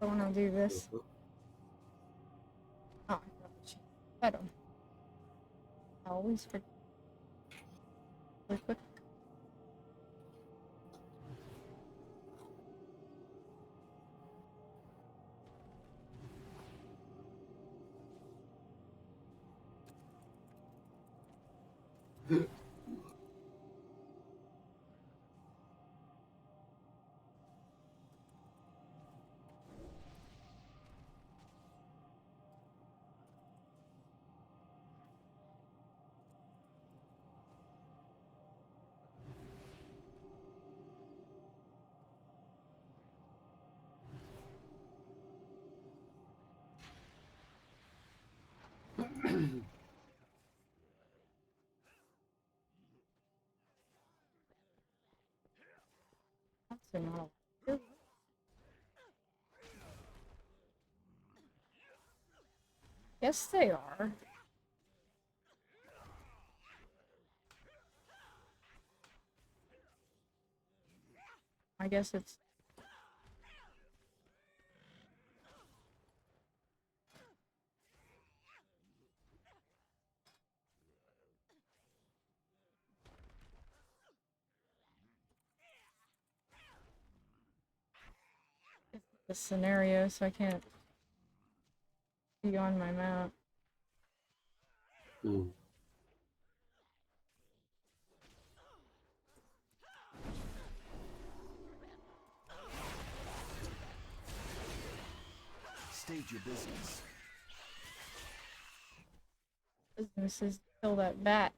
I want to do this. Oh, I forgot to I always forget. Really quick. That's not. Yes, they are. I guess it's. The scenario, so I can't be on my map. State your business. Business is to kill that bat.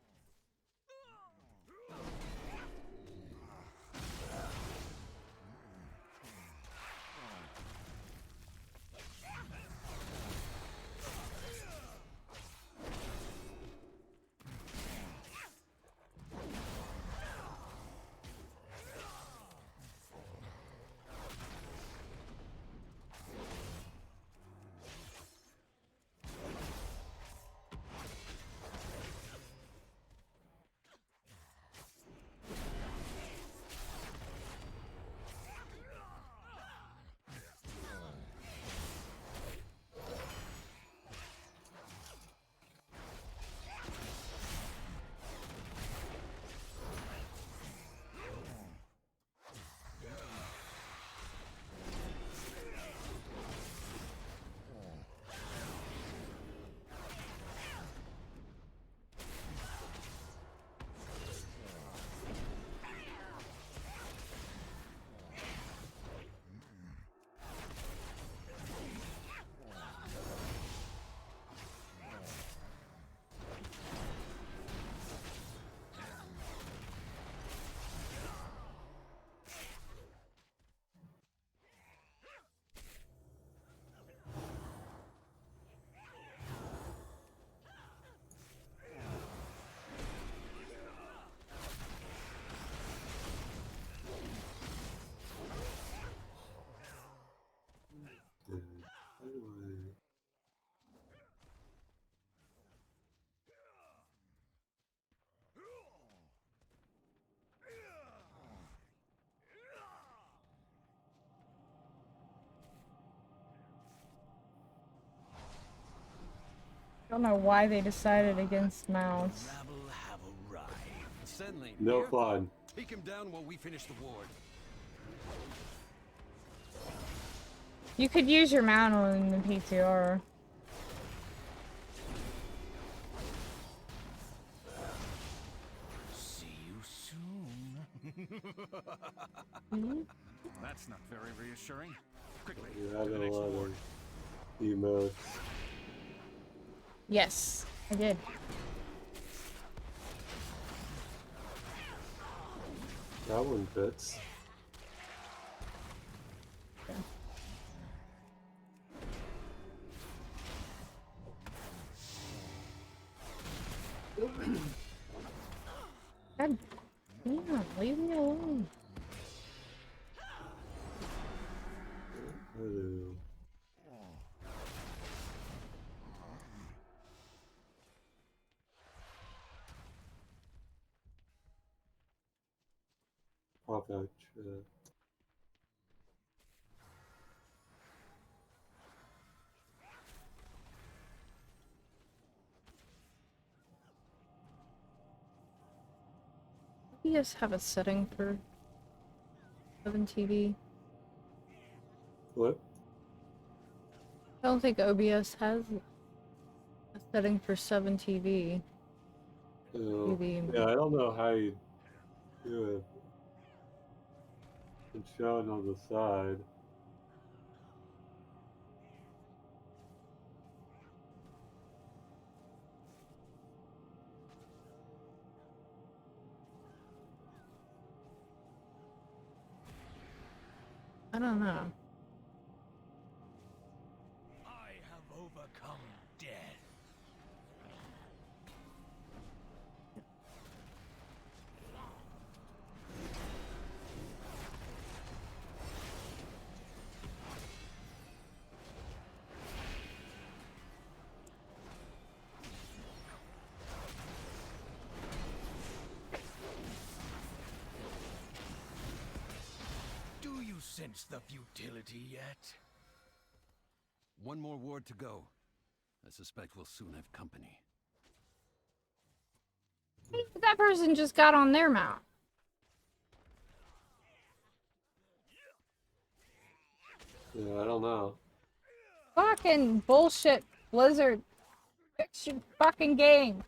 I don't know why they decided against mounts. No fun. Take him down while we finish the ward. You could use your mount on the PTR. See you soon. That's not very reassuring. Quickly, You to had the a next lot ward. of emotes. Yes, I did. That one fits. God damn, leave me alone. Hello. Pop out chat. OBS have a setting for 7TV? What? I don't think OBS has a setting for 7TV. Oh, TV. yeah, I don't know how you do it. It's shown on the side. I don't know. I have overcome death. Do you sense the futility yet? One more ward to go. I suspect we'll soon have company. That person just got on their mount. Yeah, I don't know. Fucking bullshit, Blizzard. Fix your fucking game.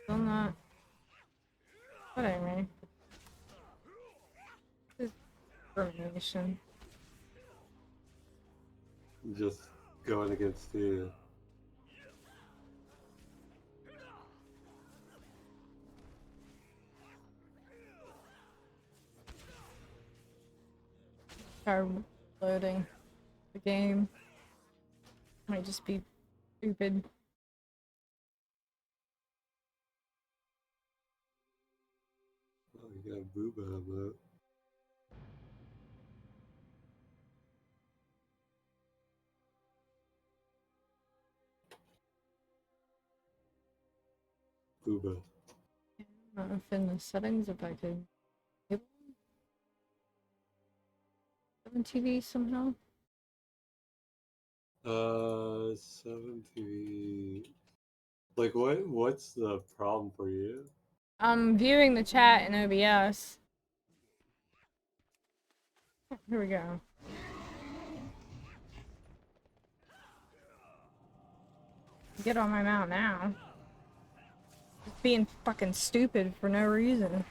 Still not. Whatever. This is discrimination. Just going against you. Start loading the game. Might just be stupid. Oh, you got Booba on that. Booba. I don't know if in the settings if I could enable 7TV somehow. 7TV. Like, what's the problem for you? I'm viewing the chat in OBS. Here we go. Get on my mount now. Just being fucking stupid for no reason.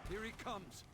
Here he comes.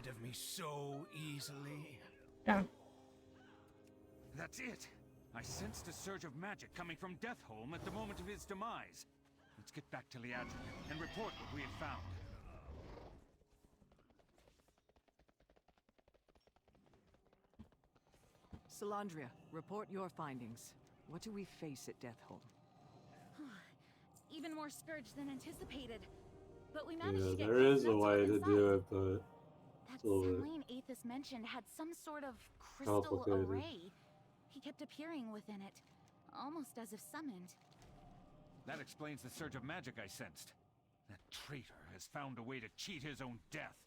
Of me so easily. Yeah. That's it. I sensed a surge of magic coming from Deathholm at the moment of his demise. Let's get back to Liadrin and report what we have found. Salandria, report your findings. What do we face at Deathholm? Even more scourge than anticipated. But we managed Yeah, to get there close is a enough to way look to inside. do it, but That a little bit Selene Aethys mentioned had some sort of crystal complicated. array. He kept appearing within it, almost as if summoned. That explains the surge of magic I sensed. That traitor has found a way to cheat his own death.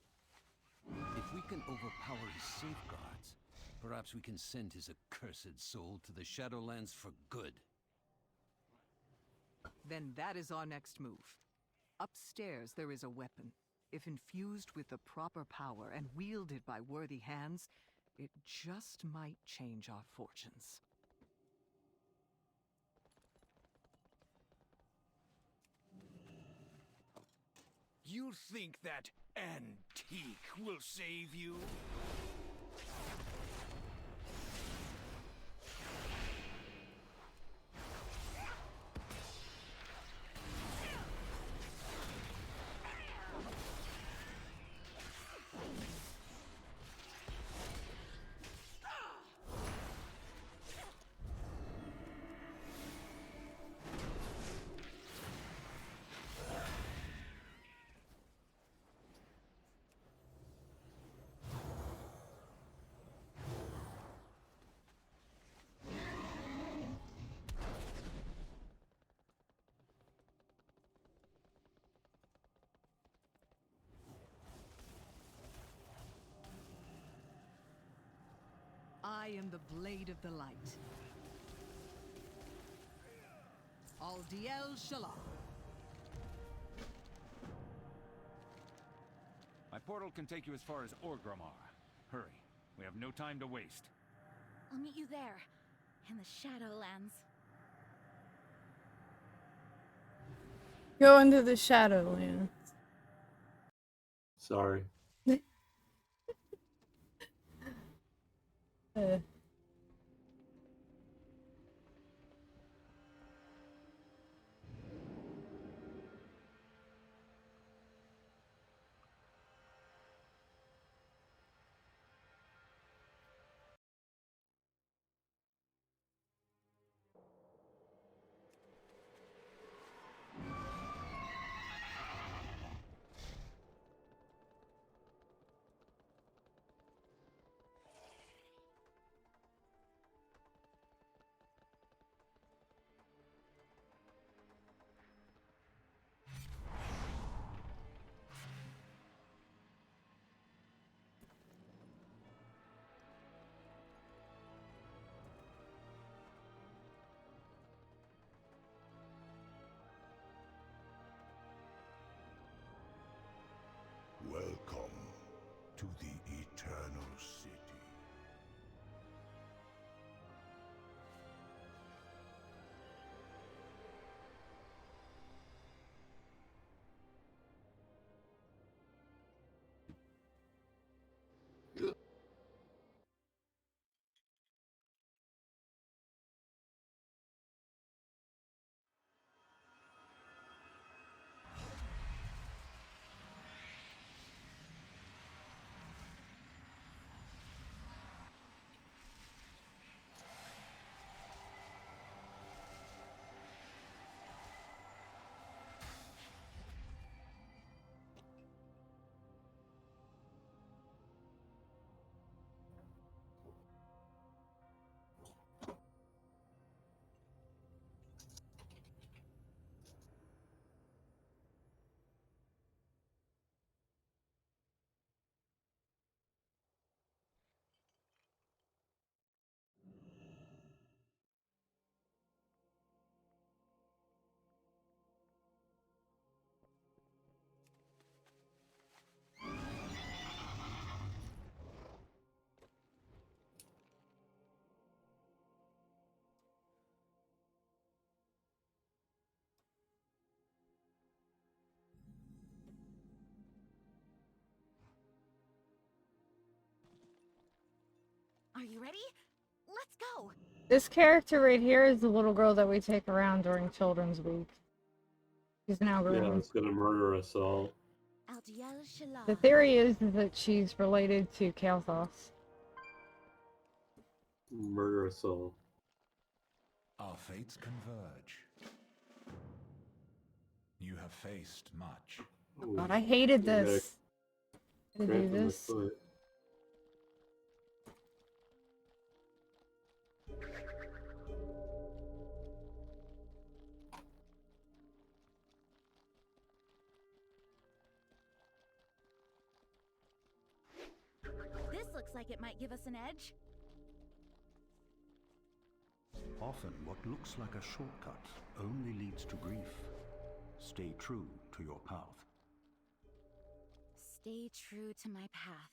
If we can overpower his safeguards, perhaps we can send his accursed soul to the Shadowlands for good. Then that is our next move. Upstairs there is a weapon. If infused with the proper power and wielded by worthy hands, it just might change our fortunes. You think that antique will save you? I am the blade of the light. Aldiel Shala. My portal can take you as far as Orgrimmar. Hurry. We have no time to waste. I'll meet you there, in the Shadowlands. Go into the Shadowlands. Sorry. Uh, Welcome to the Eternal City. Are you ready? Let's go! this character right here is the little girl that we take around during Children's Week. She's now Yeah, grown. it's gonna murder us all. Aldiel Shala. The theory is that she's related to Kalthos. Murder us all. Our fates converge. You have faced much. Ooh, God, I hated you gotta this. To do cramp in my this. foot. This looks like it might give us an edge. Often what looks like a shortcut only leads to grief. Stay true to your path. Stay true to my path.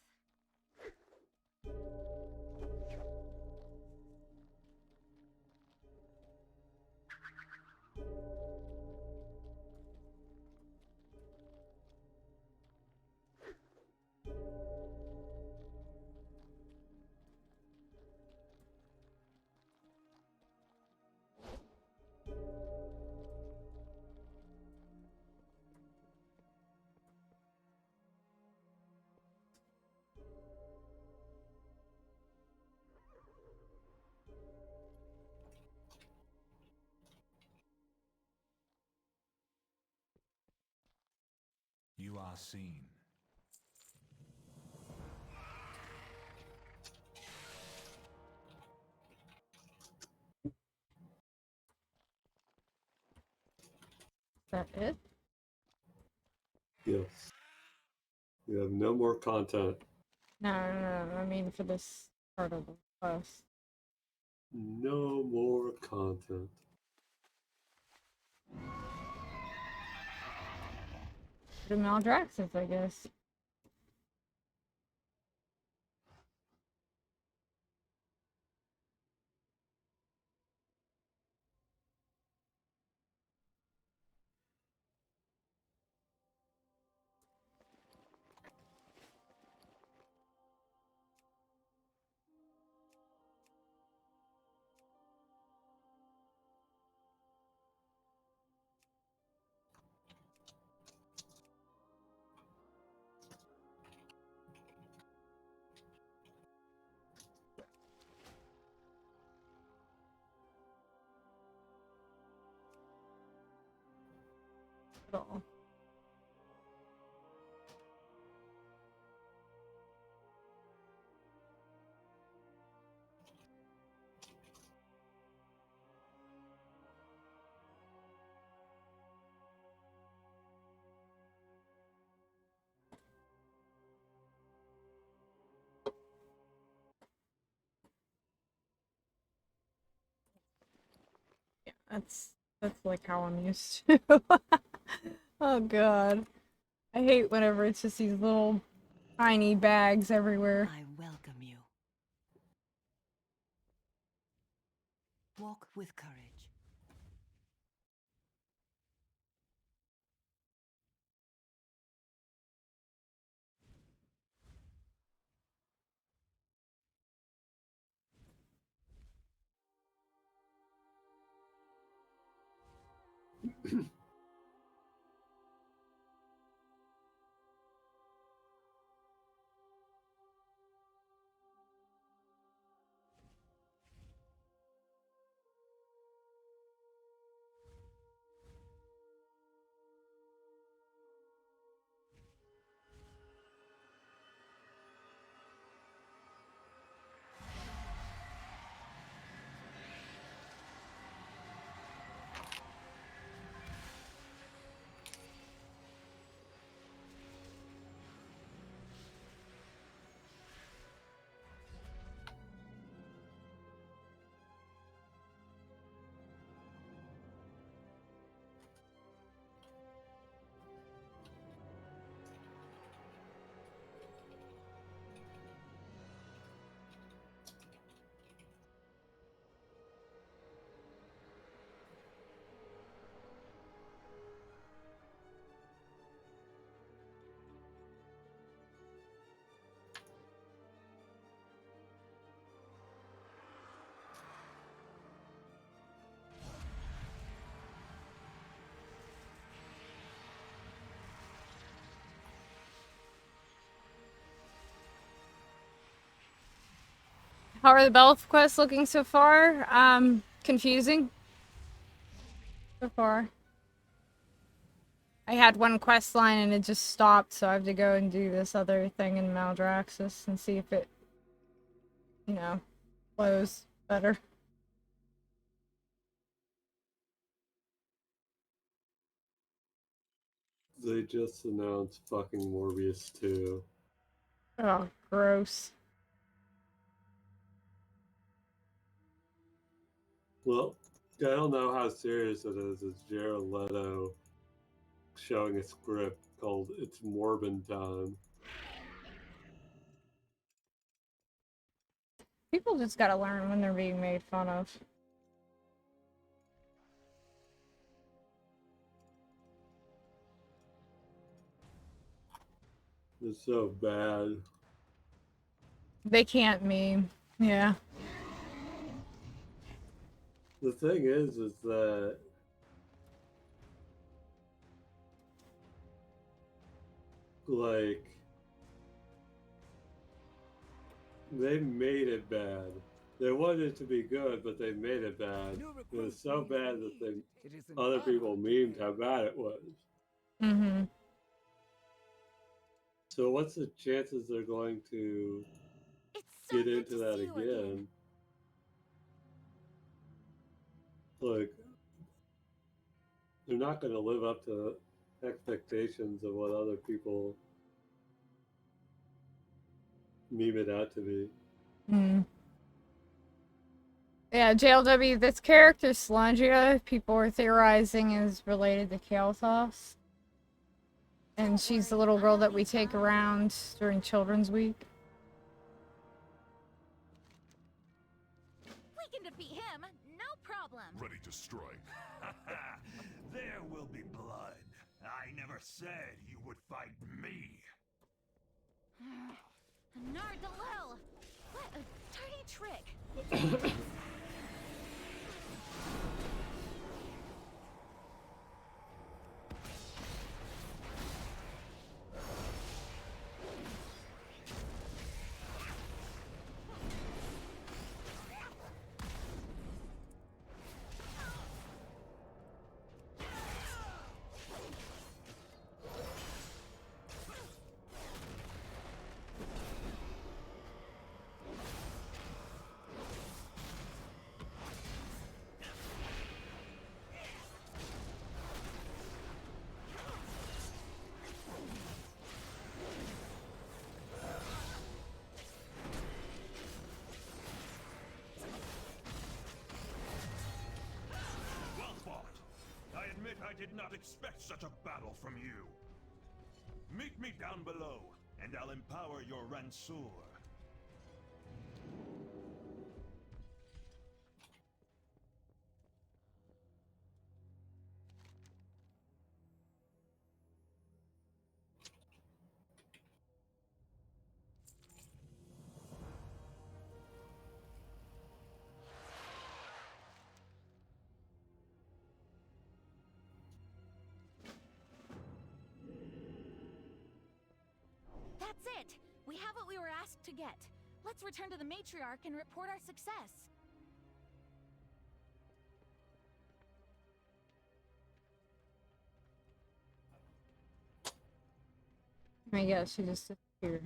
are seen. Is that it? Yes. You have no more content. No, I mean for this part of the quest. No more content. The Maldraxxus, I guess. At all. Yeah, that's like how I'm used to. Oh god. I hate whenever it's just these little tiny bags everywhere. I welcome you. Walk with courage. How are the Belf quests looking so far? Confusing. So far. I had one quest line and it just stopped, so I have to go and do this other thing in Maldraxxus and see if it, you know, flows better. They just announced fucking Morbius 2. Oh, gross. Well, I don't know how serious it is. It's Jared Leto showing a script called It's Morbin Time. People just gotta learn when they're being made fun of. It's so bad. They can't meme. Yeah. The thing is that like they made it bad. They wanted it to be good, but they made it bad. It was so bad that other people memed how bad it was. Mm-hmm. So what's the chances they're going to It's so get good into to that see you again. again? Like, they're not going to live up to expectations of what other people meme it out to be. Hmm. Yeah, JLW, this character, Slangia, people are theorizing is related to Kael'thas. And she's the little girl that we take around during Children's Week. We can defeat him, no problem. Ready to strike. There will be blood. I never said you would fight me. Nardalel! What a dirty trick! Well fought. I admit I did not expect such a battle from you. Meet me down below, and I'll empower your Ransour. That's it! We have what we were asked to get. Let's return to the matriarch and report our success. I guess she just disappeared.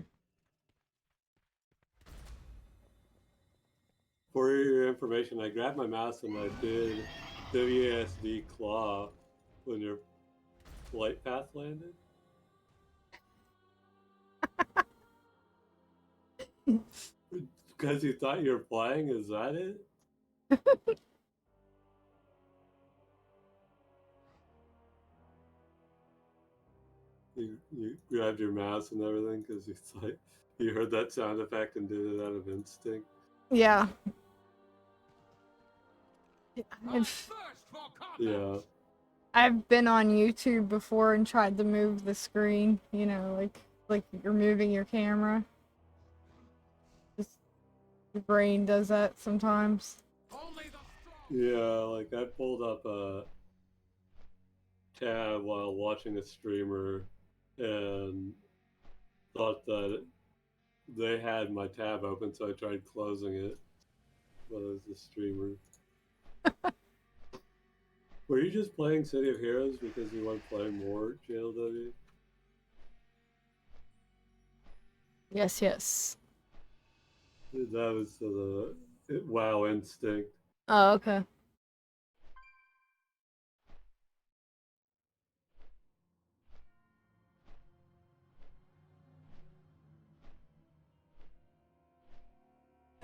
For your information, I grabbed my mouse and I did WASD claw when your flight path landed. Because you thought you were flying, is that it? You grabbed your mouse and everything because you thought you heard that sound effect and did it out of instinct. Yeah. Yeah. I've been on YouTube before and tried to move the screen, you know, like you're moving your camera. Just your brain does that sometimes. Yeah, like I pulled up a tab while watching a streamer and thought that they had my tab open, so I tried closing it. But it was the streamer. Were you just playing City of Heroes because you want to play more JLW? Yes, yes. That was the WoW instinct. Oh, okay.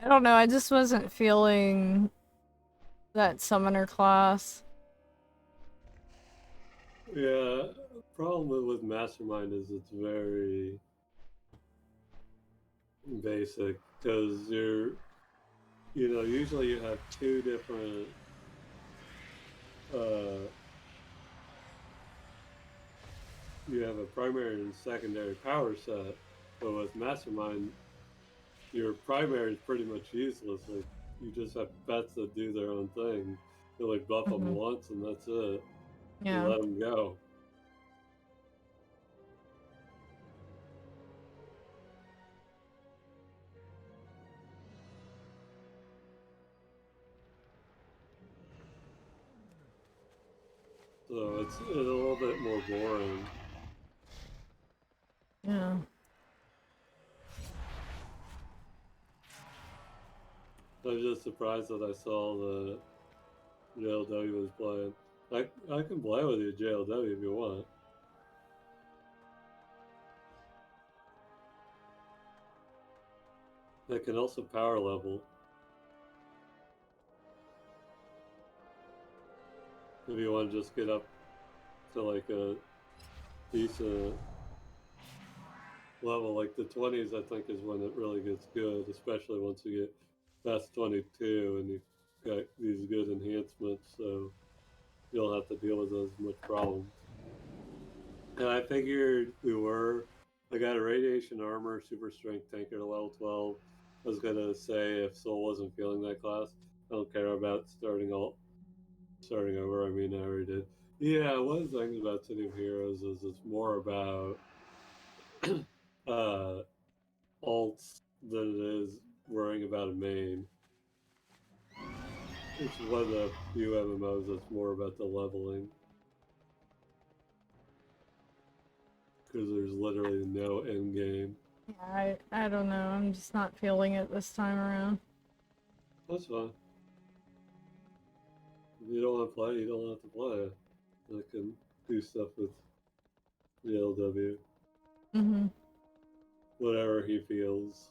I don't know, I just wasn't feeling that summoner class. Yeah, problem with Mastermind is it's very basic because usually you have two different you have a primary and secondary power set, but with Mastermind, your primary is pretty much useless. Like you just have pets that do their own thing. You like buff them once and that's it. Yeah. You let them go. So it's a little bit more boring. Yeah. I was just surprised that I saw the JLW was playing. I can play with you JLW if you want. I can also power level. If you want to just get up to like a decent level, like the 20s, I think is when it really gets good, especially once you get past 22 and you've got these good enhancements, so you don't have to deal with as much problems. And I figured I got a radiation armor, super strength tanker to level 12. I was gonna say if Soul wasn't feeling that class, I don't care about starting over. I mean, I already did. Yeah, one of the things about City of Heroes is it's more about uh, alts than it is worrying about a main. It's one of the few MMOs that's more about the leveling. Because there's literally no end game. Yeah, I don't know. I'm just not feeling it this time around. That's fine. If you don't want to play, you don't have to play. I can do stuff with the LW. Mm-hmm. Whatever he feels.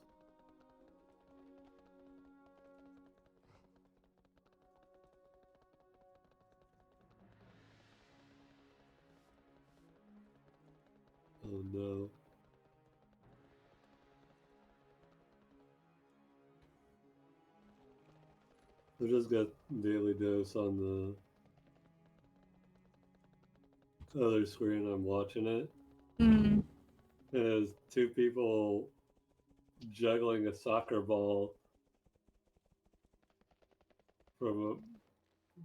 Oh no. I just got daily dose on the other screen. I'm watching it. Mm-hmm. And there's two people juggling a soccer ball from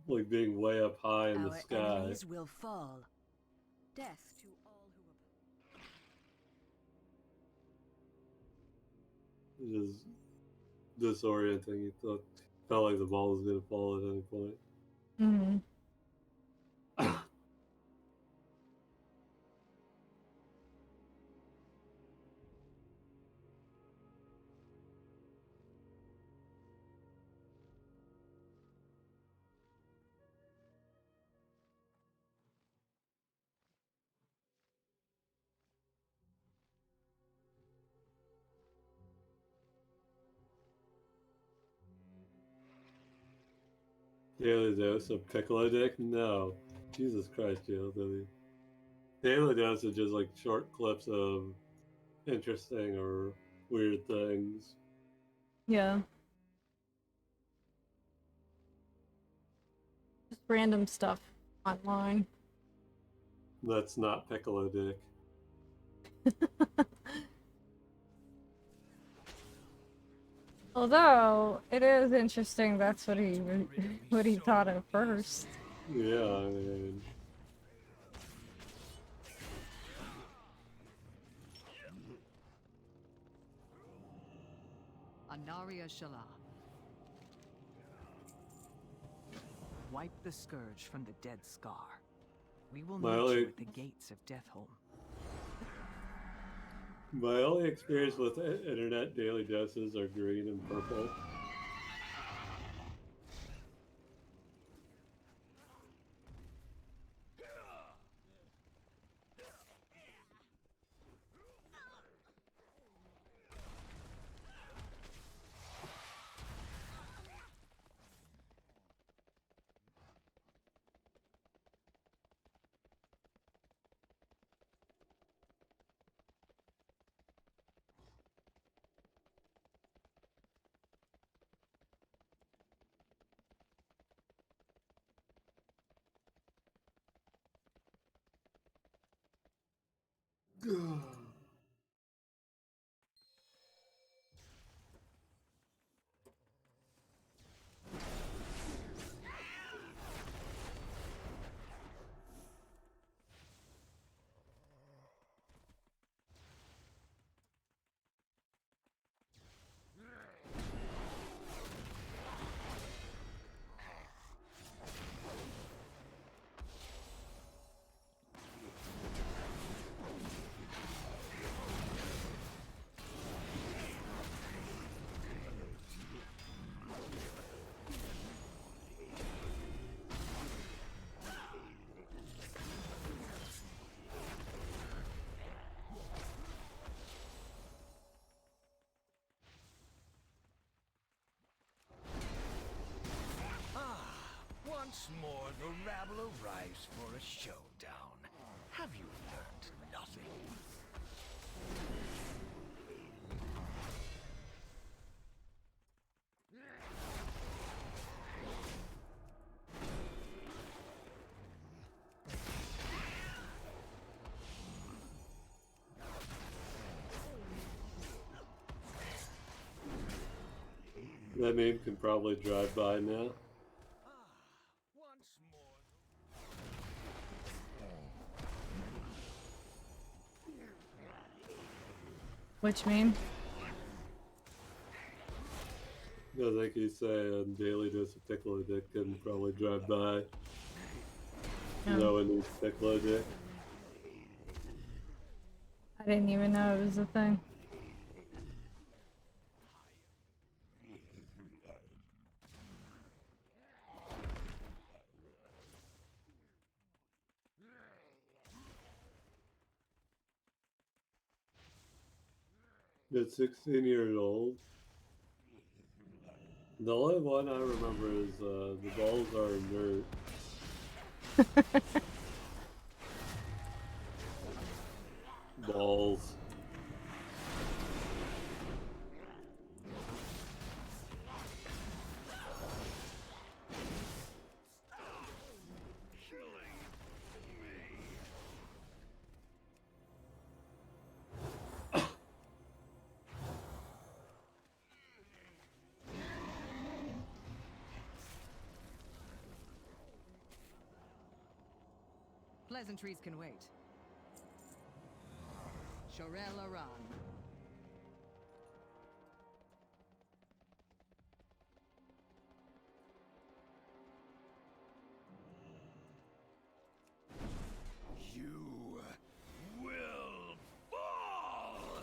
like being way up high in the sky. Our enemies will fall. Death to all who It is disorienting. You felt like the ball was gonna fall at any point. Mm-hmm. Daily dose of piccolo dick? No. Jesus Christ, JLW. Daily dose is just like short clips of interesting or weird things. Yeah. Just random stuff online. That's not piccolo dick. Although it is interesting, that's what he thought at first. Yeah, I mean, Anaria Shala. Wipe the scourge from the dead scar. We will meet you at the gates of Deathholm. my only experience with internet daily doses are green and purple. Once more, the rabble arrives for a showdown. Have you learned nothing? That meme can probably drive by now. Once more. Which meme? I think he's saying daily dose of piccolo dick can probably drive by. No one needs piccolo dick. I didn't even know it was a thing. It's 16 years old. The only one I remember is the balls are inert. Balls. Pleasantries can wait. Shorel Aran. You will fall!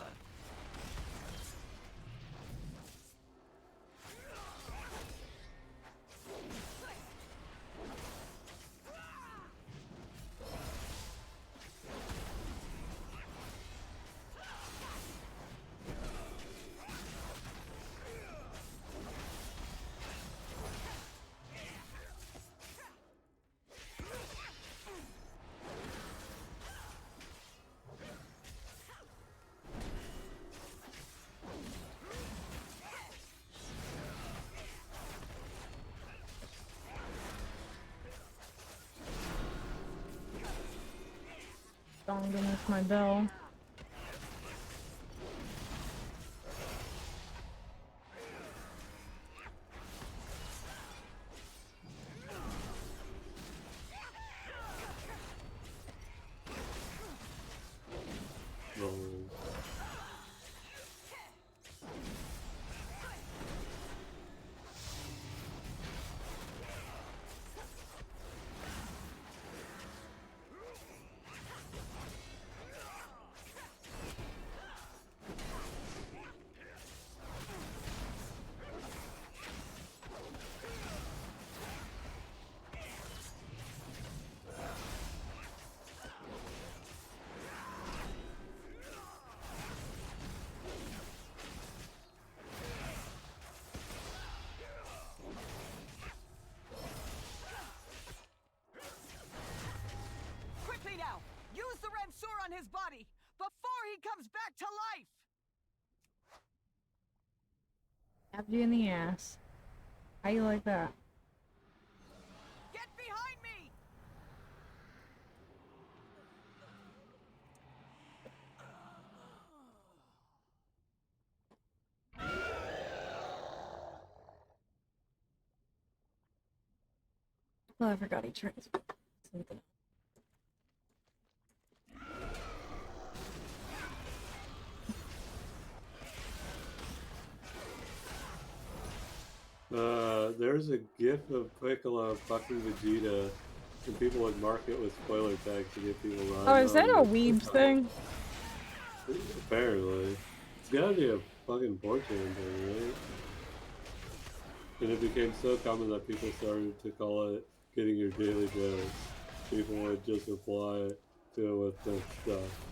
Donging with my bell. Quickly now! Use the Ransur on his body before he comes back to life! Stabbed you in the ass. How you like that? Get behind me! Oh, I forgot he tries something. There's a gif of Piccolo fucking Vegeta, and people would mark it with spoiler tags to get people riled Oh, is that a up. weebs thing? Apparently. It's gotta be a fucking 4chan thing, right? And it became so common that people started to call it getting your daily dose. People would just reply to it with that stuff.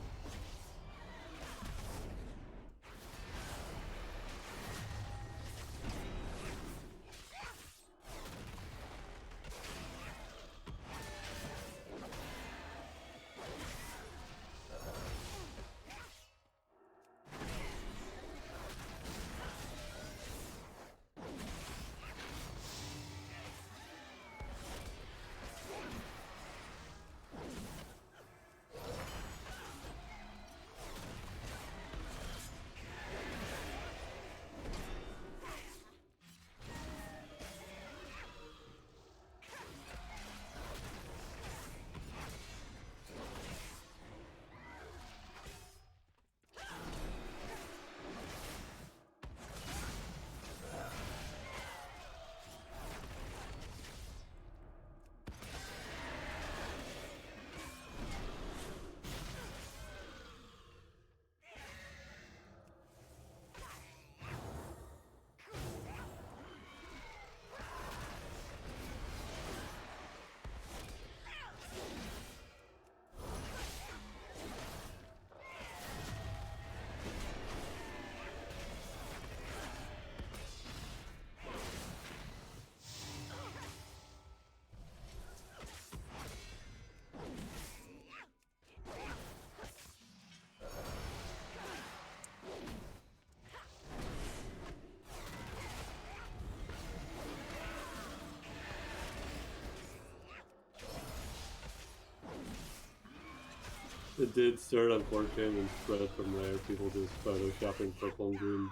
It did start on 4chan and spread from there. People just photoshopping purple and green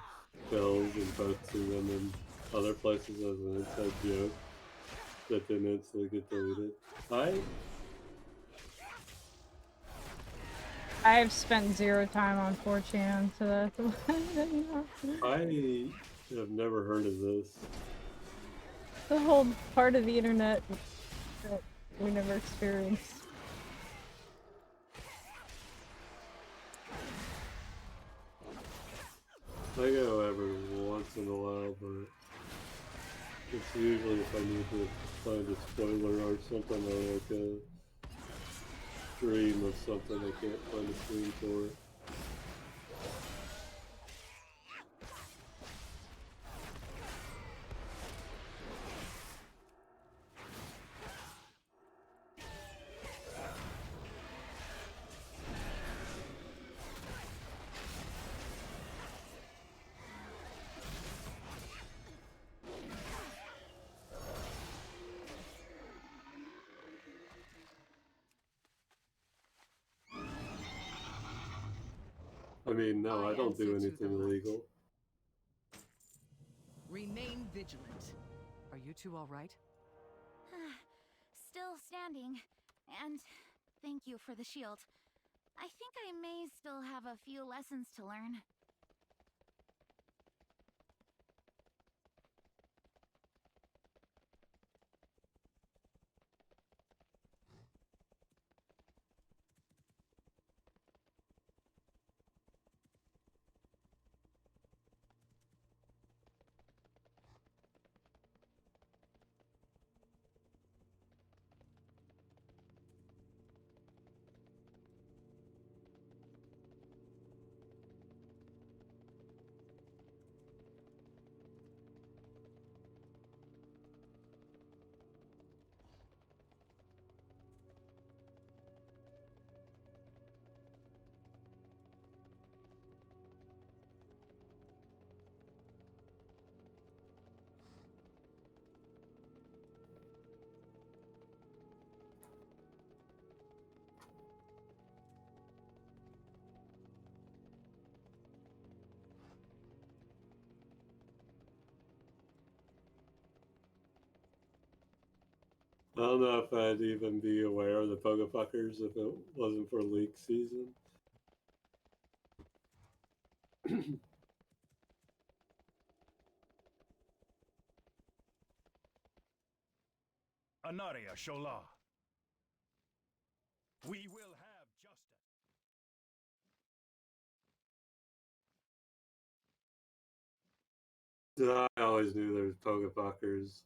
pills and posting them in other places as an inside joke that then instantly get deleted. I've spent 0 time on 4chan, so that's I have never heard of this. the whole part of the internet that we never experienced. I go every once in a while, but it's usually if I need to find a spoiler or something or like a stream of something I can't find a stream for. I mean, no, I don't do anything illegal. Remain vigilant. Are you two all right? Still standing. And thank you for the shield. I think I may still have a few lessons to learn. I don't know if I'd even be aware of the Pokefuckers if it wasn't for leak season. Anaria Shola. We will have justice. I always knew there was Pokefuckers.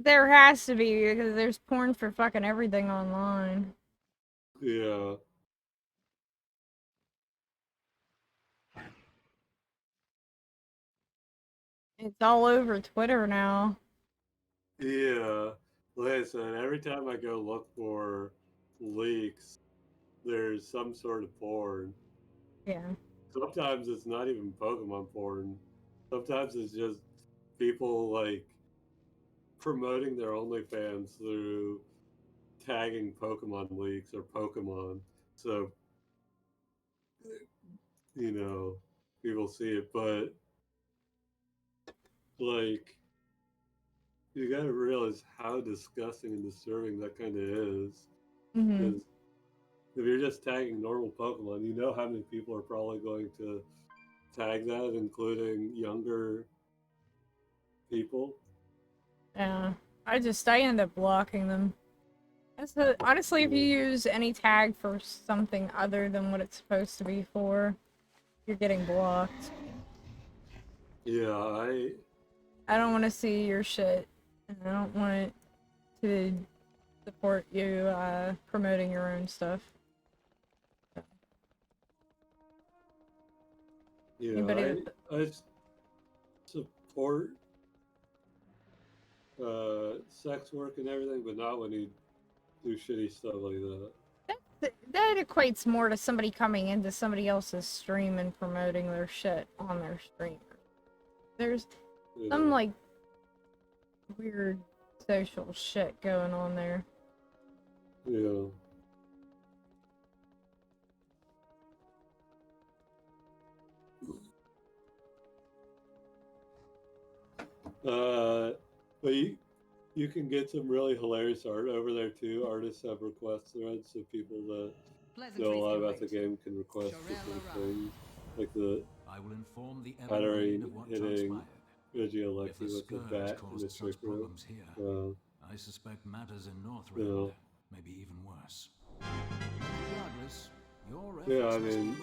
There has to be, because there's porn for fucking everything online. Yeah. It's all over Twitter now. Yeah. Listen, every time I go look for leaks, there's some sort of porn. Yeah. Sometimes it's not even Pokemon porn. Sometimes it's just people like promoting their OnlyFans through tagging Pokemon leaks or Pokemon. So, you know, people see it. But, like, you gotta realize how disgusting and disturbing that kind of is. Mm-hmm. Because if you're just tagging normal Pokemon, you know how many people are probably going to tag that, including younger people. Yeah. I end up blocking them. Honestly, if you use any tag for something other than what it's supposed to be for, you're getting blocked. Yeah, I don't want to see your shit. And I don't want to support you promoting your own stuff. Yeah, I support sex work and everything, but not when you do shitty stuff like that. That equates more to somebody coming into somebody else's stream and promoting their shit on their stream. There's some like weird social shit going on there. Yeah. But you can get some really hilarious art over there too. Artists have request threads, so people that know a lot about the game can request different things. Like the I will inform the Patterning of what hitting transpired. Regieleki If the with a scourge bat in the caused trick such room. problems here, I suspect matters in Northrend may be even worse. Regardless, your Yeah, I efforts must mean,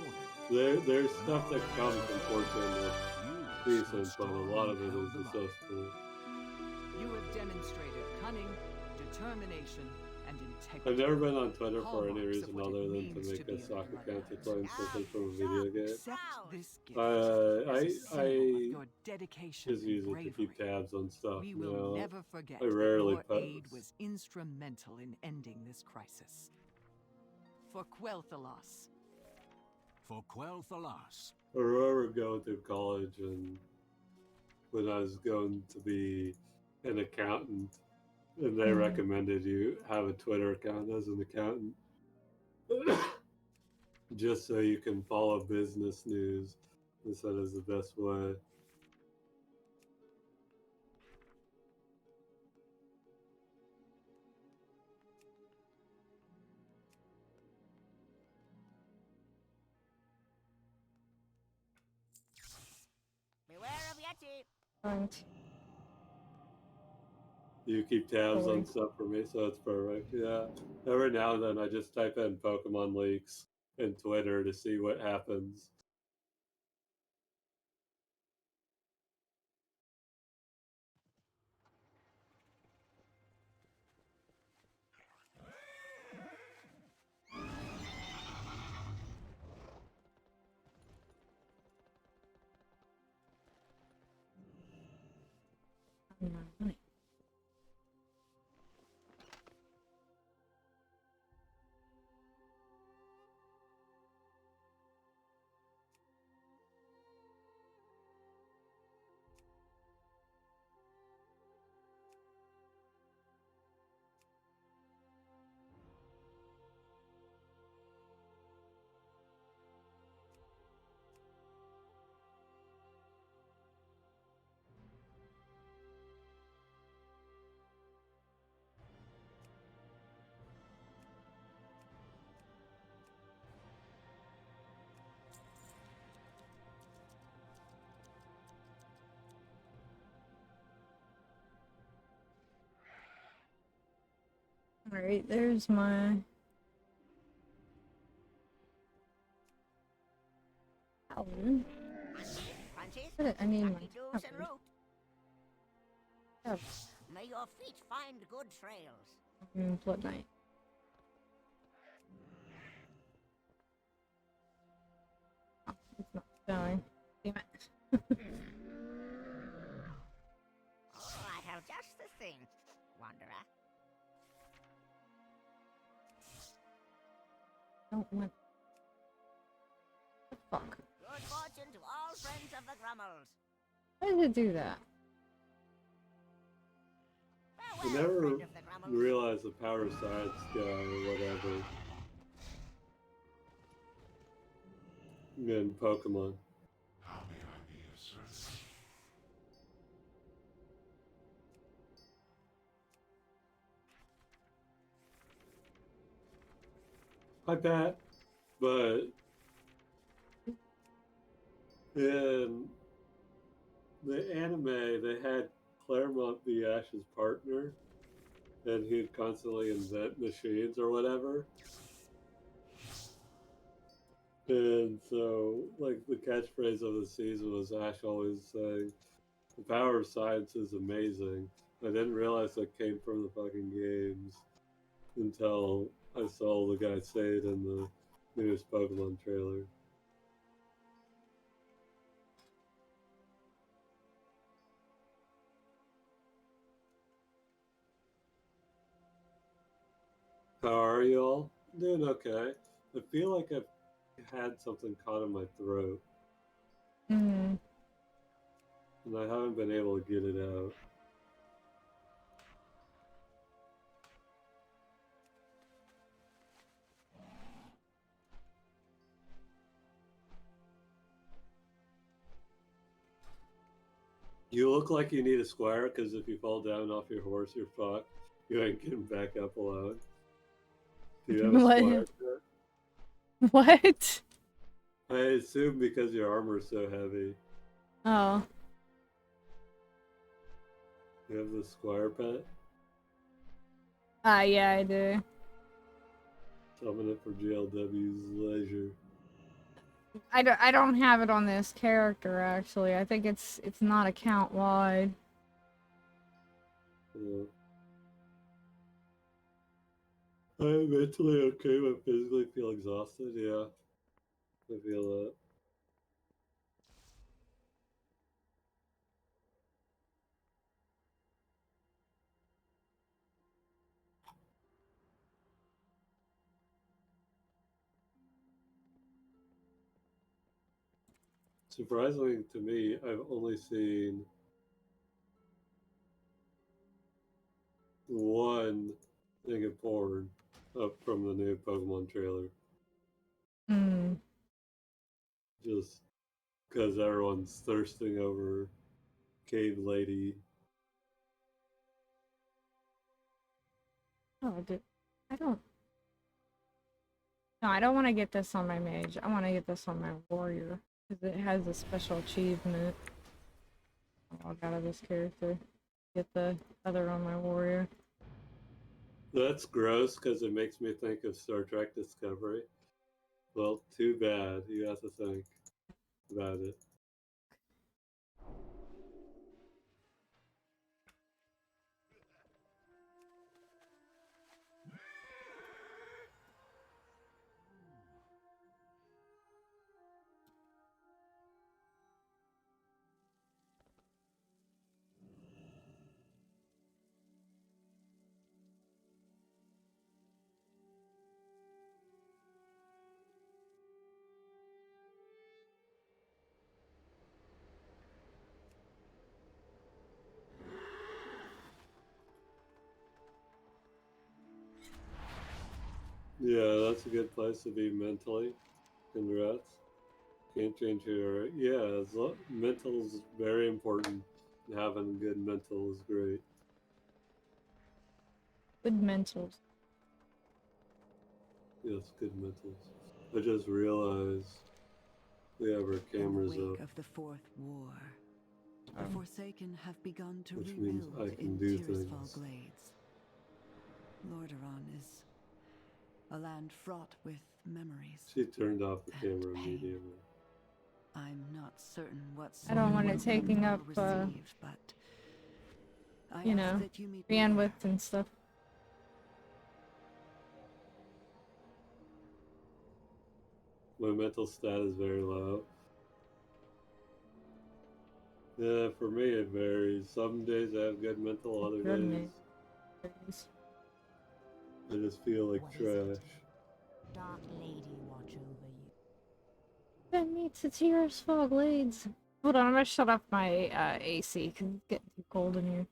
be lauded. there's stuff that comes unfortunately decent, but a lot of it is accessible. You have demonstrated cunning, determination, and integrity. I've never been on Twitter for any Hallmarks reason of what other it than to means make be a soccer account to bloodline. claim something from a video game. Accept this gift I as a symbol of your dedication just and use it to bravery. keep tabs on stuff. We will never forget I that rarely your post. aid was instrumental in ending this crisis. For Quel'Thalas. For Quel'Thalas. I remember going through college and when I was going to be an accountant, and they recommended you have a Twitter account as an accountant, just so you can follow business news. They said is the best way. Beware of Yeti. Right. You keep tabs on stuff for me, so it's perfect. Yeah. Every now and then I just type in Pokemon leaks in Twitter to see what happens. Alright, there's my paladin. I need my paladin. Oh. May your feet find good trails. Blood Knight. Oh, it's not showing. Damn it. I have just the thing, Wanderer. Don't want. The fuck? Good fortune to all friends of the Grummels. Why did it do that? I never realized the power science guy or whatever in Pokemon. Hi, Pat. But in the anime, they had Claremont be Ash's partner, and he'd constantly invent machines or whatever. And so, like, the catchphrase of the season was Ash always saying, "The power of science is amazing." I didn't realize that came from the fucking games until I saw the guy say it in the newest Pokemon trailer. How are you all? Doing okay. I feel like I've had something caught in my throat. And I haven't been able to get it out. You look like you need a squire, because if you fall down off your horse, you're fucked. You ain't getting back up alive. Do you have a squire? What? I assume because your armor's so heavy. Oh. You have the squire pet? Yeah, I do. Summon it for GLW's leisure. I don't have it on this character actually. I think it's not account wide. Yeah. I'm mentally okay, but physically feel exhausted. Yeah, I feel that. Surprisingly to me, I've only seen one thing of porn up from the new Pokemon trailer. Hmm. Just because everyone's thirsting over Cave Lady. Oh, dude. I don't. No, I don't want to get this on my mage. I want to get this on my warrior because it has a special achievement. I'll log out of this character. Get the other on my warrior. That's gross because it makes me think of Star Trek Discovery. Well, too bad. You have to think about it. Yeah, that's a good place to be mentally. Congrats. Can't change who you are. Yeah, mental is very important. Having good mental is great. Good mentals. Yes, good mentals. I just realized we have our cameras In the wake up, of the Fourth War, the Forsaken have begun to which means rebuild I can in do Tirisfal things. Glades. Lordaeron is a land fraught with memories. She turned off the and camera pain. immediately. I'm not certain what I don't want it welcome taking you up, will receive, but I you ask know, that you meet me bandwidth there. and stuff. My mental stat is very low. Yeah, for me it varies. Some days I have good mental, other days I just feel like trash. Dark Lady watch over you. That meets the Tears Fall Glades. Hold on, I'm gonna shut off my AC because it's getting too cold in here.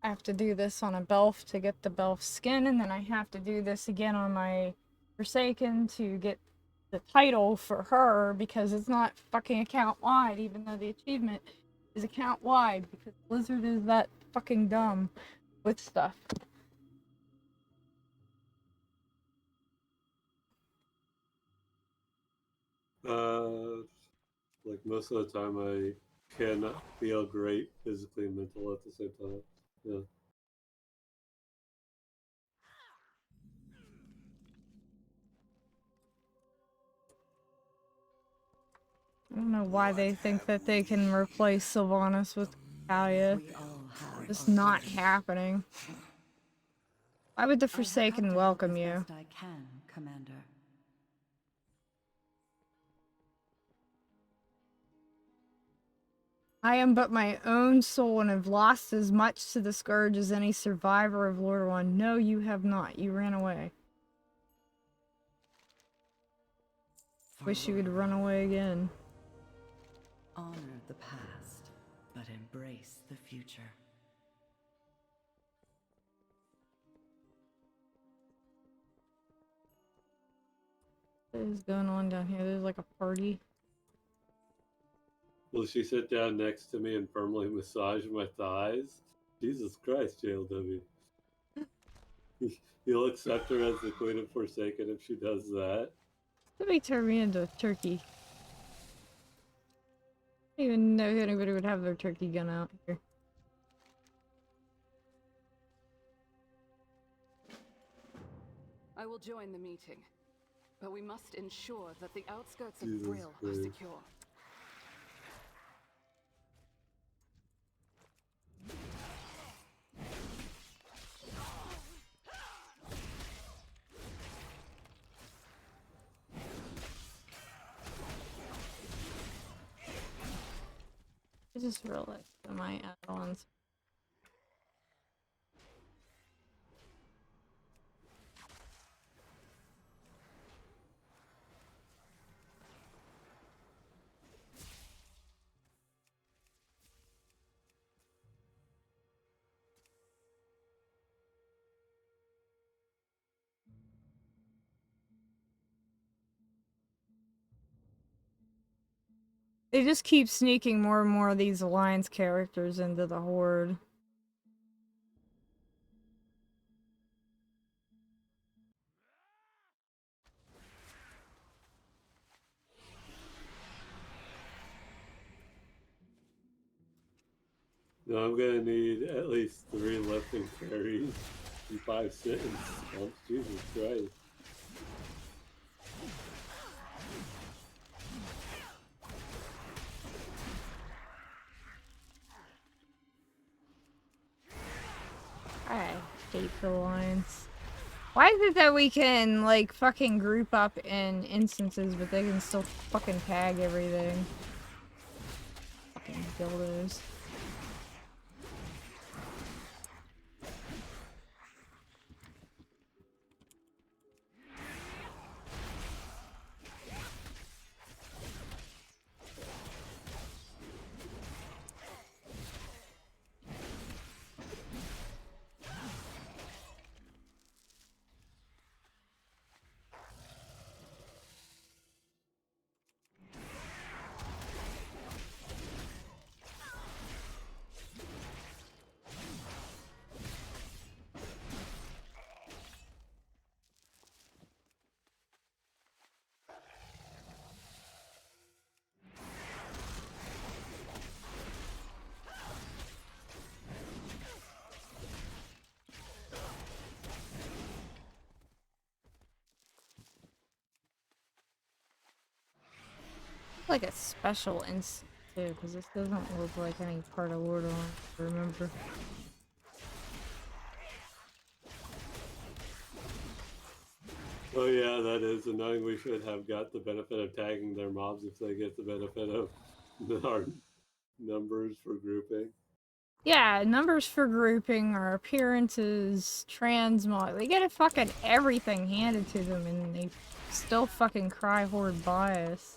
I have to do this on a Belf to get the Belf skin, and then I have to do this again on my Forsaken to get the title for her because it's not fucking account wide, even though the achievement is account wide because Blizzard is that fucking dumb with stuff. Like most of the time I cannot feel great physically and mental at the same time. Yeah. I don't know why they think that they can replace Sylvanas with Talia. It's not happening. Why would the I have come Forsaken to help welcome as you? best I can, Commander. I am but my own soul and have lost as much to the Scourge as any survivor of Lordaeron. No, you have not. You ran away. Wish you could run away again. Honor the past, but embrace the future. What is going on down here? There's like a party. Will she sit down next to me and firmly massage my thighs? Jesus Christ, JLW. You'll accept her as the Queen of Forsaken if she does that? Somebody turn me into a turkey. I don't even know if anybody would have their turkey gun out here. I will join the meeting, but we must ensure that the outskirts of Jesus Brill are Christ. secure. I just realized that my add-ons. They just keep sneaking more and more of these Alliance characters into the Horde. No, I'm gonna need at least 3 lifting carries and 5 sitting stomps. Jesus Christ. I hate the Alliance. Why is it that we can, like, fucking group up in instances, but they can still fucking tag everything? Fucking dildos. Like a special instance too, because this doesn't look like any part of Lordaeron, remember. Oh yeah, that is annoying. We should have got the benefit of tagging their mobs if they get the benefit of our numbers for grouping. Yeah, numbers for grouping or appearances, transmog. They get fucking everything handed to them and they still fucking cry Horde bias.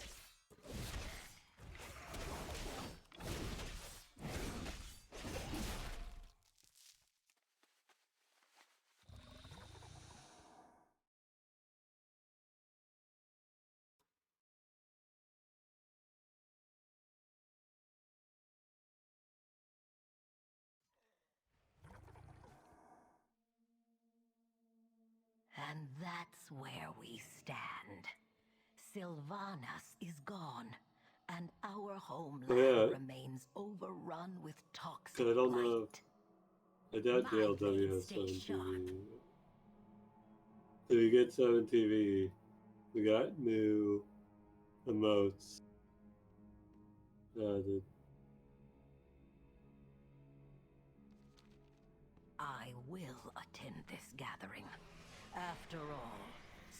And that's where we stand. Sylvanas is gone, and our homeland remains overrun with toxic Because I don't blight. know. I doubt JLW has 7 TV. So you get 7 TV. We got new emotes. I will attend this gathering. After all,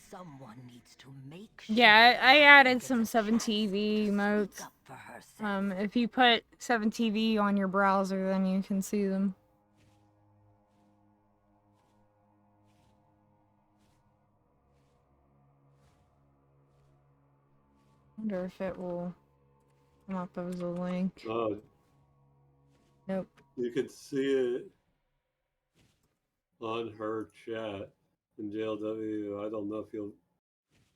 someone needs to make sure. Yeah, I added some gets a chance 7TV to emotes. speak up for herself. If you put 7TV on your browser, then you can see them. Wonder if it will come up as a link. Oh, Nope. you could see it on her chat in JLW. I don't know if you'll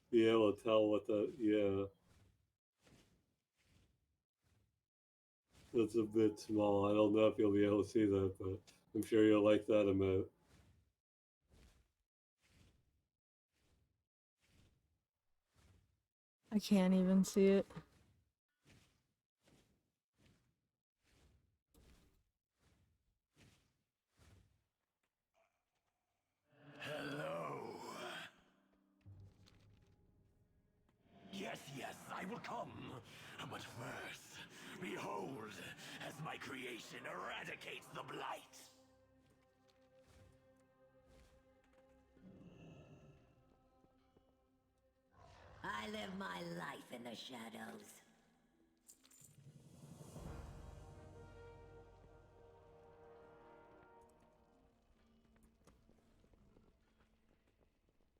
be able to tell what the, yeah. It's a bit small. I don't know if you'll be able to see that, but I'm sure you'll like that emote. I can't even see it. Hello. Yes, yes, I will come. But first, behold, as my creation eradicates the blight. I live my life in the shadows.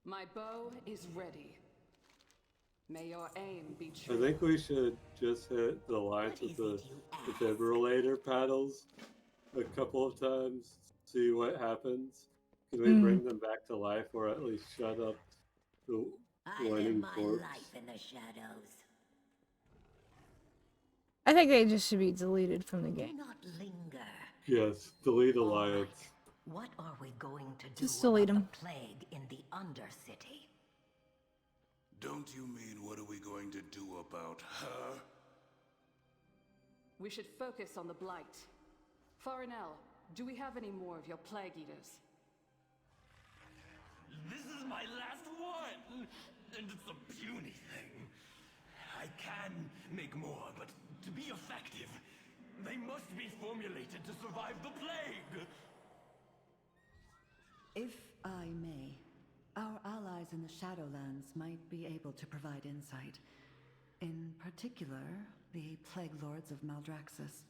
My bow is ready. May your aim be true. I think we should just hit the lines with the defibrillator paddles a couple of times, see what happens. Can we bring them back to life, or at least shut up the winning corpse? Life in the shadows. I think they just should be deleted from the game. Do not linger. Yes, delete alliance. What are we going to do Just delete about them. the plague in the Undercity? Don't you mean what are we going to do about her? We should focus on the blight. Farinell, do we have any more of your plague eaters? This is my last one, and it's a puny thing. I can make more, but to be effective, they must be formulated to survive the plague. If I may, our allies in the Shadowlands might be able to provide insight. In particular, the Plague Lords of Maldraxxus.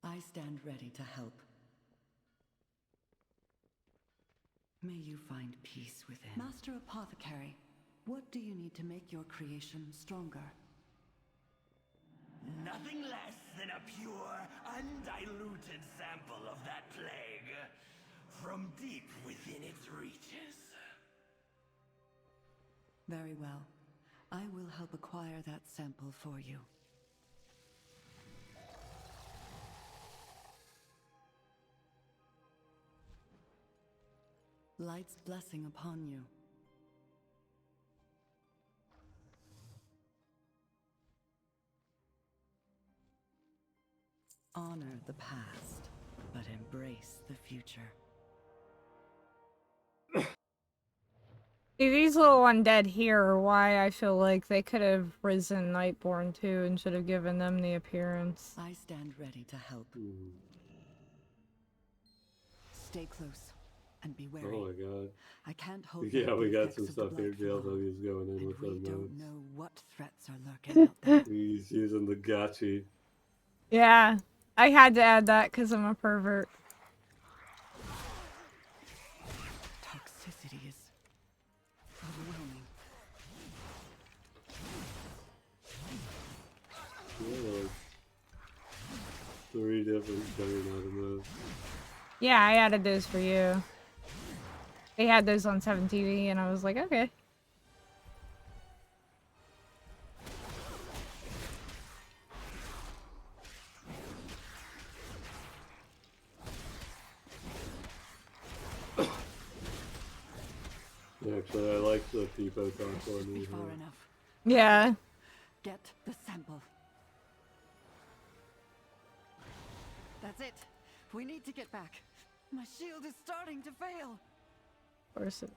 I stand ready to help. May you find peace within. Master Apothecary, what do you need to make your creation stronger? Nothing less than a pure, undiluted sample of that plague. From deep within its reaches. Very well. I will help acquire that sample for you. Light's blessing upon you. Honor the past, but embrace the future. See, these little undead here are why I feel like they could have risen Nightborn too and should have given them the appearance. I stand ready to help. Stay close and be wary. Oh my god. I can't hold Yeah, back we the got effects some of the stuff here. blight for long, JLW's going in and with we them don't modes. know what threats are lurking out there. He's using the gotchi. Yeah, I had to add that because I'm a pervert. Toxicity is overwhelming. Yeah, like 3 different juggernaut modes. Yeah, I added those for you. They had those on 7TV and I was like, okay. Actually, I like the people talk on me. Far enough. Yeah. Get the sample. That's it. We need to get back. My shield is starting to fail. Of course it.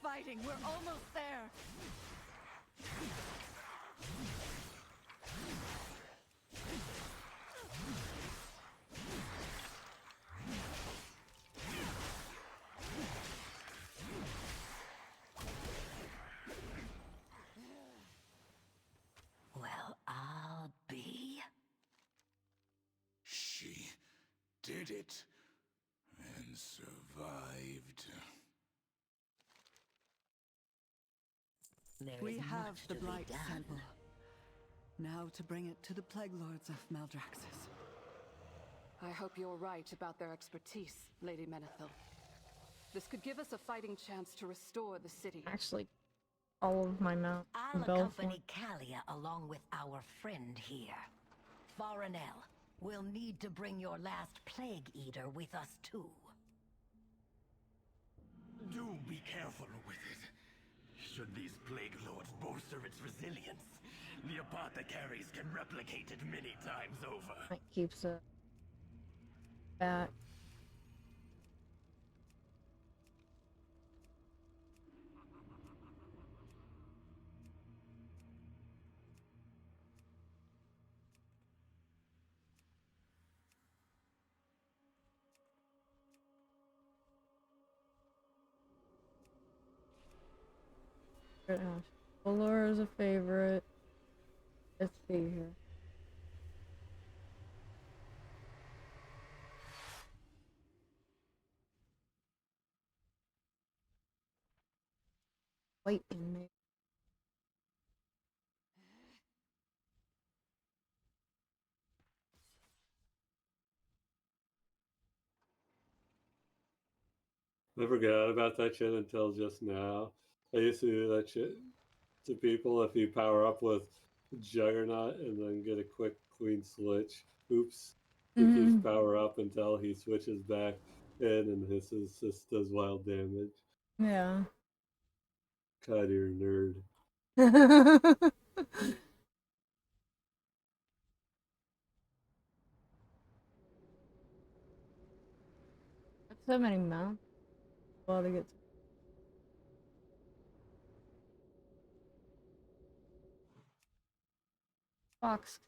fighting. We're almost there. Well, I'll be. She did it and survived. We have the Blight sample. Now to bring it to the Plague Lords of Maldraxxus. I hope you're right about their expertise, Lady Menethil. This could give us a fighting chance to restore the city. Actually, all of my mount. I'll accompany Kalia along with our friend here. Farinell, we'll need to bring your last Plague Eater with us too. Do be careful with it. Should these Plague Lords bolster its resilience, the apothecaries can replicate it many times over. It keeps it back. Fuller is a favorite. Let's see here. Wait a minute. I forgot about that shit until just now. I used to do that shit to people if you power up with Juggernaut and then get a quick clean switch. Oops. He keeps power up until he switches back in and his assist does wild damage. Yeah. God, you're a nerd. So many mounts. Well, to get Fox.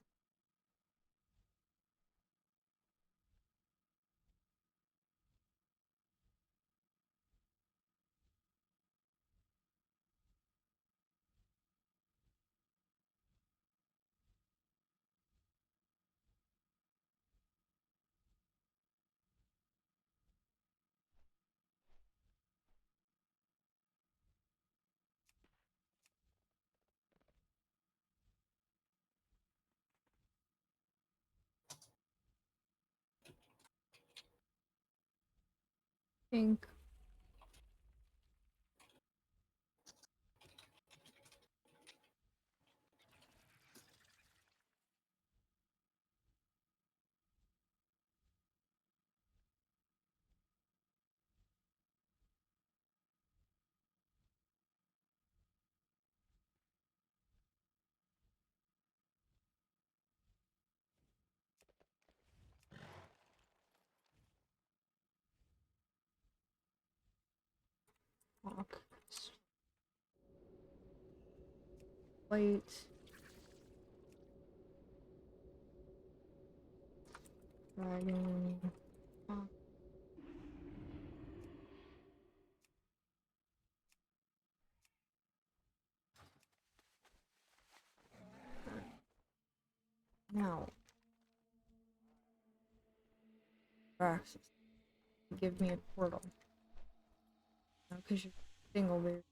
Pink. Hawk. Wait. Dragon. Hawk. Now. Praxis. Give me a portal. Because you're single, dude.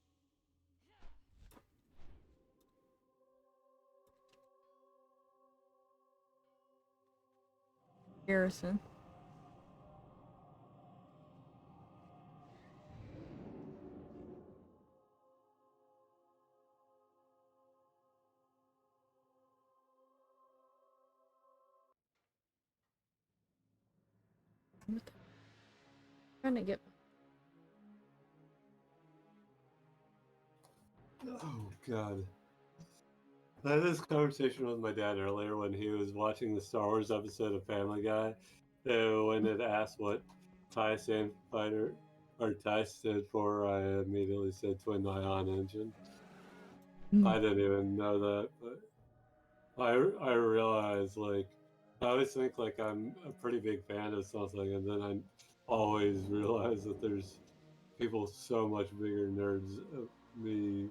Garrison. What the? Trying to get. Oh, God. I had this conversation with my dad earlier when he was watching the Star Wars episode of Family Guy. When it asked what TIE Sandfighter are tested for, I immediately said twin ion engine. I didn't even know that, but I realized, like, I always think like I'm a pretty big fan of something, and then I always realize that there's people so much bigger nerds of me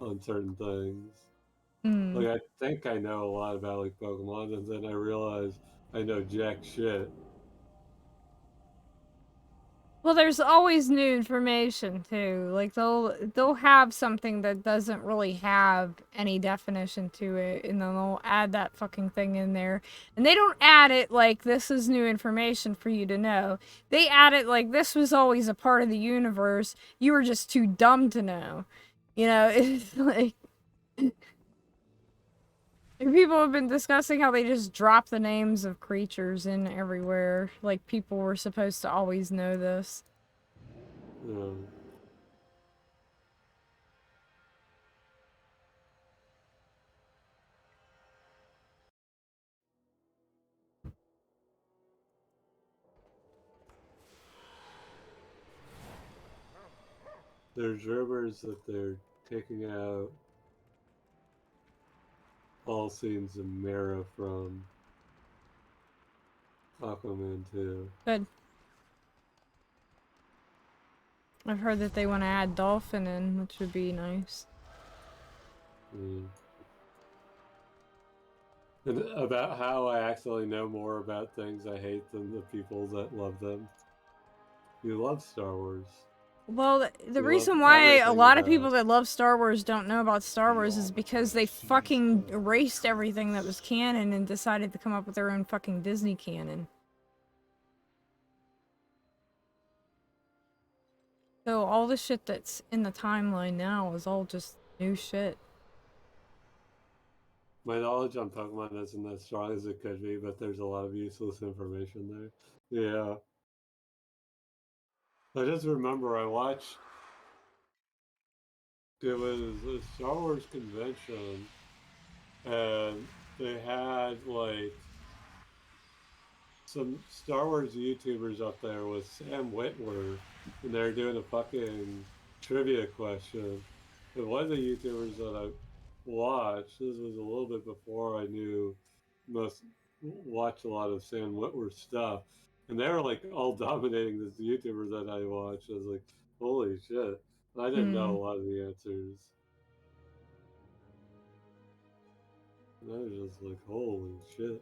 on certain things. Like, I think I know a lot about like Pokemon, and then I realize I know jack shit. Well, there's always new information too. Like they'll have something that doesn't really have any definition to it, and then they'll add that fucking thing in there. And they don't add it like this is new information for you to know. They add it like this was always a part of the universe. You were just too dumb to know. You know, it's like people have been discussing how they just drop the names of creatures in everywhere. Like people were supposed to always know this. Yeah. There's rumors that they're taking out all scenes of Mara from Aquaman 2. Good. I've heard that they want to add Dolphin in, which would be nice. And about how I actually know more about things I hate than the people that love them. You love Star Wars. Well, the You reason love why a lot of everything people that love Star Wars don't know about Star Wars is because they fucking erased everything that was canon and decided to come up with their own fucking Disney canon. So all the shit that's in the timeline now is all just new shit. My knowledge on Pokemon isn't as strong as it could be, but there's a lot of useless information there. Yeah. I just remember I watched... It was a Star Wars convention, and they had, like, some Star Wars YouTubers up there with Sam Witwer, and they were doing a fucking trivia question. And one of the YouTubers that I watched, this was a little bit before I watched a lot of Sam Witwer stuff, and they were like all dominating this YouTuber that I watched. I was like, holy shit. And I didn't know a lot of the answers. And I was just like, holy shit.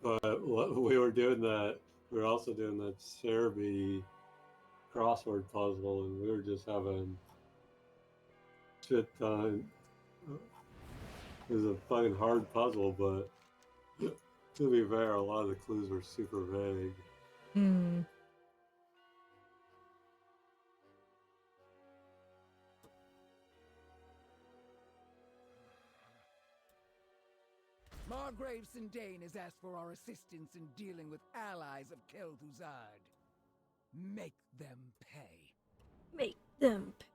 But we were doing that. We were also doing that Serby crossword puzzle, and we were just having shit time. It was a fucking hard puzzle, but to be fair, a lot of the clues were super vague. Margrave Sindane has asked for our assistance in dealing with allies of Kel'Thuzad. Make them pay. Make them pay.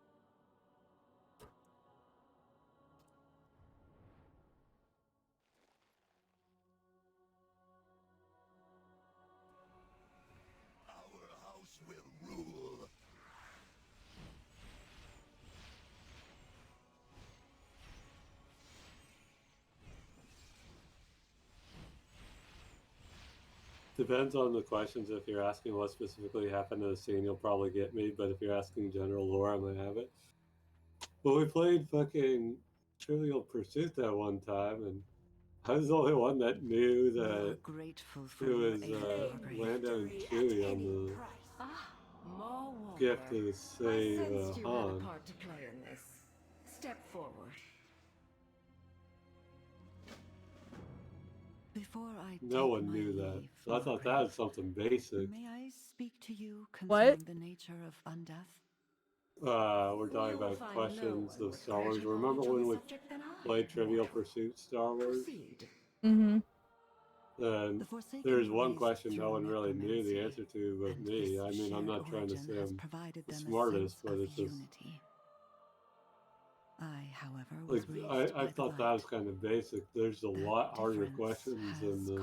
Our house will rule. Depends on the questions. If you're asking what specifically happened to the scene, you'll probably get me. But if you're asking general lore, I might have it. But we played fucking Trivial Pursuit that one time, and I was the only one that knew that it was Lando and Chewie on the gift to save Han. Part to play in this. Step forward. Before I No one knew that. So I thought that was something basic. May I speak to you What? concerning the nature of undeath? We're talking about questions of Star Wars. Remember when we played Trivial Pursuit Star Wars? Mm-hmm. And there's one question no one really knew the answer to but me. I mean, I'm not trying to say I'm the smartest, but it's just... I, however, was Like, raised I by thought the that light. was kind of basic. There's a lot harder questions in the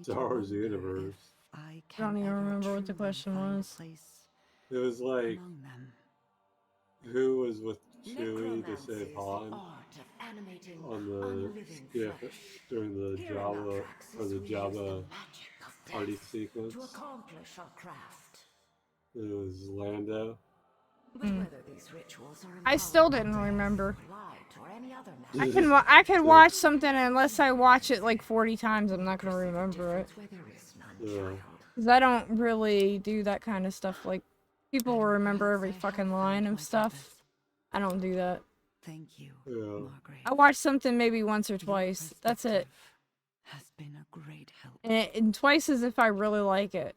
Star Wars universe. I don't even remember what the question was. It was like, who was with Chewie to save Han on the skiff during the Jabba or the Jabba party sequence? It was Lando. Mm. I still didn't remember. I can watch something and unless I watch it like 40 times, I'm not gonna remember it. Yeah. Cause I don't really do that kind of stuff. Like people will remember every fucking line of stuff. I don't do that. Thank you, Yeah. I watch something maybe once or twice. That's it. Has been a great help. And twice as if I really like it.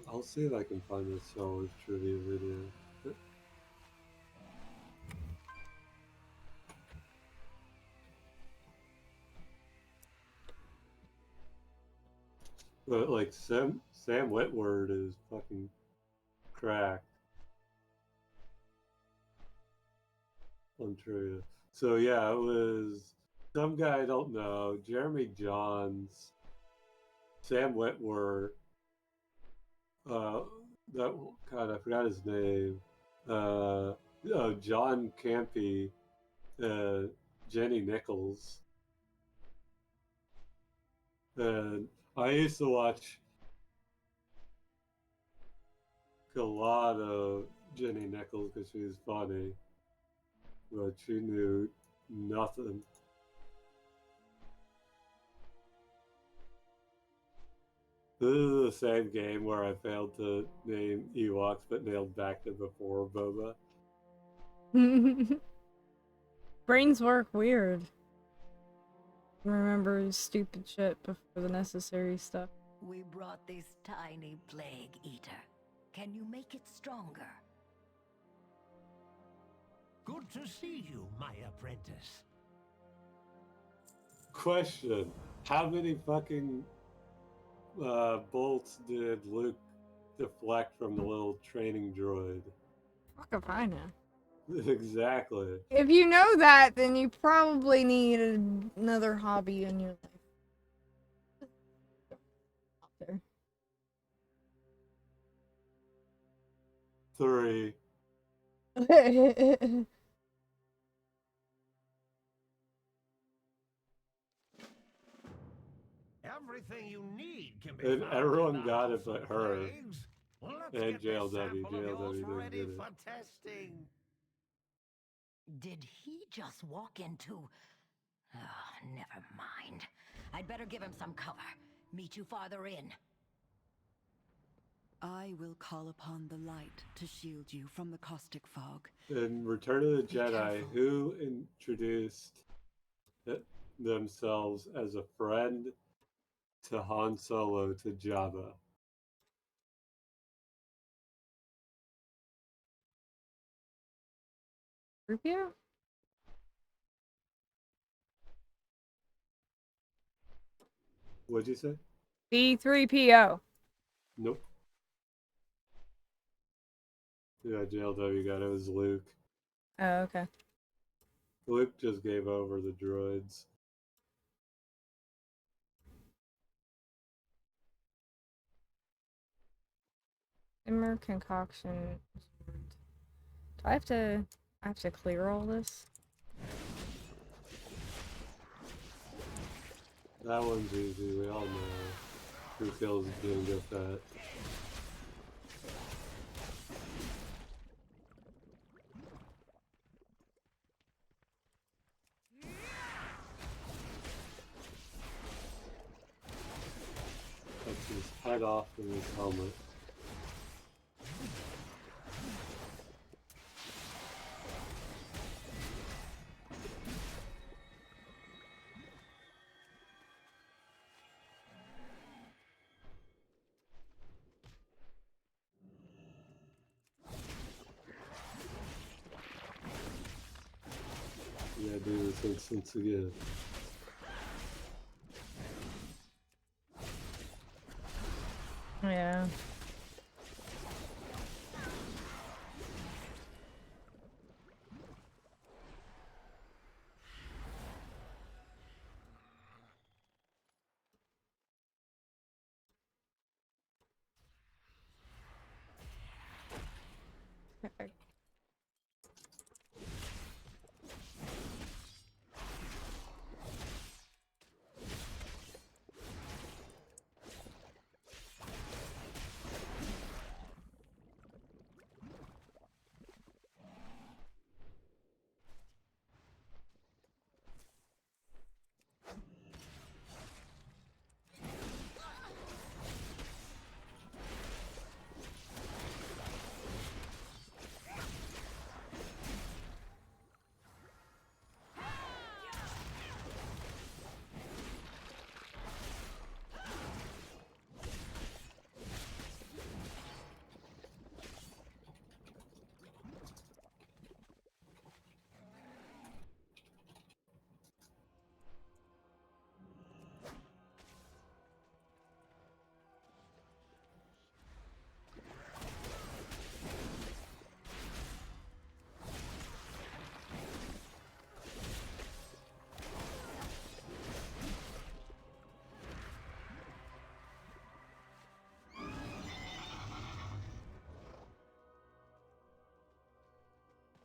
I'll see if I can find the Star Wars trivia video. But like Sam Witwer is fucking cracked on trivia. So yeah, it was some guy I don't know, Jeremy Johns, Sam Witwer, that God, I forgot his name. John Campy, Jenny Nichols. And I used to watch a lot of Jenny Nichols because she was funny, but she knew nothing. This is the same game where I failed to name Ewoks but nailed back to before Boba. Brains work weird. Remember stupid shit before the necessary stuff. We brought this tiny plague eater. Can you make it stronger? Good to see you, my apprentice. Question: how many fucking bolts did Luke deflect from the little training droid? Fuck if I know. Exactly. If you know that, then you probably need another hobby in your life. Out there. 3. Everything you need can be And found everyone in got the it but House of her. Plagues. Well, let's And get this JLW. sample of yours JLW didn't ready get it. for testing. Did he just walk into... Oh, never mind. I'd better give him some cover. Meet you farther in. I will call upon the light to shield you from the caustic fog. In Return of the Jedi, who introduced themselves as a friend to Han Solo to Jabba? Rupio? What'd you say? B3PO. Nope. Yeah, JLW got it. It was Luke. Oh, okay. Luke just gave over the droids. Simmer concoction. Do I have to clear all this? That one's easy. We all know who kills Jango Fett. head off of his helmet. Yeah, do this instance again. Yeah. Okay.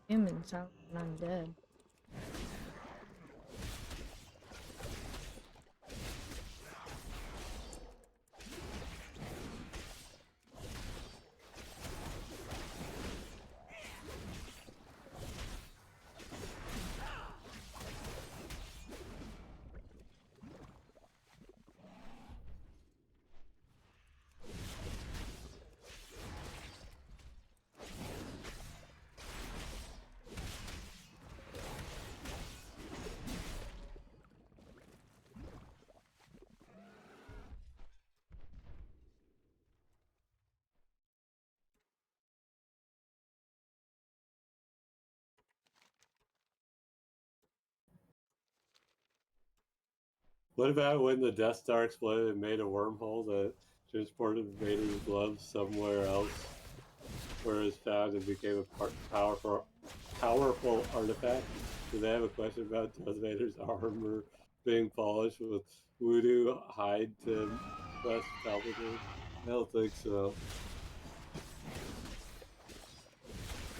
Humans out and I'm dead. What about when the Death Star exploded and made a wormhole that transported Vader's gloves somewhere else, where it was found and became a powerful artifact? Do they have a question about Darth Vader's armor being polished with voodoo hide to impress Palpatine? I don't think so.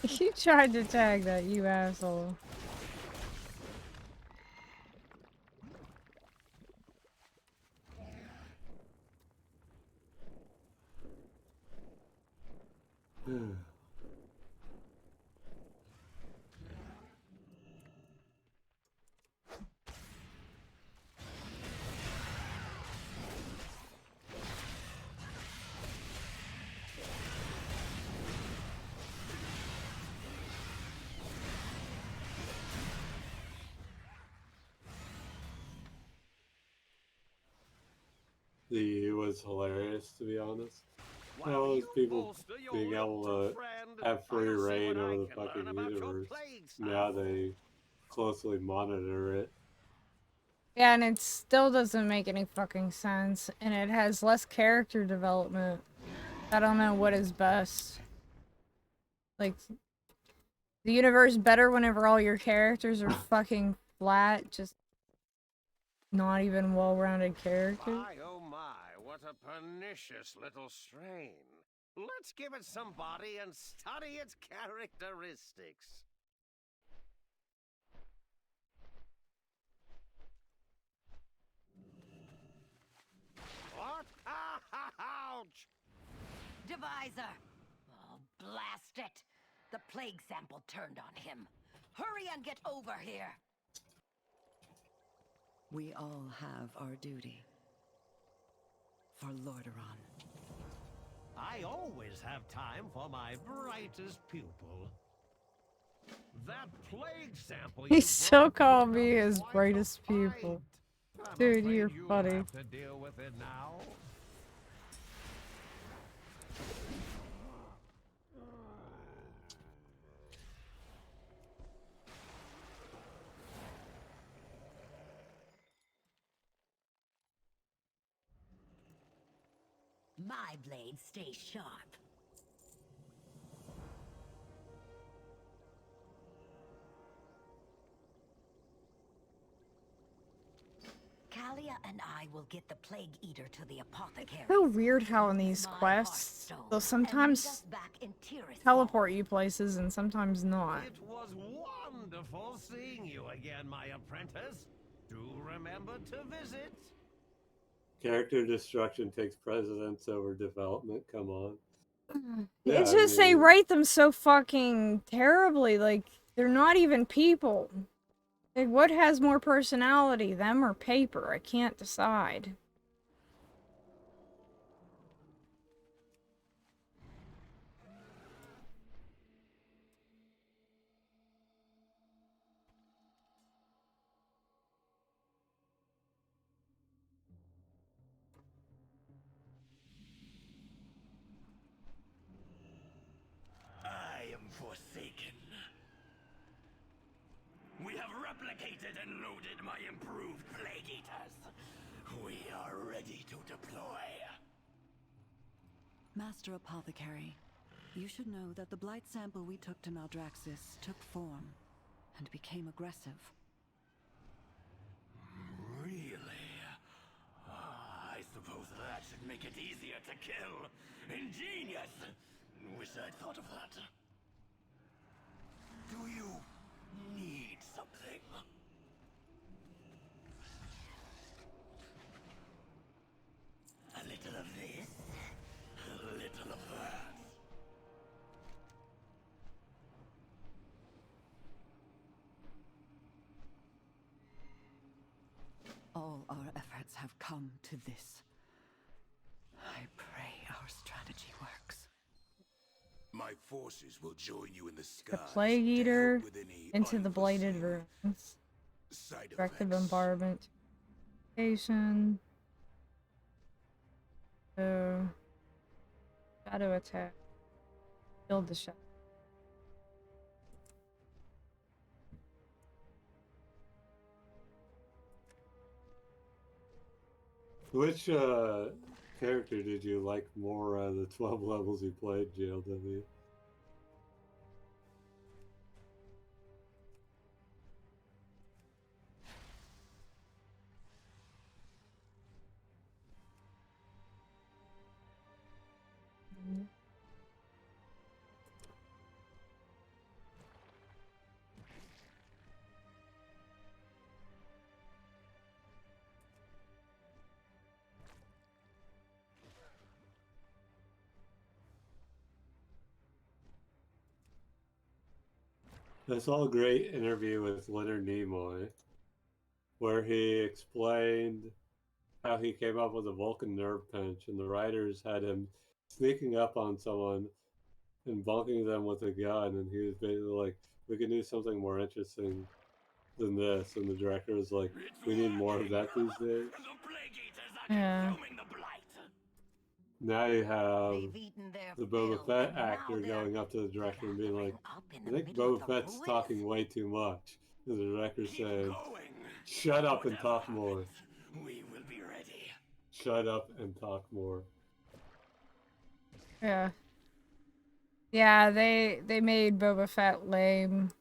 You tried to tag that, you asshole. It was hilarious, to be honest. All those people being able to have free reign over the fucking universe. Now they closely monitor it. Yeah, and it still doesn't make any fucking sense, and it has less character development. I don't know what is best. Like, the universe better whenever all your characters are fucking flat, just not even well-rounded characters. My, oh my, what a pernicious little strain. Let's give it some body and study its characteristics. What? Ouch! Devisor! Oh, blast it! The plague sample turned on him. Hurry and get over here! We all have our duty. For Lordaeron. I always have time for my brightest pupil. That plague sample He still called me his brightest pupil. Dude, you're funny. Have to deal with it now. My blades stay sharp. Kalia and I will get the Plague Eater to the apothecary. So weird how in these quests, they'll sometimes teleport you places and sometimes not. It was wonderful seeing you again, my apprentice. Do remember to visit. Character destruction takes precedence over development. Come on. Yeah, it's just they write them so fucking terribly. Like, they're not even people. Like, what has more personality, them or paper? I can't decide. I am forsaken. We have replicated and loaded my improved Plague Eaters. We are ready to deploy. Master Apothecary, you should know that the blight sample we took to Maldraxxus took form and became aggressive. Really? I suppose that should make it easier to kill. Ingenious! Wish I'd thought of that. Do you need something? A little of this, a little of that. All our efforts have come to this. I pray our strategy works. My forces will join you in the skies. The Plague Eater into the Blighted Ruins. Directed bombardment. Station. So, shadow attack. Build the shadow. Which character did you like more out of the 12 levels you played, GLW? I saw a great interview with Leonard Nimoy where he explained how he came up with a Vulcan nerve pinch, and the writers had him sneaking up on someone and bonking them with a gun, and he was basically like, we can do something more interesting than this, and the director was like, we need more of that these days. Yeah. Now you have the Boba Fett actor going up to the director and being like, I think Boba Fett's talking way too much. And the director saying, shut up and talk more. We will be ready. Shut up and talk more. Yeah. Yeah, they made Boba Fett lame.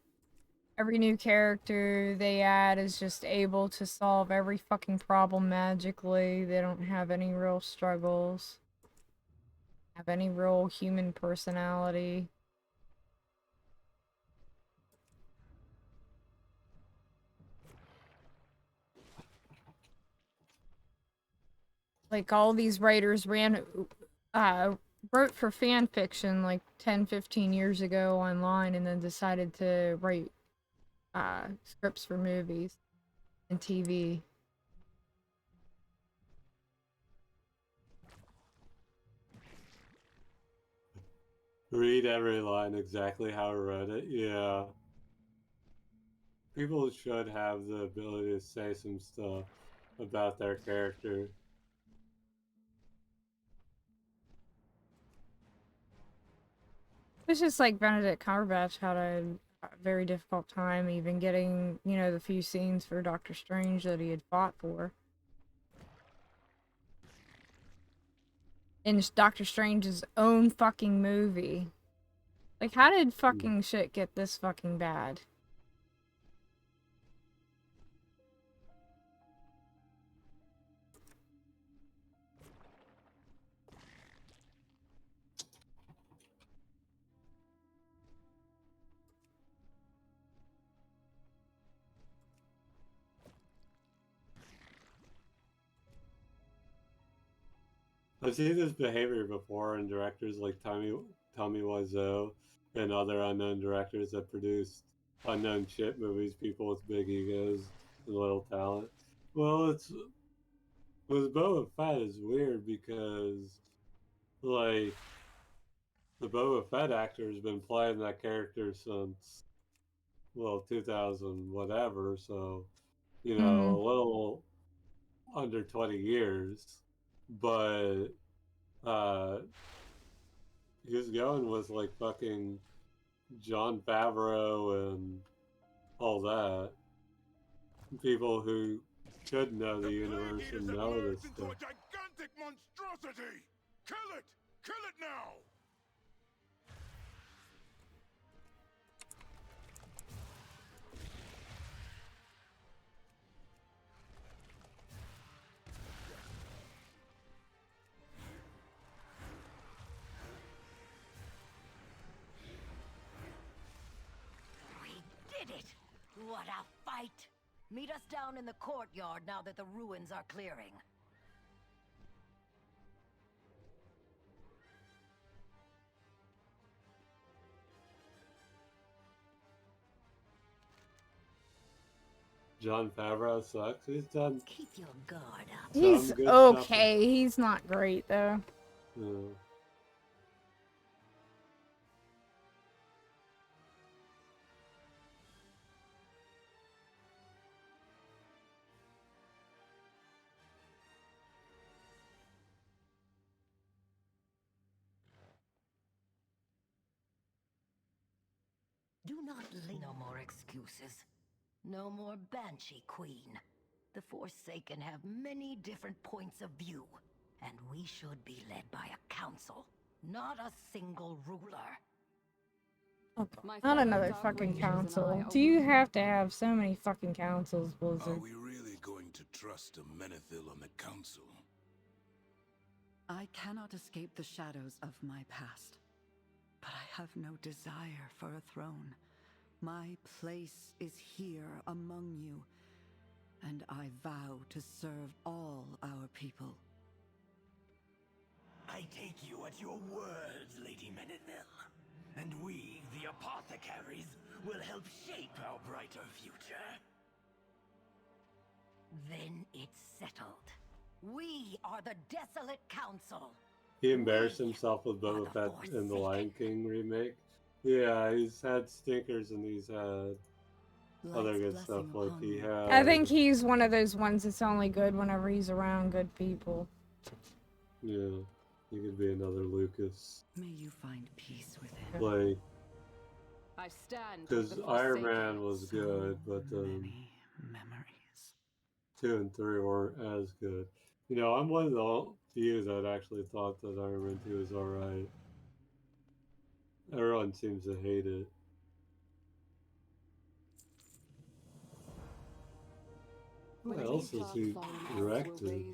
Every new character they add is just able to solve every fucking problem magically. They don't have any real struggles. Have any real human personality. Like, all these writers wrote for fan fiction like 10, 15 years ago online and then decided to write scripts for movies and TV. read every line exactly how I read it. Yeah. People should have the ability to say some stuff about their character. It's just like Benedict Cumberbatch had a very difficult time even getting, you know, the few scenes for Doctor Strange that he had fought for. In Doctor Strange's own fucking movie. Like, how did fucking shit get this fucking bad? I've seen this behavior before in directors like Tommy Wiseau and other unknown directors that produce unknown shit movies, people with big egos and little talent. Well, it's with Boba Fett is weird because like the Boba Fett actor has been playing that character since 2000 whatever, so you know, a little under 20 years, but he was going with like fucking John Favreau and all that. People who should know the universe and know this into stuff. a gigantic monstrosity! Kill it! Kill it now! We did it! What a fight! Meet us down in the courtyard now that the ruins are clearing. John Favreau sucks. He's done. Keep your guard up. He's okay. He's not great though. No. Do not lean. No more excuses. No more Banshee Queen. The Forsaken have many different points of view, and we should be led by a council, not a single ruler. Not another fucking council. Do you have to have so many fucking councils, Blizzard? Are we really going to trust a Menethil on the council? I cannot escape the shadows of my past, but I have no desire for a throne. My place is here among you, and I vow to serve all our people. I take you at your words, Lady Menethil. And we, the apothecaries, will help shape our brighter future. Then it's settled. We are the Desolate Council. He embarrassed himself with Boba Fett in the Lion King remake. Yeah, he's had stinkers and he's had other good stuff like he had. I think he's one of those ones that's only good whenever he's around good people. Yeah, he could be another Lucas. May you find peace with him. Like, I stand because Iron Man was good, but memories. 2 and 3 weren't as good. You know, I'm one of the few that actually thought that Iron Man 2 was alright. Everyone seems to hate it. What else has he directed?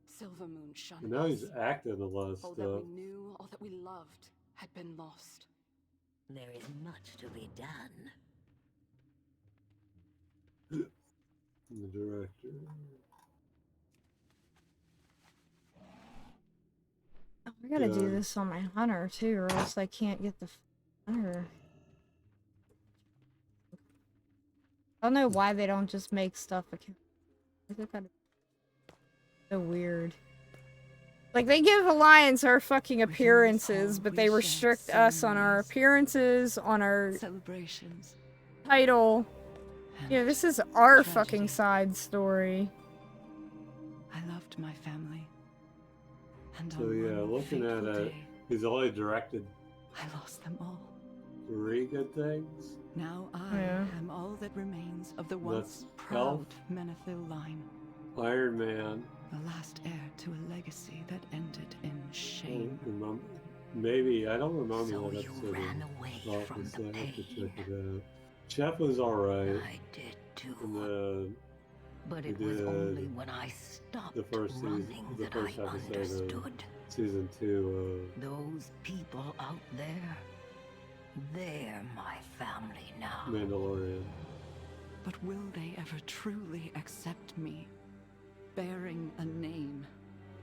Silvermoon shunned And now he's us. acting a lot of All stuff. that we knew, all that we loved, had been lost. There is much to be done. The director. Oh, I gotta do this on my hunter too, or else I can't get the hunter. I don't know why they don't just make stuff. So weird. Like, they give Alliance our fucking appearances, but they restrict us on our appearances, on our celebrations, title. Yeah, this is our fucking side story. I loved my family. And so yeah, looking at it, he's only directed I lost them all. 3 good things. Now I am all that remains of the once proud Menethil line. Iron Man. The last heir to a legacy that ended in shame. Maybe, I don't remember that episode. I'll have to check it out. Chef was alright. I did too. And but it was only when I stopped the first episode of season 2. Those people out there, they're my family now. Mandalorian. But will they ever truly accept me, bearing a name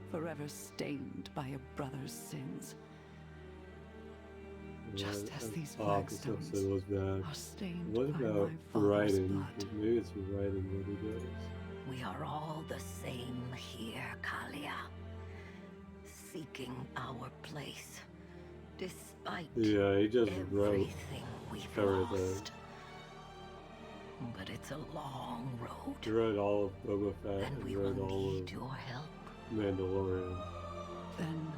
forever stained by a brother's sins? Just as these flagstones are stained what by about my father's writing? blood. Maybe it's writing what he does. We are all the same here, Kalia. Seeking our place, despite he just wrote everything we've everything. lost. But it's a long road. He wrote all of Boba Fett and we wrote will all need of your help. Mandalorian. Then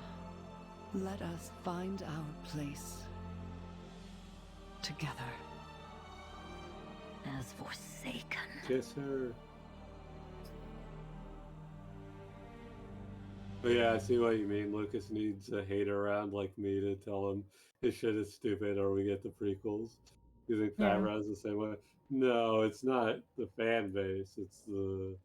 let us find our place together. As Forsaken. Kiss her. But yeah, I see what you mean. Lucas needs a hater around like me to tell him his shit is stupid or we get the prequels. You think Favreau's the same way? No, it's not the fan base. It's the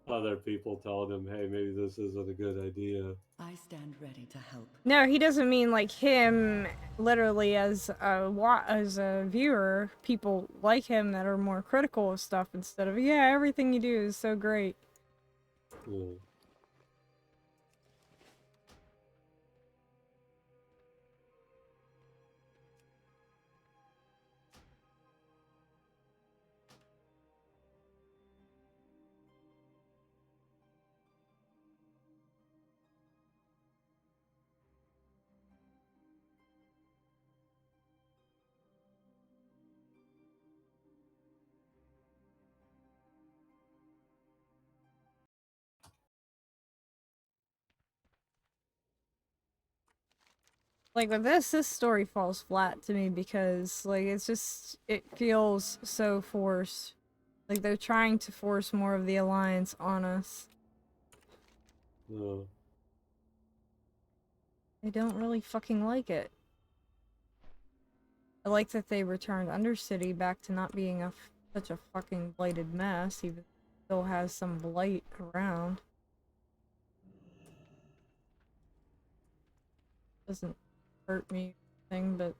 other people telling him, hey, maybe this isn't a good idea. I stand ready to help. No, he doesn't mean like him literally as a viewer. People like him that are more critical of stuff instead of, yeah, everything you do is so great. Yeah. Like with this story falls flat to me because like it feels so forced. Like they're trying to force more of the Alliance on us. No. I don't really fucking like it. I like that they returned Undercity back to not being such a fucking blighted mess, even though it still has some blight around. Doesn't hurt me or anything, but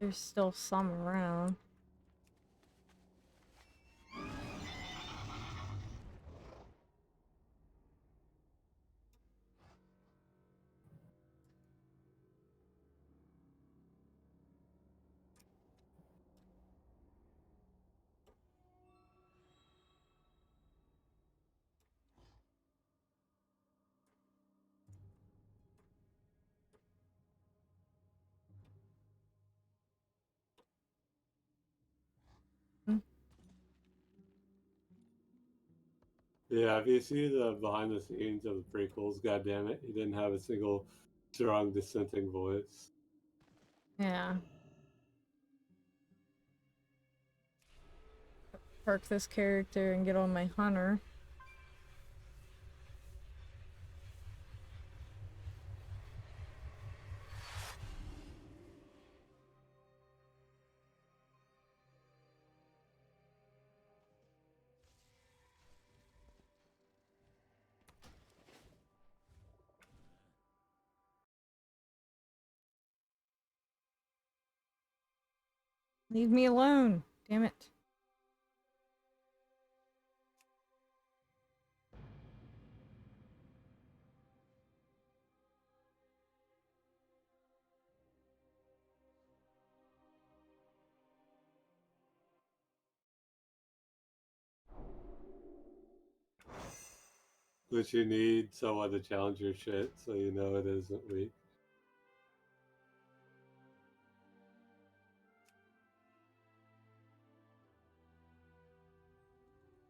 there's still some around. Yeah, if you see the behind the scenes of the prequels, goddammit, he didn't have a single strong dissenting voice. Yeah. Perk this character and get on my hunter. Leave me alone. Damn it. Which you need someone to challenge your shit so you know it isn't weak.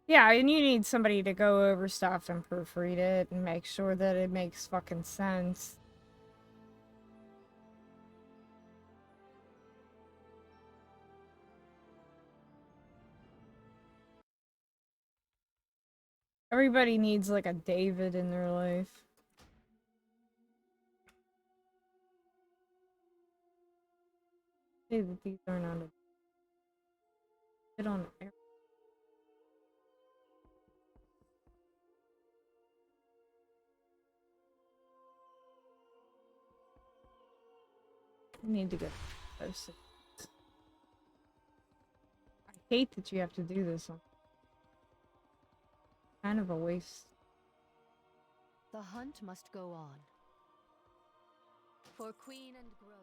Yeah, and you need somebody to go over stuff and proofread it and make sure that it makes fucking sense. Everybody needs like a David in their life. Say that these are not a bit on air. I need to get those. I hate that you have to do this on. Kind of a waste. The hunt must go on. For Queen and Grove.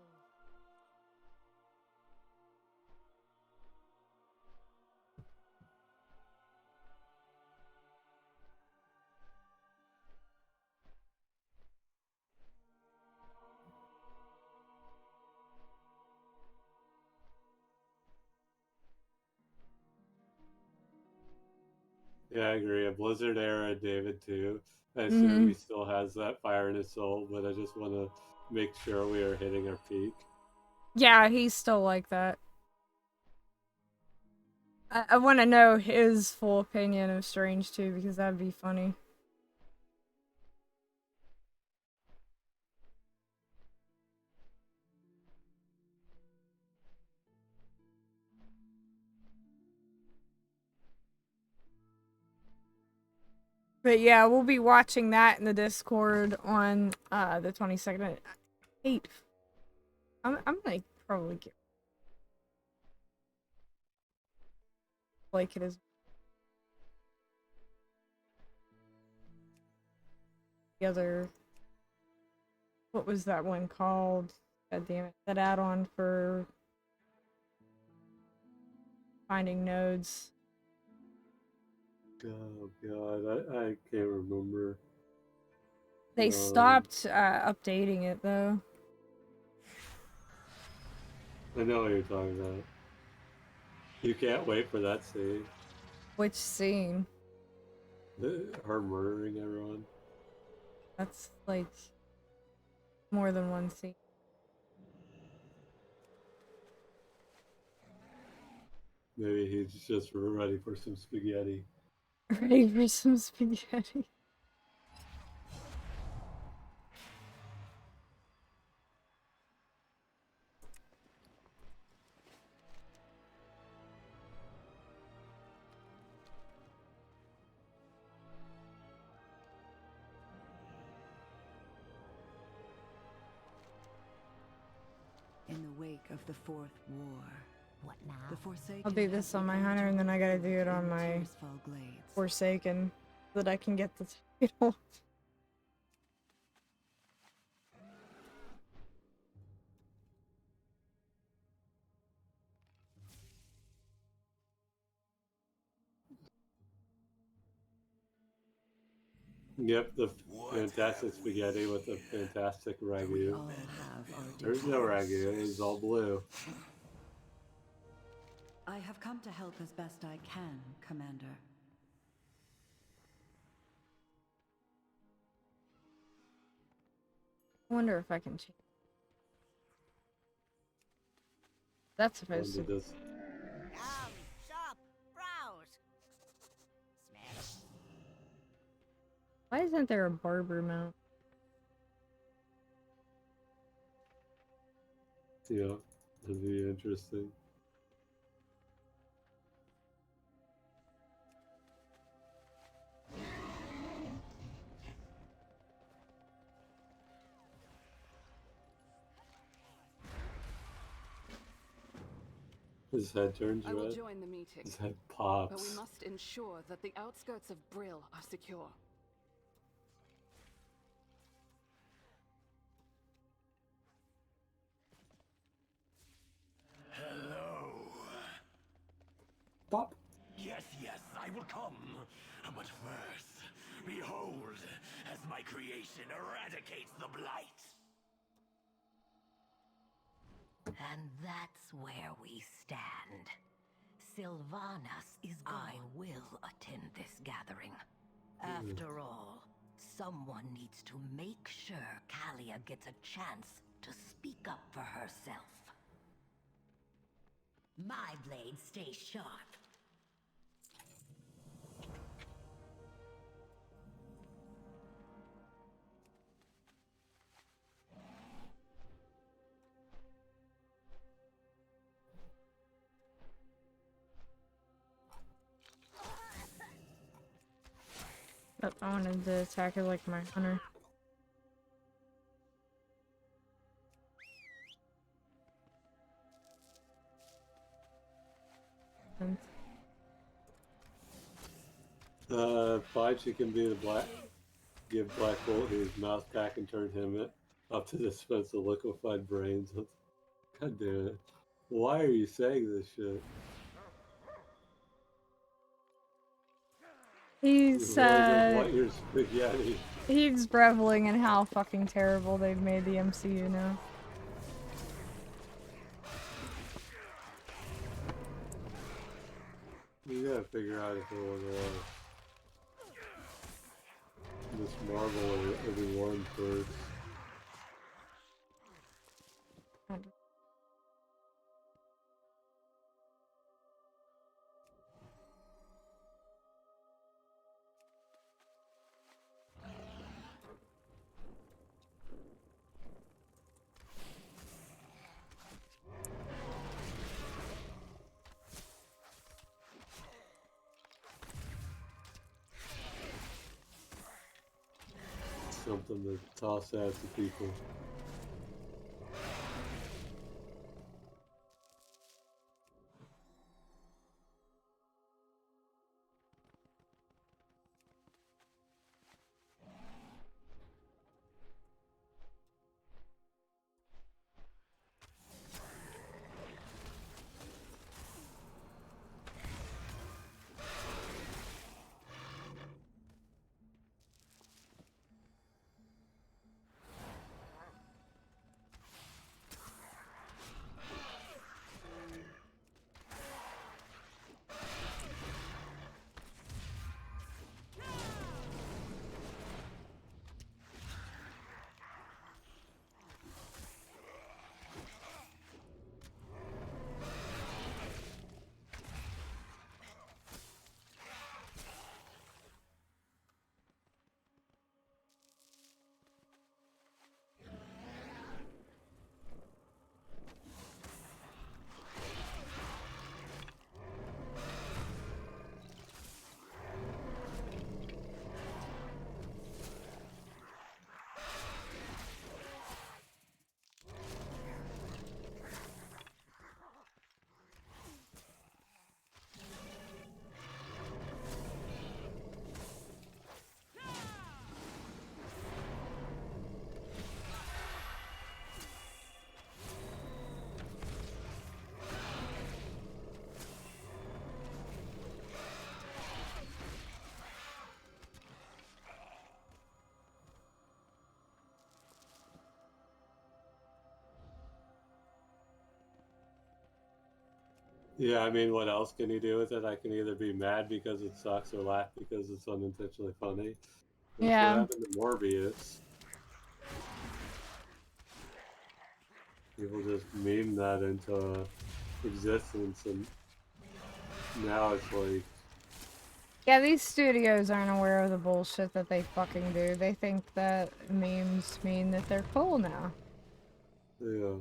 Yeah, I agree. A Blizzard era David too. I assume he still has that fire in his soul, but I just want to make sure we are hitting our peak. Yeah, he's still like that. I want to know his full opinion of Strange too, because that'd be funny. But yeah, we'll be watching that in the Discord on the 22nd. 8. I'm like probably get like it is. The other, what was that one called? God damn it! That add-on for finding nodes. Oh god, I can't remember. They stopped updating it though. I know what you're talking about. You can't wait for that scene. Which scene? Her murdering everyone. That's like more than one scene. Maybe he's just ready for some spaghetti. Ready for some spaghetti. In the wake of the Fourth War, what now? The Forsaken I'll do this on my Hunter and then I gotta do it on my Forsaken so that I can get the title. Yep, the fantastic spaghetti with the fantastic ragu. There's no ragu, it's all blue. I have come to help as best I can, Commander. I wonder if I can change. That's supposed to. Shop, browse. Smash. Why isn't there a barber mount? Yeah, that'd be interesting. His head turns red. I will join the meeting. His head pops. But we must ensure that the outskirts of Brill are secure. Hello. Pop. Yes, I will come. But first, Behold, as my creation eradicates the blight. And that's where we stand. Sylvanas is gone. I will attend this gathering. After all, someone needs to make sure Kalia gets a chance to speak up for herself. My blade stays sharp. Oh, I wanted to attack her like my hunter. Fine, she can be the black. Give Black Bolt his mouse back and turn him up to dispense the liquefied brains. God damn it. Why are you saying this shit? He's want your spaghetti. He's reveling in how fucking terrible they've made the MCU now. You gotta figure out if it was Miss Marvel or everyone first. Something to toss out to people. Yeah, I mean, what else can you do with it? I can either be mad because it sucks or laugh because it's unintentionally funny. That's Yeah. what happened to Morbius. People just meme that into existence, and now it's like... Yeah, these studios aren't aware of the bullshit that they fucking do. They think that memes mean that they're cool now. Yeah.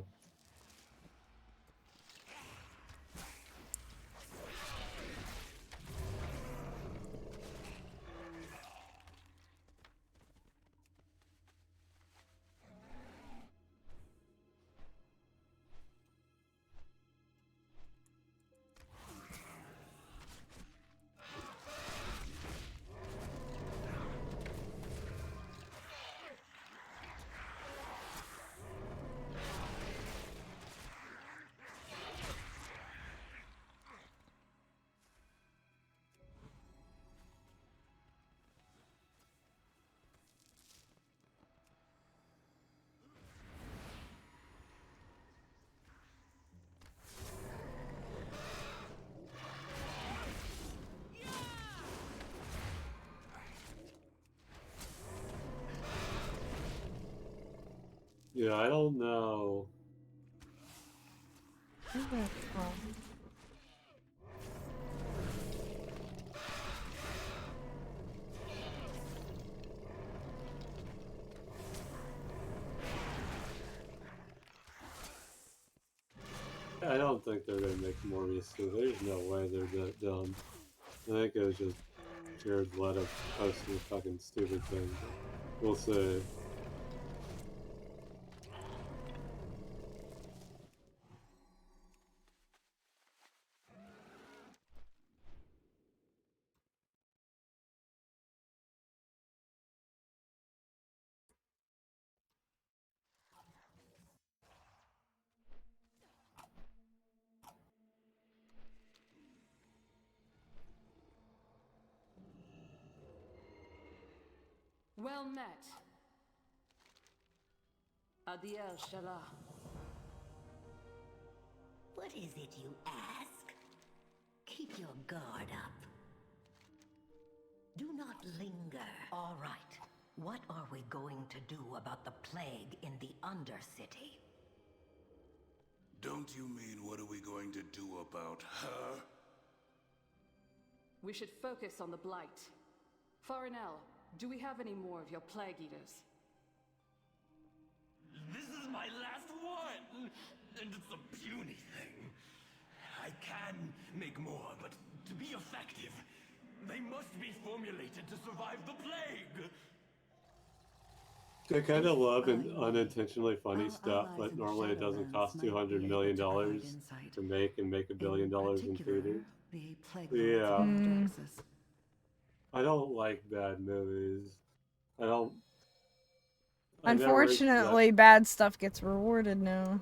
Yeah, I don't know. I don't think they're gonna make Morbius 2. There's no way they're that dumb. I think it was just Jared Leto posting a fucking stupid thing. We'll see. Well met. Adiel Shala. What is it you ask? Keep your guard up. Do not linger. All right. What are we going to do about the plague in the Undercity? Don't you mean what are we going to do about her? We should focus on the Blight. Farinel, do we have any more of your Plague Eaters? This is my last one! And it's a puny thing. I can make more, but to be effective, they must be formulated to survive the plague! I kind of love unintentionally funny stuff, but normally it doesn't cost $200 million to make and make $1 billion in theaters. Yeah. I don't like bad movies. I don't. Unfortunately, bad stuff gets rewarded now.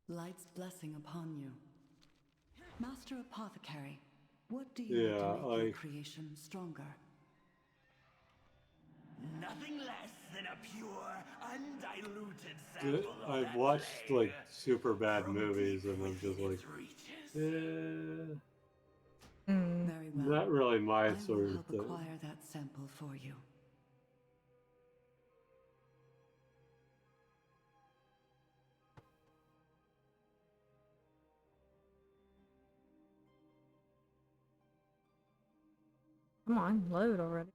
Light's blessing upon you. Master Apothecary, what do you do to make your creation stronger? Nothing less than a pure, undiluted sample of I've that watched plague. like super bad movies and I'm just like, Very well. not really my sort I will of help thing. acquire that sample for you. Come on, load already.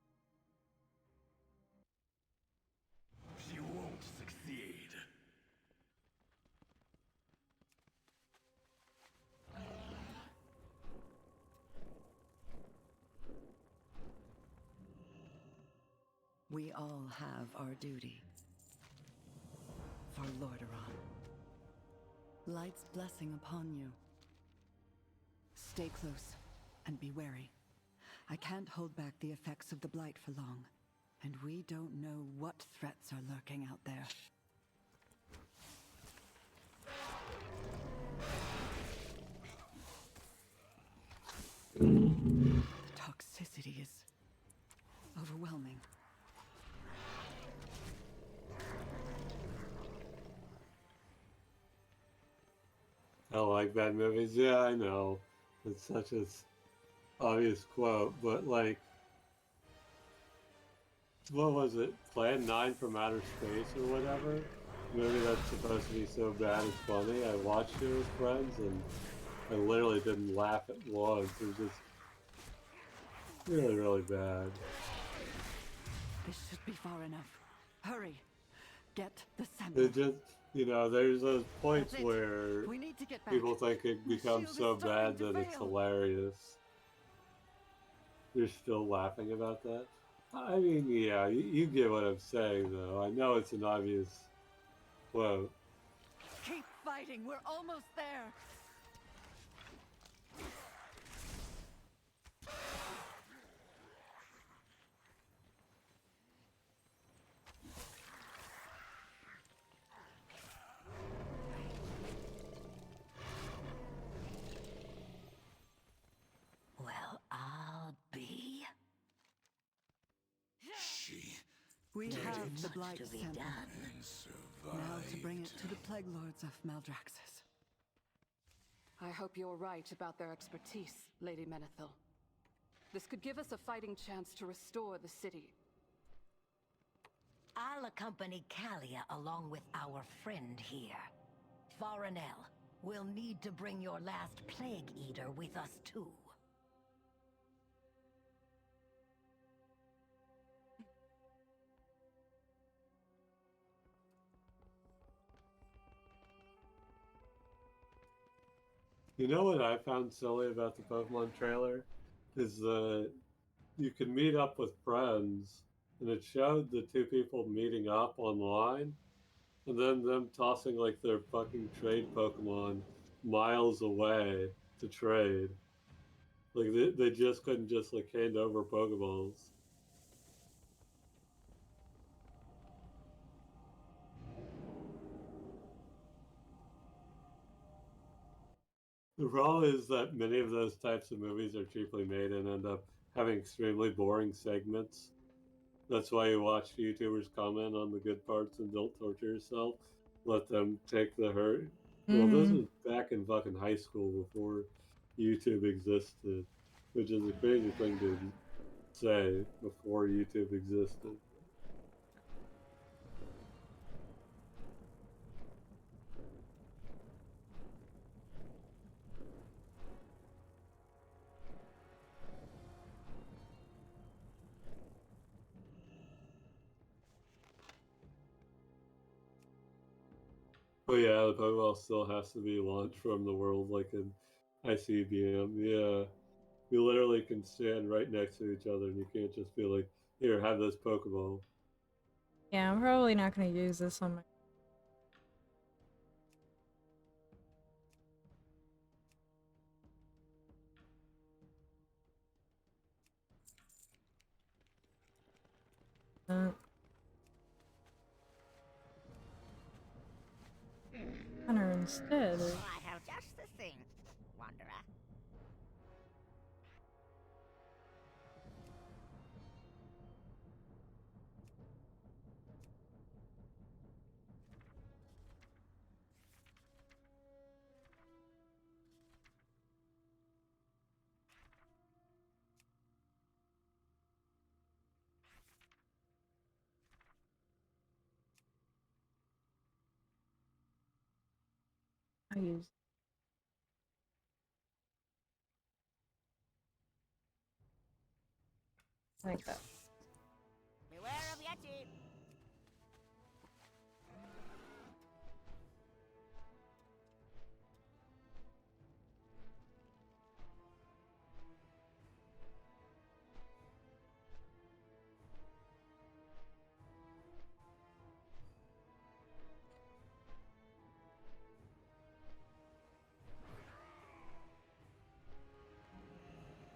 She won't succeed. We all have our duty. For Lordaeron. Light's blessing upon you. Stay close and be wary. I can't hold back the effects of the Blight for long, and we don't know what threats are lurking out there. Toxicity is overwhelming. I like bad movies. Yeah, I know. It's such an obvious quote, but like, what was it? Plan 9 from Outer Space or whatever? Movie that's supposed to be so bad it's funny. I watched it with friends and I literally didn't laugh at once. It was just really, really bad. This should be far enough. Hurry. Get the sample. It just, you know, there's those points where We need to get back. people think it becomes so bad that it's hilarious. You're still laughing about that? I mean, yeah, you get what I'm saying, though. I know it's an obvious quote. Keep fighting. We're almost there. Well, I'll be. We have the Blight to be sample. done. Now to bring it to the Plague Lords of Maldraxxus. I hope you're right about their expertise, Lady Menethil. This could give us a fighting chance to restore the city. I'll accompany Kalia along with our friend here. Farinel, we'll need to bring your last Plague Eater with us too. You know what I found silly about the Pokemon trailer? Is that you can meet up with friends, and it showed the two people meeting up online, and then them tossing like their fucking trade Pokemon miles away to trade. Like they just couldn't just like hand over Pokeballs. The problem is that many of those types of movies are cheaply made and end up having extremely boring segments. That's why you watch YouTubers comment on the good parts and don't torture yourself. Let them take the hurt. Well, this was back in fucking high school before YouTube existed, which is a crazy thing to say before YouTube existed. Oh yeah, the Pokeball still has to be launched from the world like an ICBM. Yeah, you literally can stand right next to each other, and you can't just be like, "Here, have this Pokeball." Yeah, I'm probably not going to use this on my... Hunter instead. I have just the thing, Wanderer. I use like that. Beware of Yeti.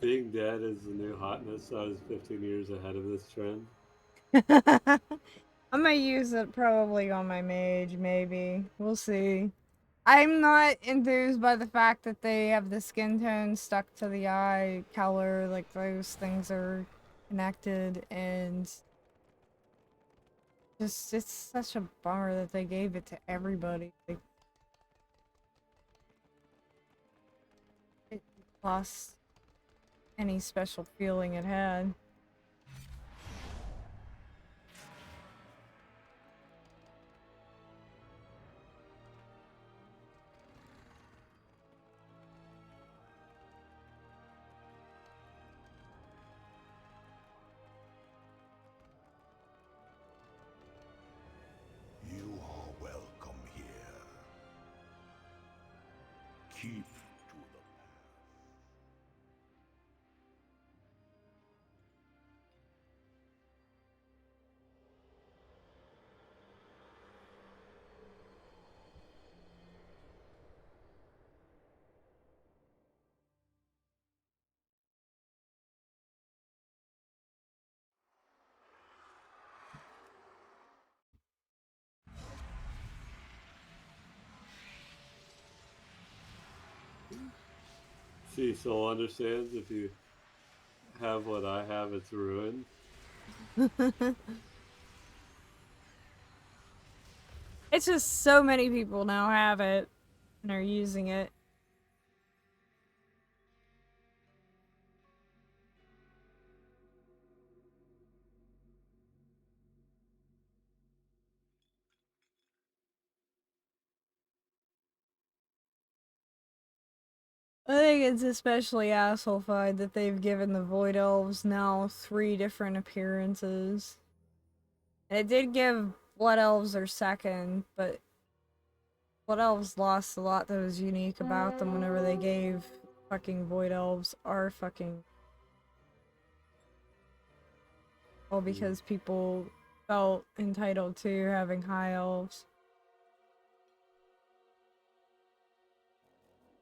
Being dead is the new hotness. So I was 15 years ahead of this trend. I might use it probably on my mage, maybe. We'll see. I'm not enthused by the fact that they have the skin tone stuck to the eye color, like those things are connected, and just it's such a bummer that they gave it to everybody. Like, it lost any special feeling it had. You are welcome here. Keep to the See, Soul understands if you have what I have, it's ruined. It's just so many people now have it and are using it. I think it's especially assholeified that they've given the Void Elves now 3 different appearances. And it did give Blood Elves their second, but Blood Elves lost a lot that was unique about them whenever they gave fucking Void Elves our fucking... All because people felt entitled to having High Elves.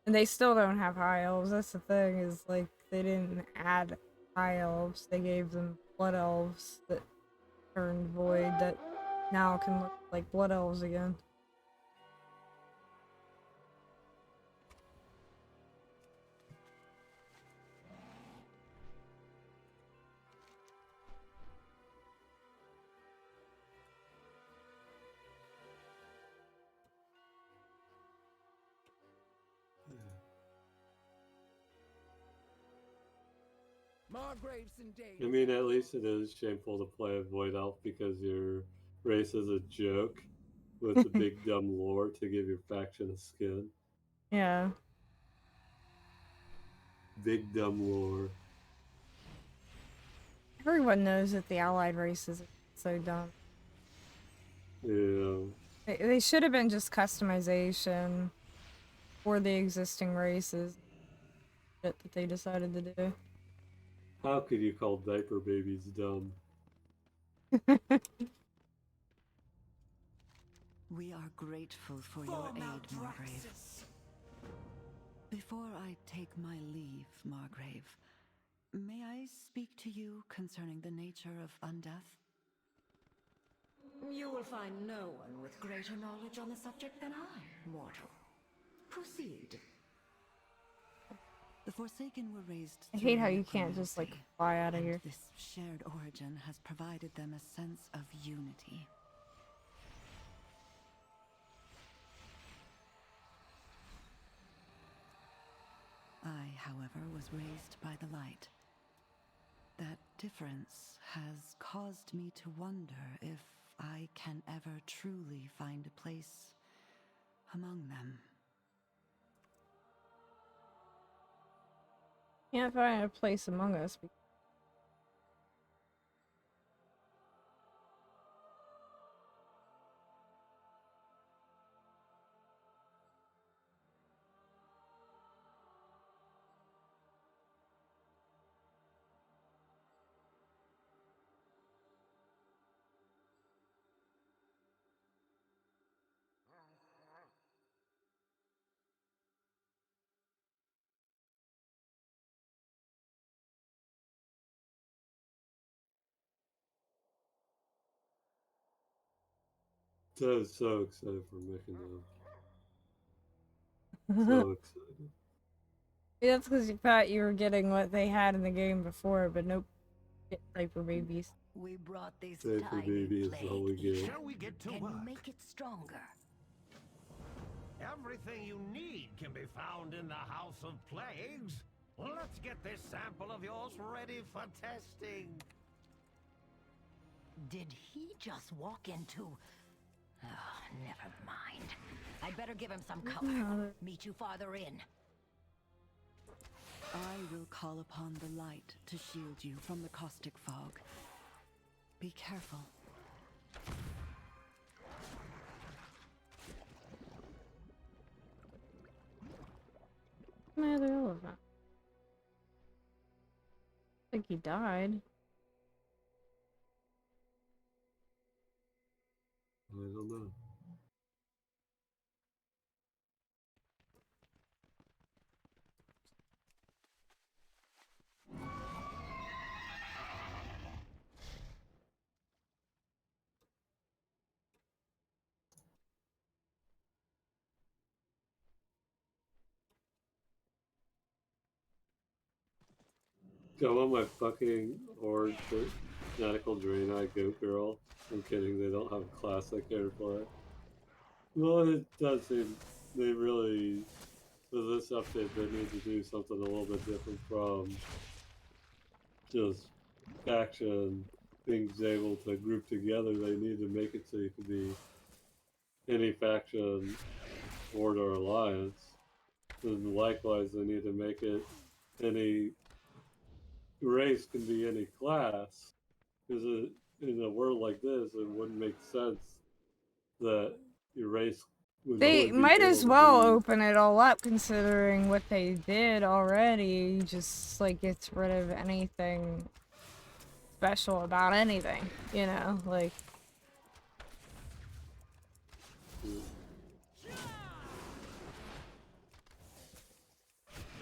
And they still don't have High Elves, that's the thing, is like, they didn't add High Elves, they gave them Blood Elves that turned Void that now can look like Blood Elves again. I mean, at least it is shameful to play a Void Elf because your race is a joke with the big dumb lore to give your faction a skin. Yeah. Big dumb lore. Everyone knows that the allied races are so dumb. Yeah. They should have been just customization for the existing races that they decided to do. How could you call diaper babies dumb? We are grateful for your aid, Margrave. Before I take my leave, Margrave, may I speak to you concerning the nature of undeath? You will find no one with greater knowledge on the subject than I, mortal. Proceed. The Forsaken were raised I hate how through you can't just like necromancy, fly out of and here. this shared origin has provided them a sense of unity. I, however, was raised by the light. That difference has caused me to wonder if I can ever truly find a place among them. Can't find a place among us. I was so excited for making them. So excited. Yeah, that's because you thought you were getting what they had in the game before, but nope. Get diaper babies. We brought these Diaper tiny baby is all we plague get. Shall we get to work? Make it stronger. Everything you need can be found in the House of Plagues. Let's get this sample of yours ready for testing. Did he just walk into... Oh, never mind. I'd better give him some cover. Meet you farther in. I will call upon the light to shield you from the caustic fog. Be careful. My other elephant. I think he died. I don't know. Go on my fucking Horde Fanatical Draenei Goat Girl. I'm kidding, they don't have a class I care to play. Well, it does seem they really, with this update, they need to do something a little bit different from just faction things able to group together. They need to make it so you can be any faction, Horde, or Alliance. And likewise, they need to make it any race can be any class. Because in a world like this, it wouldn't make sense that your race would They only be might able as to well be. open it all up considering what they did already. Just like gets rid of anything special about anything, you know, like.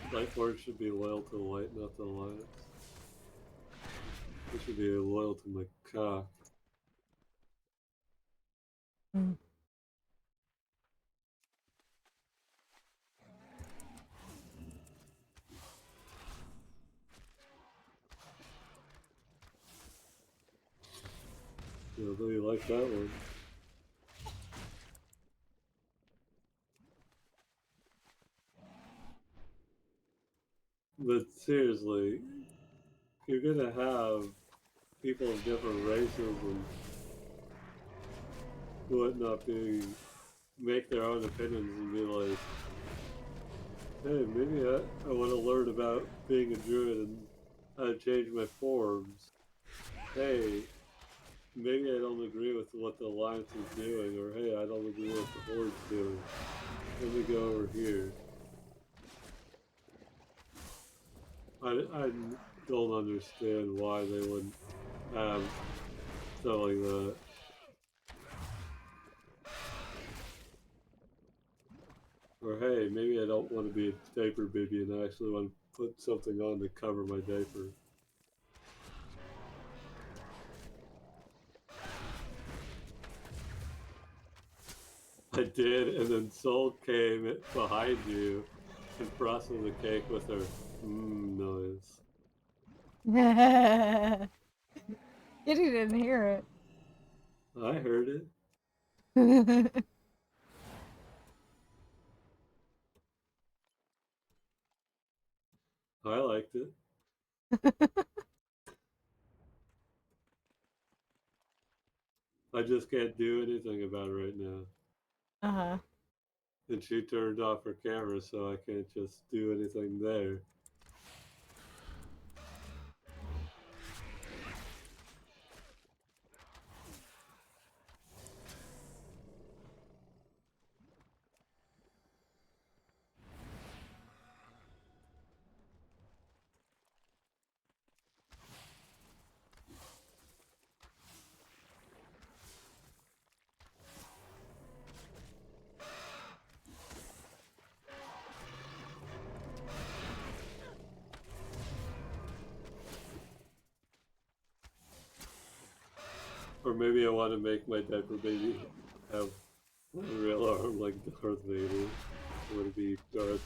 Lightborn should be loyal to the light, not the alliance. They should be loyal to my cock. Mm. Yeah, though you like that one. But seriously, you're gonna have people of different races and whatnot make their own opinions and be like, hey, maybe I want to learn about being a druid and how to change my forms. Hey, maybe I don't agree with what the Alliance is doing, or hey, I don't agree with the Horde's doing. Let me go over here. I don't understand why they would have stuff like that. Or hey, maybe I don't want to be a diaper baby and I actually want to put something on to cover my diaper. I did, and then Soul came behind you and frosted the cake with her noise. Kitty didn't hear it. I heard it. I liked it. I just can't do anything about it right now. Uh-huh. And she turned off her camera, so I can't just do anything there. Or maybe I want to make my diaper baby have one real arm like Darth Vader. I want to be Darth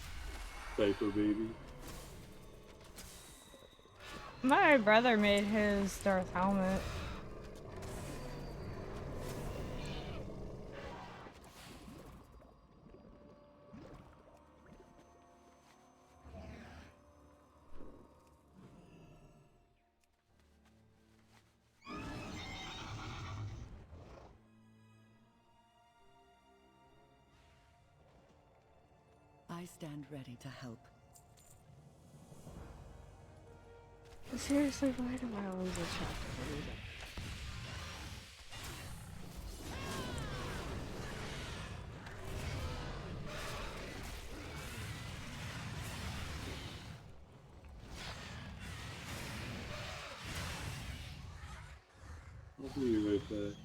Diaper Baby. My brother made his Darth helmet. I stand ready to help. Seriously, why do I always attract everything? I'll be right back.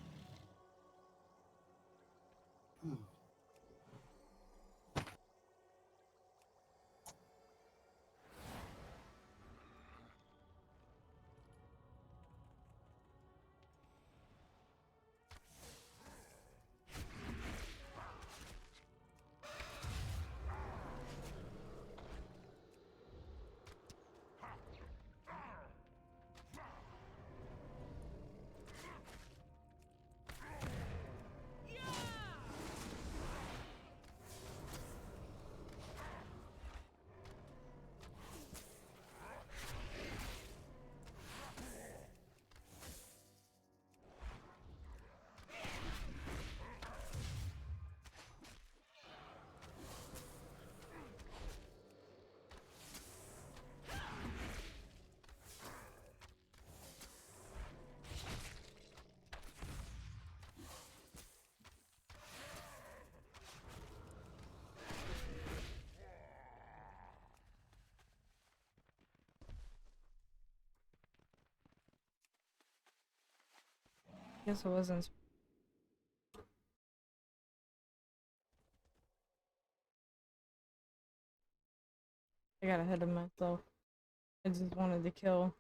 Guess it wasn't. I got ahead of myself. I just wanted to kill.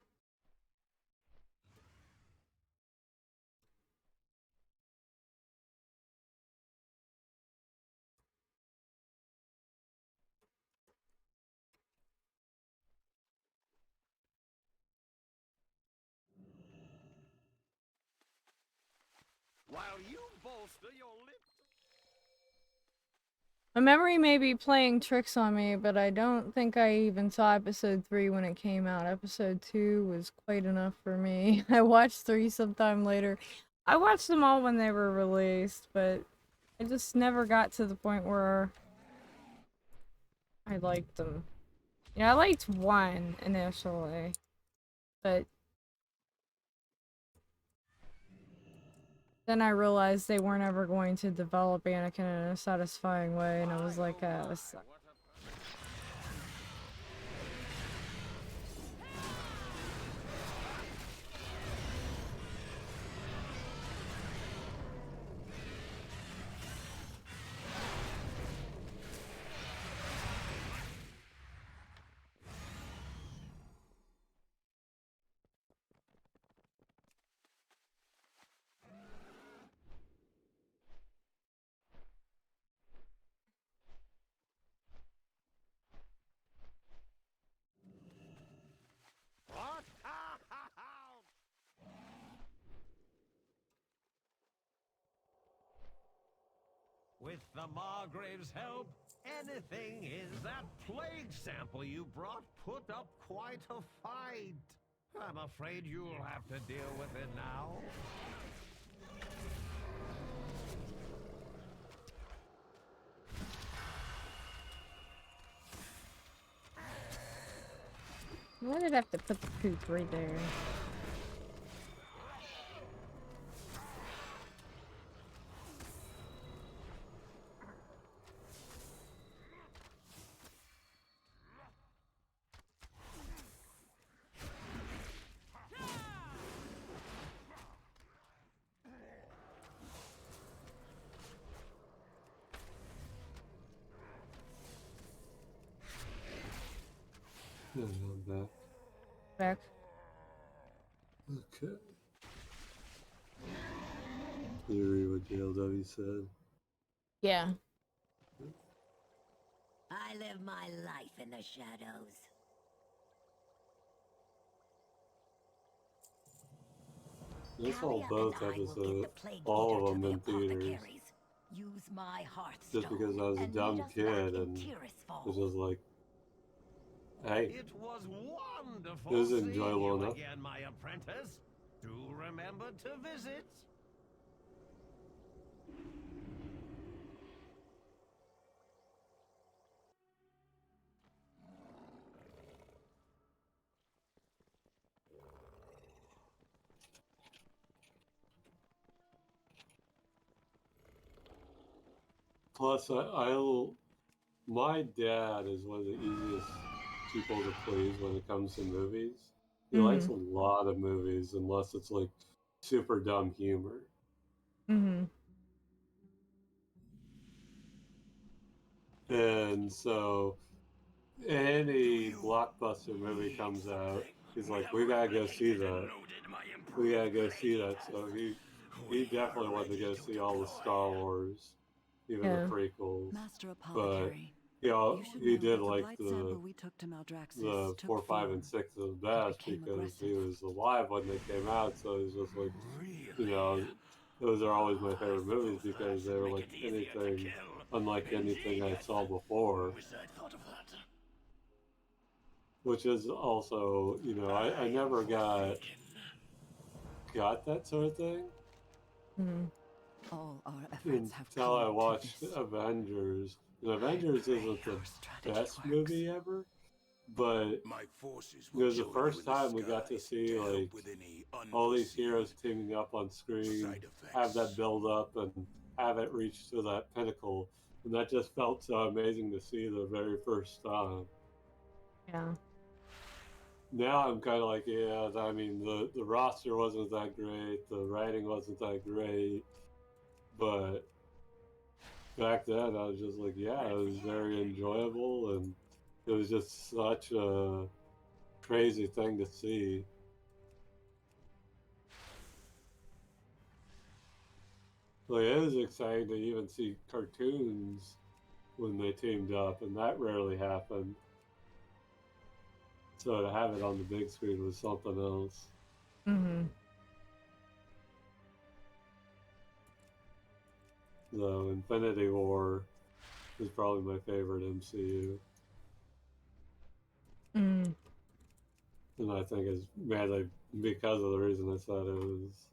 While you bolster your lips. My memory may be playing tricks on me, but I don't think I even saw episode 3 when it came out. Episode 2 was quite enough for me. I watched 3 sometime later. I watched them all when they were released, but I just never got to the point where I liked them. Yeah, I liked 1 initially, but then I realized they weren't ever going to develop Anakin in a satisfying way, and I was like, this sucks. What? With the Margrave's help, anything is that plague sample you brought put up quite a fight. I'm afraid you'll have to deal with it now. Why did I have to put the poop right there? Yeah, I'm back. Back. Okay. You read what JLW said? Yeah. I live my life in the shadows. I saw both episodes, all of them in theaters. Use my hearthstone. Just because I was a dumb kid and was just like, hey, It was wonderful it was seeing enjoyable you enough. again, my apprentice. Do remember to visit. Plus, my dad is one of the easiest people to please when it comes to movies. He likes a lot of movies, unless it's like super dumb humor. And so, any blockbuster movie comes out, he's like, "We gotta go see that. We gotta go see that." So he definitely wanted to go see all the Star Wars, even the prequels. Master But Apothecary. he did like blood the sample we took to Maldraxxus 4, took 5, and 6 the best became because he was alive when they came out. So it's just like, those are always my favorite movies because they were like anything, unlike anything I saw before. Which is also, I never got that sort of thing. All our efforts have Until I come to watched this. Avengers. And Avengers isn't the best movie ever, but it was the first time we got to see like all these heroes teaming up on screen, have that build up, and have it reach to that pinnacle, and that just felt so amazing to see the very first time. Yeah. now I'm kind of like, yeah, I mean, the roster wasn't that great, the writing wasn't that great, but back then I was just like, yeah, it was very enjoyable, and it was just such a crazy thing to see. Like, it was exciting to even see cartoons when they teamed up, and that rarely happened. So to have it on the big screen was something else. Mm-hmm. So Infinity War is probably my favorite MCU. Mm. And I think it's mainly because of the reason I said it was.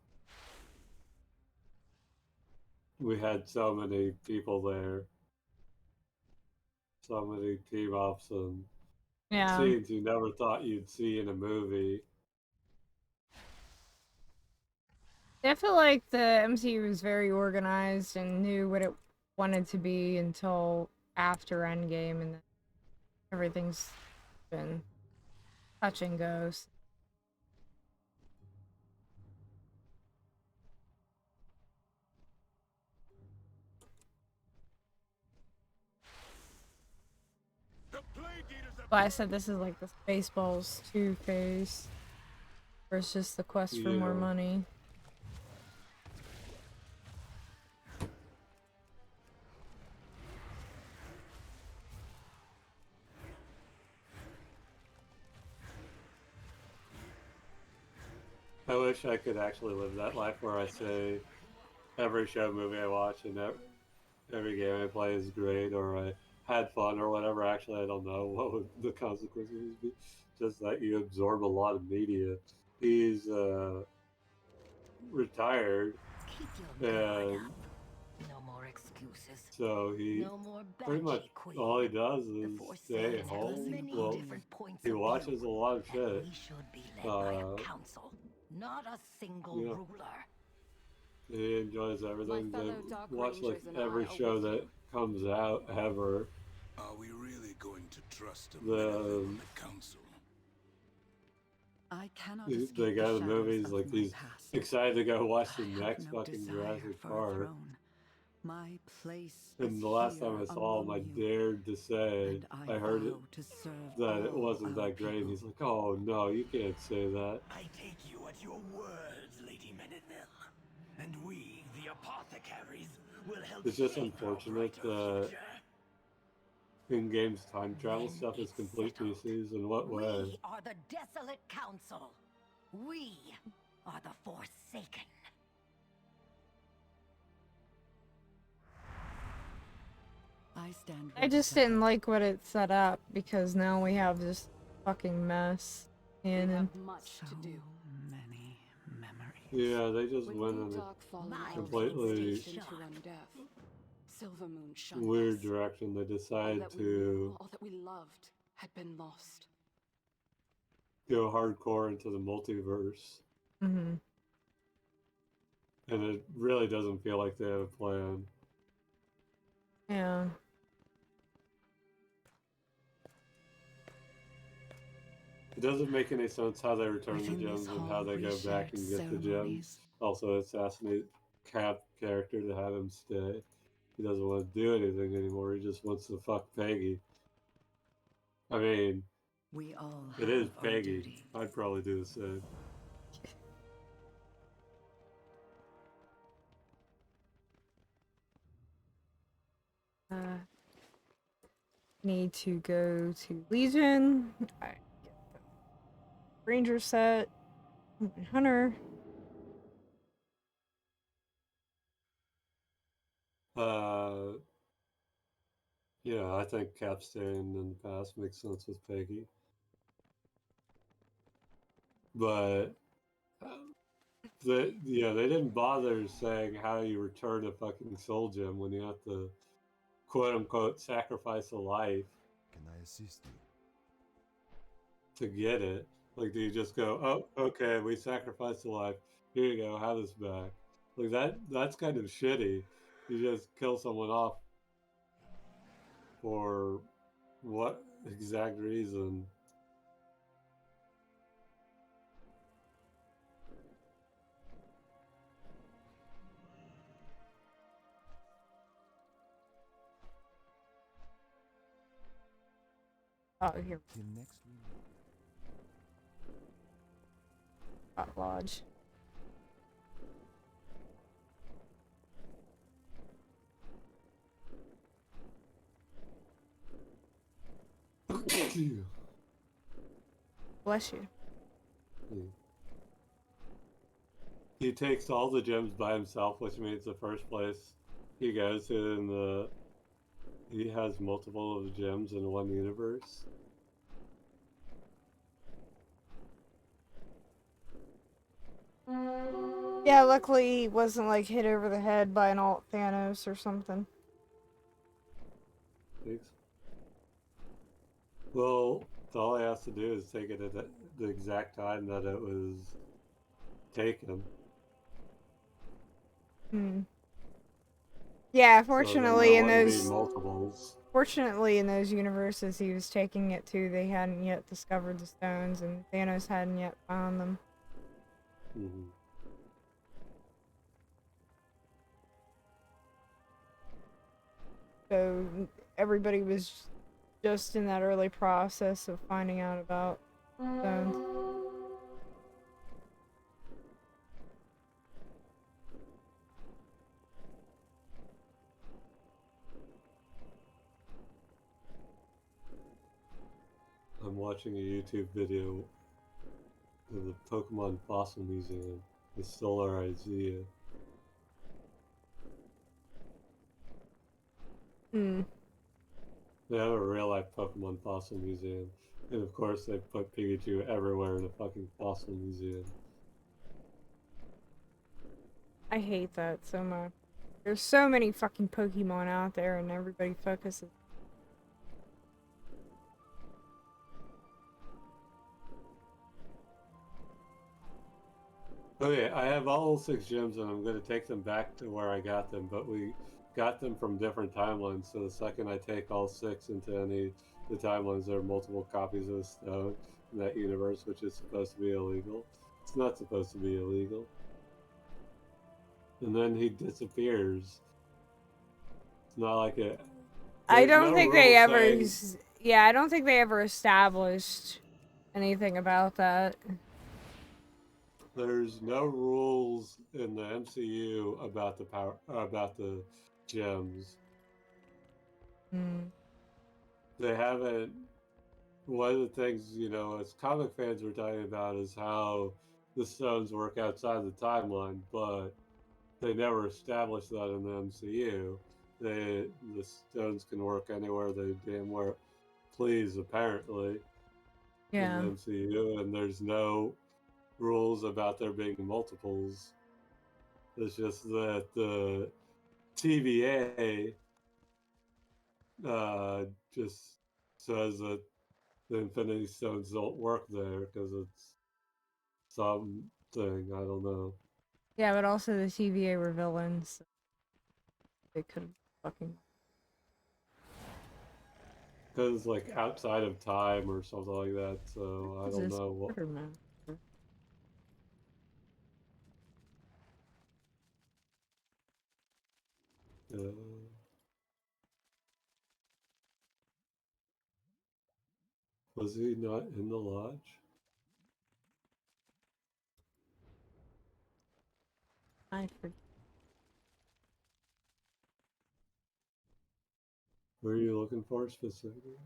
We had so many people there, so many team ups and scenes you never thought you'd see in a movie. I feel like the MCU was very organized and knew what it wanted to be until after Endgame, and then everything's been touch and go. But I said this is like the Spaceballs 2 phase versus the quest for more money. I wish I could actually live that life where I say every show, movie I watch, and every game I play is great, or I had fun, or whatever. Actually, I don't know what would the consequences would be. Just that you absorb a lot of media. He's retired, and no more excuses. so he No more pretty much Queen. all he does is stay home. Well, he watches a lot of shit. We should be led by a council, not a single ruler. He enjoys everything. They watch like every show that comes out ever. Are we really going to trust the council? I cannot They go to the movies like he's excited to go watch the next fucking Jurassic Park. My place and the last time I saw him, I dared to say I heard it that it wasn't that great. And he's like, "Oh no, you can't say that." I take you at your words, Lady Menethil. And we, the apothecaries, will help. It's just unfortunate that in games time travel stuff is complete pieces. In what way? We are the desolate council. We are the Forsaken. I just didn't like what it set up because now we have this fucking mess. And we have much to do. Many memories. Yeah, they just went in a completely weird direction. They decided to all that we loved had been lost. Go hardcore into the multiverse. Mm-hmm. And it really doesn't feel like they have a plan. Yeah. It doesn't make any sense how they return the gems and how they go back and get the gems. Also, assassinate Cap character to have him stay. He doesn't want to do anything anymore. He just wants to fuck Peggy. I mean, it is Peggy. I'd probably do the same. Need to go to Legion. I get the Ranger set. Hunter. Yeah, I think Cap staying in the past makes sense with Peggy. But they didn't bother saying how you return a fucking soul gem when you have to quote unquote sacrifice a life. Can I assist you? To get it. Like, do you just go, oh, okay, we sacrificed a life. Here you go, have this back. Like that's kind of shitty. You just kill someone off for what exact reason? Oh, here. Till next week. Lodge. Bless you. He takes all the gems by himself, which means the first place he goes to in the... He has multiple of the gems in one universe. Yeah, luckily he wasn't like hit over the head by an alt Thanos or something. Thanks. Well, all he has to do is take it at the exact time that it was taken. Yeah, So fortunately there in wouldn't be those multiples. Fortunately in those universes he was taking it to, they hadn't yet discovered the stones and Thanos hadn't yet found them. Mm-hmm. So everybody was just in that early process of finding out about stones. I'm watching a YouTube video of the Pokemon Fossil Museum, the Solar Isaiah. They have a real-life Pokemon Fossil Museum. And of course they put Pikachu everywhere in a fucking fossil museum. I hate that so much. There's so many fucking Pokemon out there and everybody focuses. Okay, I have all 6 gems and I'm going to take them back to where I got them, but we got them from different timelines, so the second I take all 6 into any of the timelines, there are multiple copies of the stone in that universe, which is supposed to be illegal. It's not supposed to be illegal. And then he disappears. It's not like it... I don't think they ever... Yeah, I don't think they ever established anything about that. There's no rules in the MCU about the power, about the gems. They haven't. One of the things, you know, as comic fans were talking about is how the stones work outside the timeline, but they never established that in the MCU. The stones can work anywhere they damn well please, apparently. Yeah. In the MCU, and there's no rules about there being multiples. It's just that the TVA just says that the Infinity Stones don't work there because it's something. I don't know. Yeah, but also the TVA were villains. So they could have fucking... Because it's like outside of time or something like that, so I don't know what. Was he not in the lodge? I forget. What are you looking for specifically?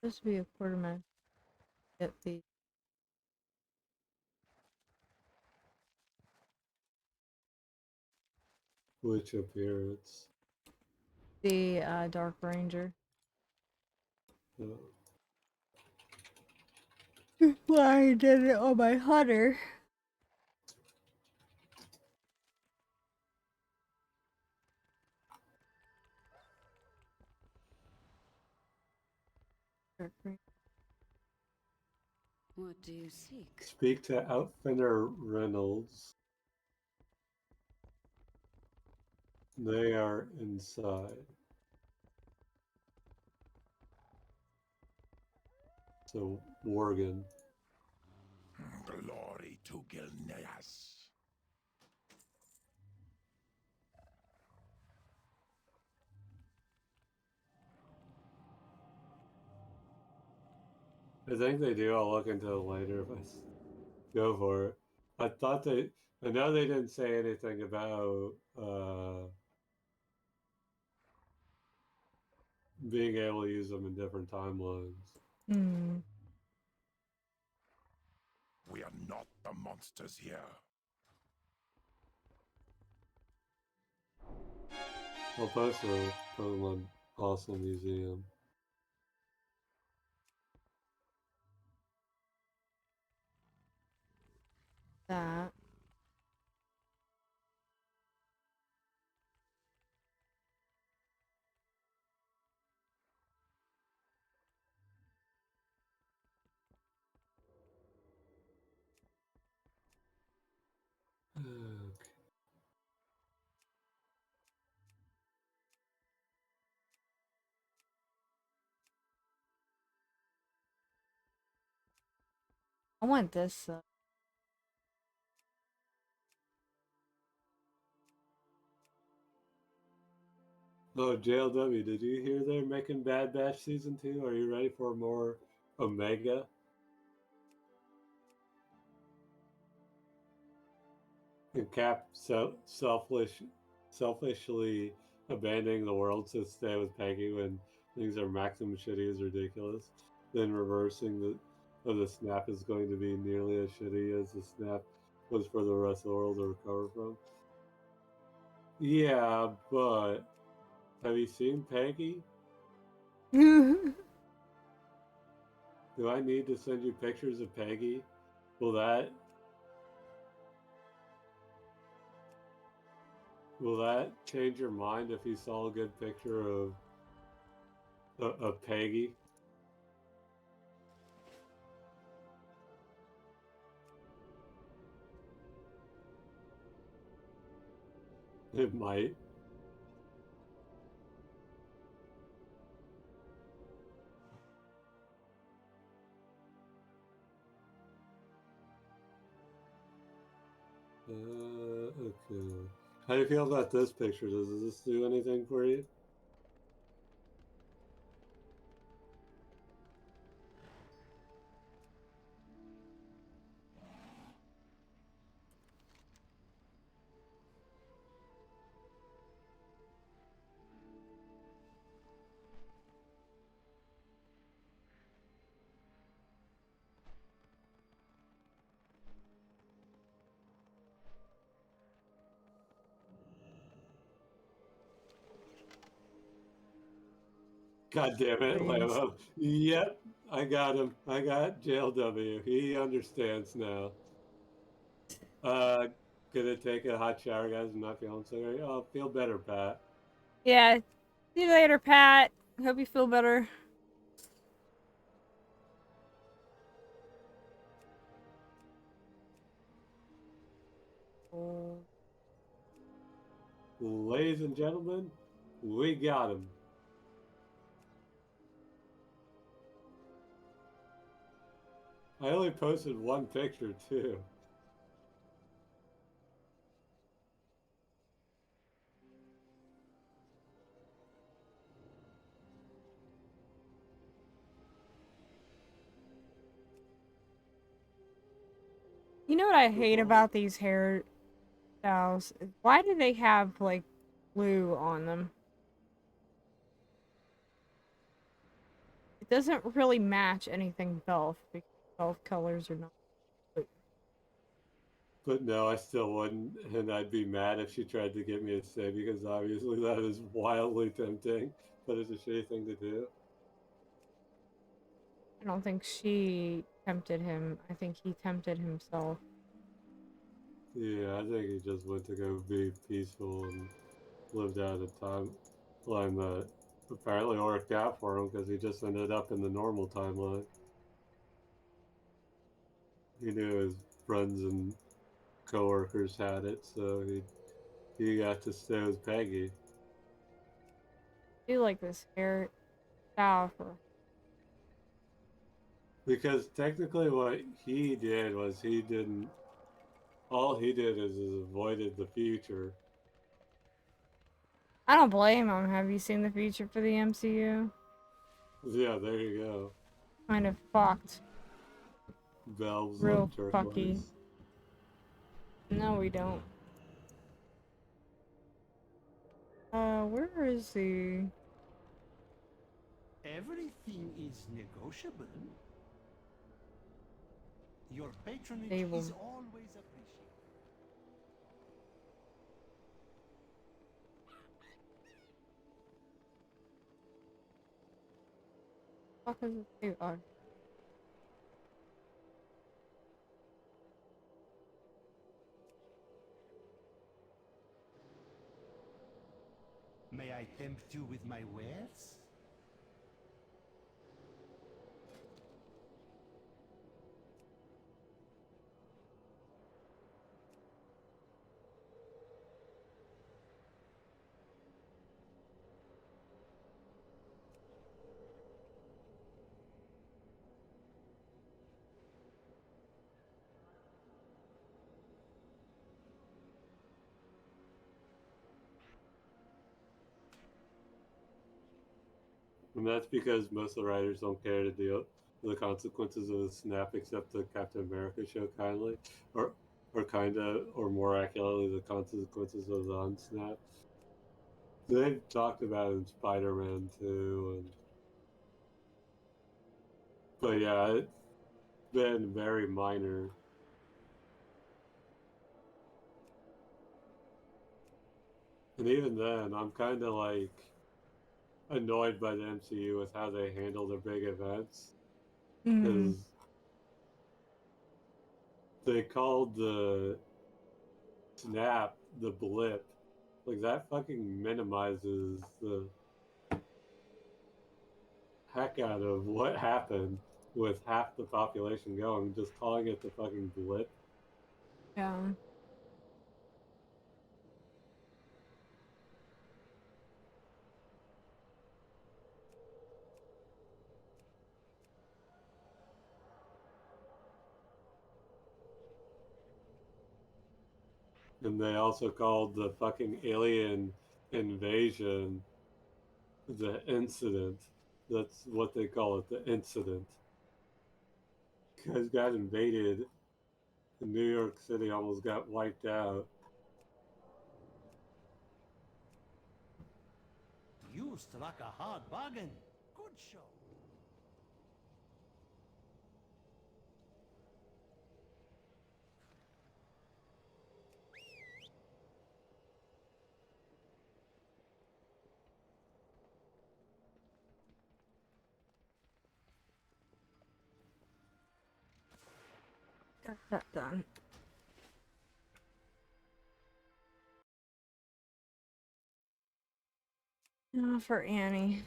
Supposed to be a quarterman. Get the... Which appearance? The Dark Ranger. Why I did it on my hunter. What do you seek? Speak to Outfitter Reynolds. They are inside. So, Morgan. Glory to Gilneas. I think they do. I'll look into it later if I go for it. I thought they. I know they didn't say anything about being able to use them in different timelines. Hmm. We are not the monsters here. I'll post a Pokemon Awesome Museum. That. Okay. I want this. Oh, JLW, did you hear they're making Bad Batch Season 2? Are you ready for more Omega? And Cap selfishly abandoning the world to stay with Peggy when things are maximum shitty is ridiculous. Then reversing the snap is going to be nearly as shitty as the snap was for the rest of the world to recover from. Yeah, but have you seen Peggy? Do I need to send you pictures of Peggy? Will that change your mind if you saw a good picture of Peggy? It might. Okay. How do you feel about this picture? Does this do anything for you? God damn it, Lamo. Yep, I got him. I got JLW. He understands now. Gonna take a hot shower, guys. I'm not feeling so great. Oh, feel better, Pat. Yeah. See you later, Pat. Hope you feel better. Ladies and gentlemen, we got him. I only posted one picture, too. You know what I hate about these hairstyles? Why do they have, like, glue on them? It doesn't really match anything Belf, because Belf colors are not blue. But no, I still wouldn't, and I'd be mad if she tried to get me to stay because obviously that is wildly tempting, but it's a shitty thing to do. I don't think she tempted him. I think he tempted himself. Yeah, I think he just went to go be peaceful and lived out a timeline that apparently worked out for him because he just ended up in the normal timeline. He knew his friends and coworkers had it, so he got to stay with Peggy. I do like this hairstyle for. Because technically what he did was all he did is avoided the future. I don't blame him. Have you seen the future for the MCU? Yeah, there you go. kind of fucked. Belves Real look fucky. turquoise. No, we don't. Where is he? Everything is negotiable. Your patronage Table. is always appreciated. Fuck is it? Too? Oh. May I tempt you with my wares? And that's because most of the writers don't care to deal with the consequences of the snap, except the Captain America show kindly, or kinda, or more accurately, the consequences of the unsnap. They've talked about it in Spider-Man too, but yeah, it's been very minor. And even then, I'm kind of like annoyed by the MCU with how they handle their big events, because they called the snap the blip. Like, that fucking minimizes the heck out of what happened with half the population going. Just calling it the fucking blip. Yeah. And they also called the fucking alien invasion the incident. That's what they call it, the incident. Guys got invaded. New York City almost got wiped out. You struck a hard bargain. Good show. Got that done. Now for Annie.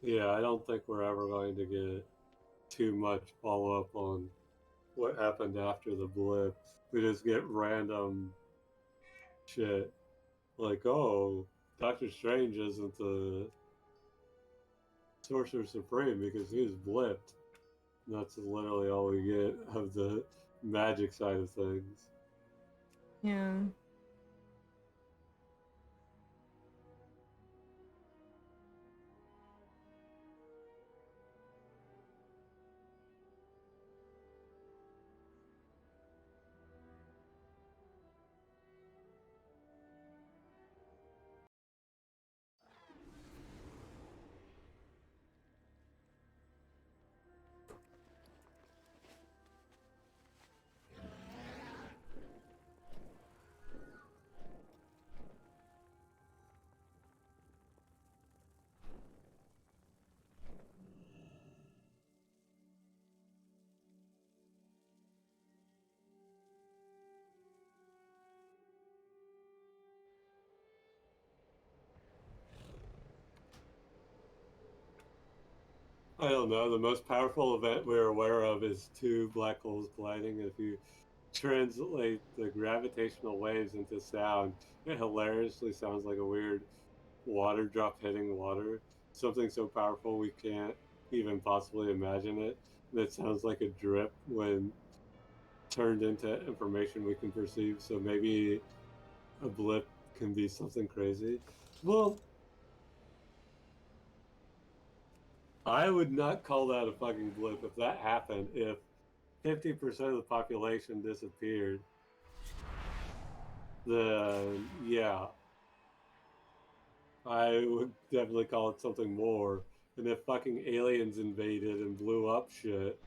Yeah, I don't think we're ever going to get too much follow up on what happened after the blip. We just get random shit like, oh, Doctor Strange isn't the Sorcerer Supreme because he was blipped. And that's literally all we get of the magic side of things. Yeah. I don't know. The most powerful event we're aware of is two black holes colliding. If you translate the gravitational waves into sound, it hilariously sounds like a weird water drop hitting water. Something so powerful we can't even possibly imagine it. that sounds like a drip when turned into information we can perceive. So maybe a blip can be something crazy. Well, I would not call that a fucking blip if that happened. If 50% of the population disappeared, then yeah, I would definitely call it something more. And if fucking aliens invaded and blew up shit,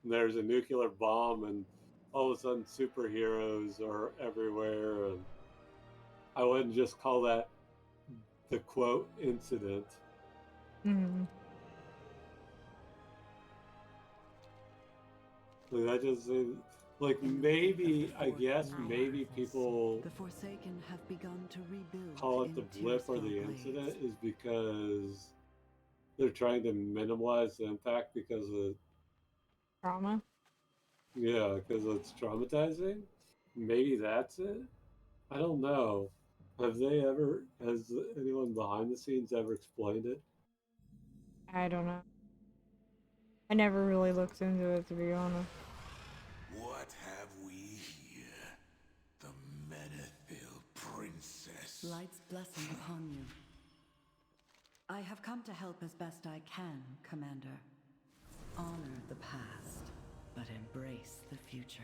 and there's a nuclear bomb, and all of a sudden superheroes are everywhere, and I wouldn't just call that the quote incident. Hmm. Like, that just seems like maybe, I guess maybe people The Forsaken have begun to rebuild call it the in blip or the Tearsfell incident Glades. is because they're trying to minimize the impact because of Trauma. yeah, because it's traumatizing. Maybe that's it. I don't know. Has anyone behind the scenes ever explained it? I don't know. I never really looked into it, to be honest. What have we here? The Menethil Princess. Light's blessing upon you. I have come to help as best I can, Commander. Honor the past, but embrace the future.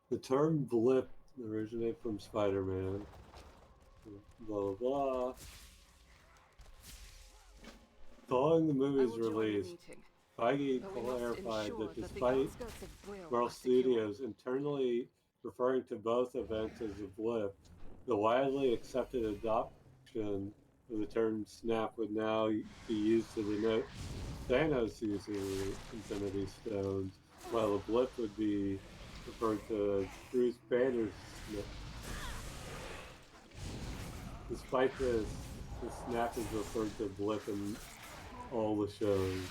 The term blip originated from Spider-Man. Blah blah blah. Following the movie's release, Feige clarified that despite Marvel Studios internally referring to both events as a blip, the widely accepted adoption of the term snap would now be used to denote Thanos using the Infinity Stones, while a blip would be referred to as Bruce Banner's snap. Despite this, the snap is referred to blip in all the shows.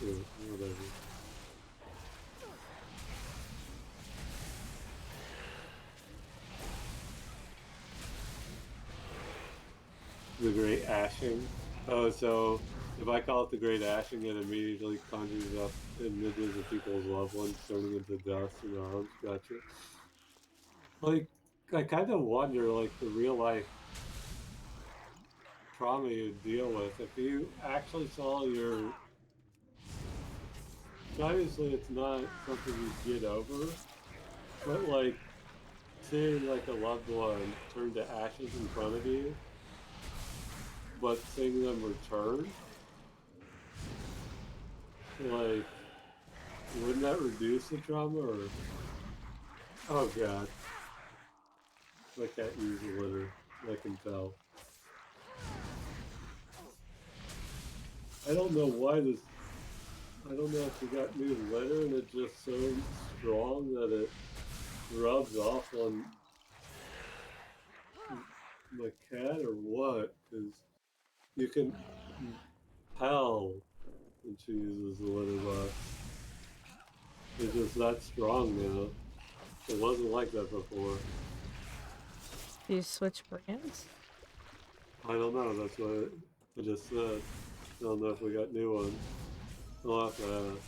Yeah, whatever. The Great Ashing. Oh, so if I call it the Great Ashing, it immediately conjures up images of people's loved ones turning into dust and arms. Gotcha. Like, I kind of wonder, like, the real life trauma you deal with if you actually saw your. Obviously, it's not something you get over, but like seeing like a loved one turn to ashes in front of you, but seeing them return, like, wouldn't that reduce the trauma? Or oh god, my cat used a litter. I can tell. I don't know why this. I don't know if we got new litter and it's just so strong that it rubs off on my cat or what? Because you can tell when she uses the litter box. It's just that strong now. It wasn't like that before. Do you switch brands? I don't know. That's what I just said. I don't know if we got new ones. I'll have to ask.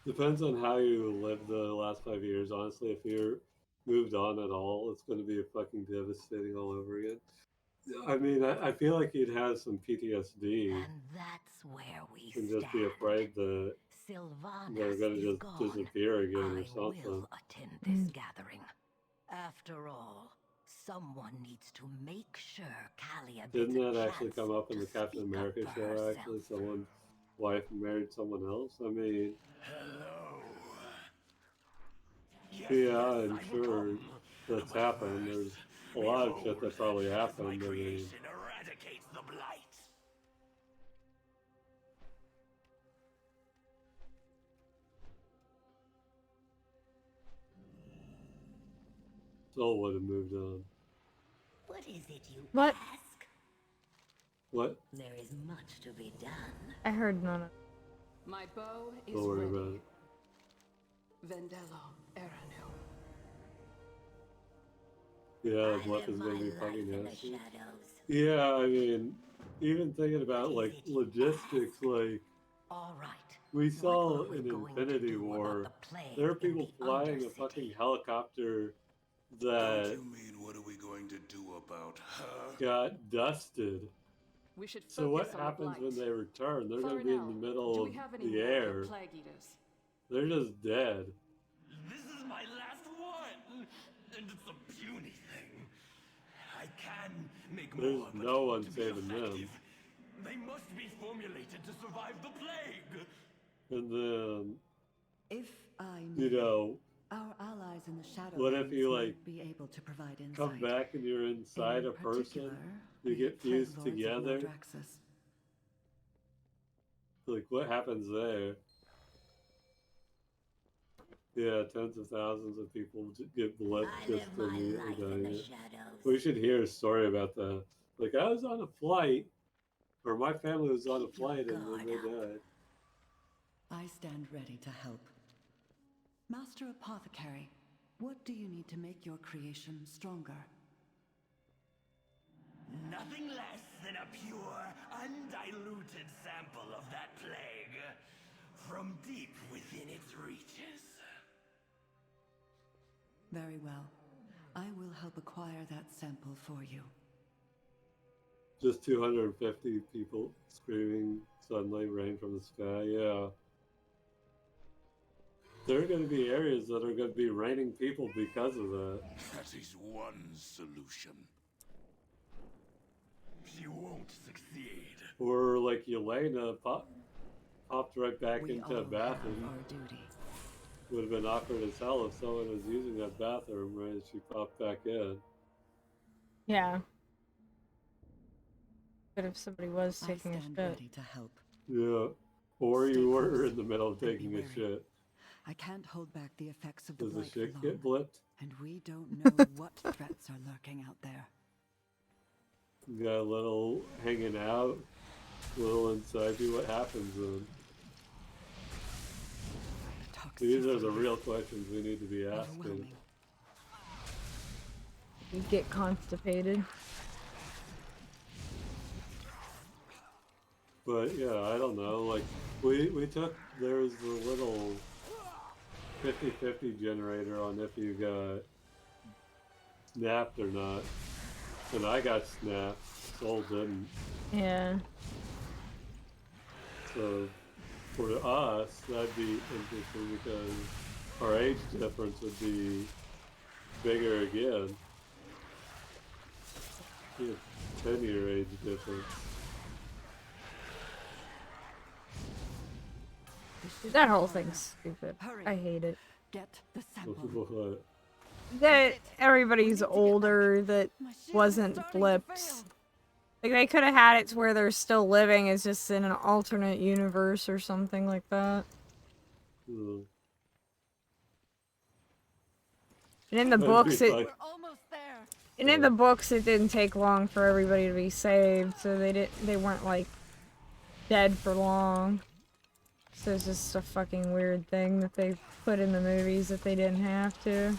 Depends on how you lived the last 5 years. Honestly, if you're moved on at all, it's going to be fucking devastating all over again. I mean, I feel like you'd have some PTSD And that's where we and just stand. be afraid that Sylvanas they're gonna is just gone, disappear again or I something. will attend this gathering. After all, someone needs to make sure Kalia gets Didn't a that actually chance come up in to the Captain speak America up for show? herself. Actually, someone's wife married someone else. I mean, Hello. Yes, yeah, yes, I'm I will sure come. that's But happened. first, There's a lot of shit that probably as my happened. I mean, creation eradicates the blight. Soul would have moved on. What is it you What? ask? What? There is much to be done. I heard none of it. My bow is Don't worry ready. about it. Vendello, Eranu. Yeah, Bluff is gonna be fucking nasty. Yeah, I mean, even thinking about like logistics, like we saw in Infinity War, there are people flying a fucking helicopter Don't that you mean what are we going to do about her? got dusted. We should So what focus on the happens when blight. they return? They're gonna be in the Farinell, middle do of we have any the more of air. your plague eaters? They're just dead. This is my last one, and it's a puny thing. I can make There's more, but no one to be saving them. effective, they must be formulated to survive the plague. And then, If I you may, know, our allies in the what if Shadowlands you might like be able to provide insight. come back and you're inside In a person? particular, You the get fused Plague Lords of together. Nordraxis. Like, what happens there? Yeah, tens of thousands of people get blipped just immediately dying. We should hear a story about that. Like, I was on a flight, or my family was on a flight, and then they died. I stand ready to help. Master Apothecary, what do you need to make your creation stronger? Nothing less than a pure, undiluted sample of that plague from deep within its reaches. Very well. I will help acquire that sample for you. Just 250 people screaming suddenly rain from the sky. Yeah. There are going to be areas that are going to be raining people because of that. That is one solution. She won't succeed. Or like Yelena popped right back We into a all bathroom. have our duty. Would have been awkward as hell if someone was using that bathroom right as she popped back in. Yeah. But if somebody was taking a shit. Ready to help. Yeah. Or Stay you were close in the middle of and be taking a wary. shit. I can't hold back the effects of the Does the blight shit for get long. blipped? And we don't know what threats are lurking out there. You got a little hanging out, a little inside you. What happens then? These are the real questions we need to be asking. You get constipated. But yeah, I don't know. Like we took there's the little 50-50 generator on if you got snapped or not, and I got snapped. Soul didn't. Yeah. So for us, that'd be interesting because our age difference would be bigger again. Be a 10-year age difference. That whole thing's stupid. I hate it. Get the sample. That everybody's older that wasn't blipped. Like, they could have had it to where they're still living, it's just in an alternate universe or something like that. Mm. And in the books, it didn't take long for everybody to be saved, so they weren't like dead for long. So it's just a fucking weird thing that they put in the movies that they didn't have to.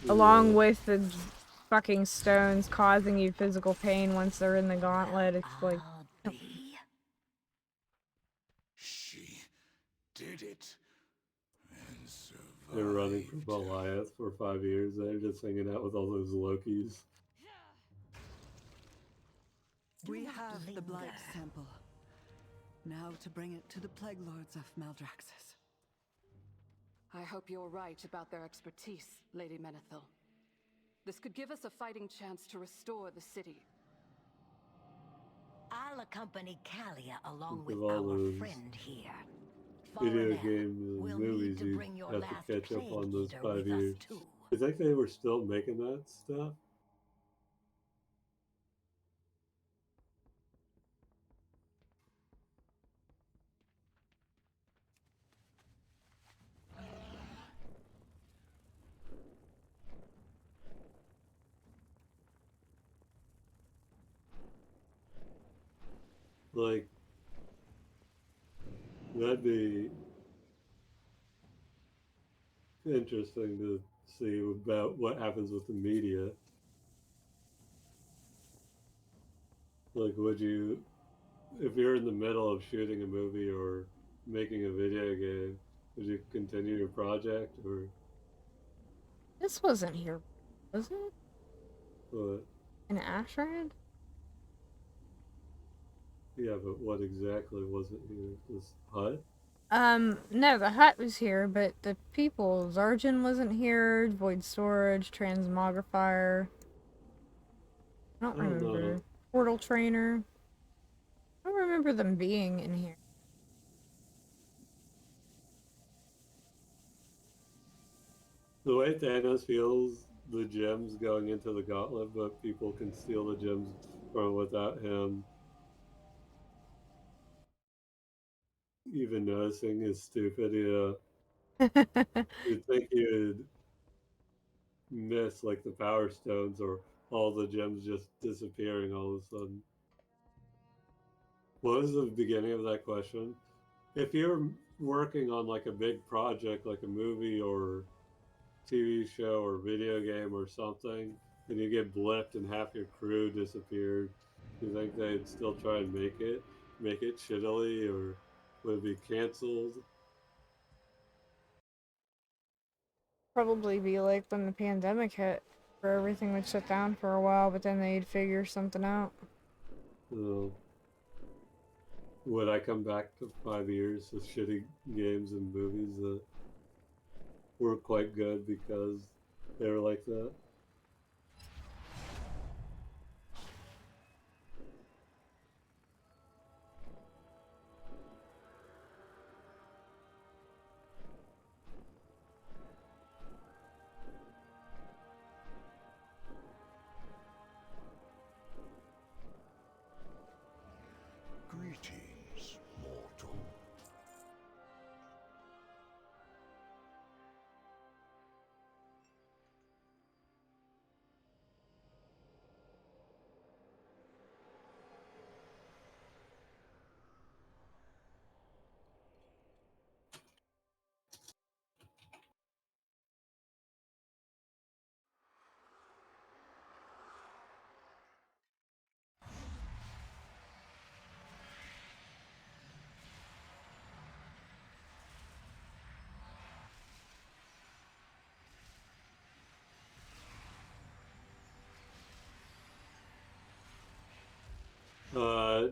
Along with the fucking stones causing you physical pain once they're in the gauntlet, it's like... She did it. And survived. They were running from Goliath for 5 years. They're just hanging out with all those Lokis. We have the blight sample. Now to bring it to the Plague Lords of Maldraxxus. I hope you're right about their expertise, Lady Menethil. This could give us a fighting chance to restore the city. I'll accompany Kalia along with All our those friend here. video Foreigner, games and we'll movies, need to you bring your have to last catch up plague on those eater 5 with years. us too. I think they were still making that stuff. Like, that'd be interesting to see about what happens with the media. Like, would you, if you're in the middle of shooting a movie or making a video game, would you continue your project or This wasn't here, was it? what? In Ashrad? Yeah, but what exactly wasn't here? This hut? No, the hut was here, but the people, Zarjan wasn't here, Void Storage, Transmogrifier. I don't remember. know. Portal Trainer. I don't remember them being in here. The way Thanos feels the gems going into the gauntlet, but people can steal the gems from without him even noticing is stupid. You'd think you'd miss like the power stones or all the gems just disappearing all of a sudden. What was the beginning of that question? If you're working on like a big project, like a movie or TV show or video game or something, and you get blipped and half your crew disappeared, do you think they'd still try and make it shittily, or would it be canceled? Probably be like when the pandemic hit, where everything would shut down for a while, but then they'd figure something out. Would I come back to 5 years of shitty games and movies that were quite good because they were like that? Greetings, mortal.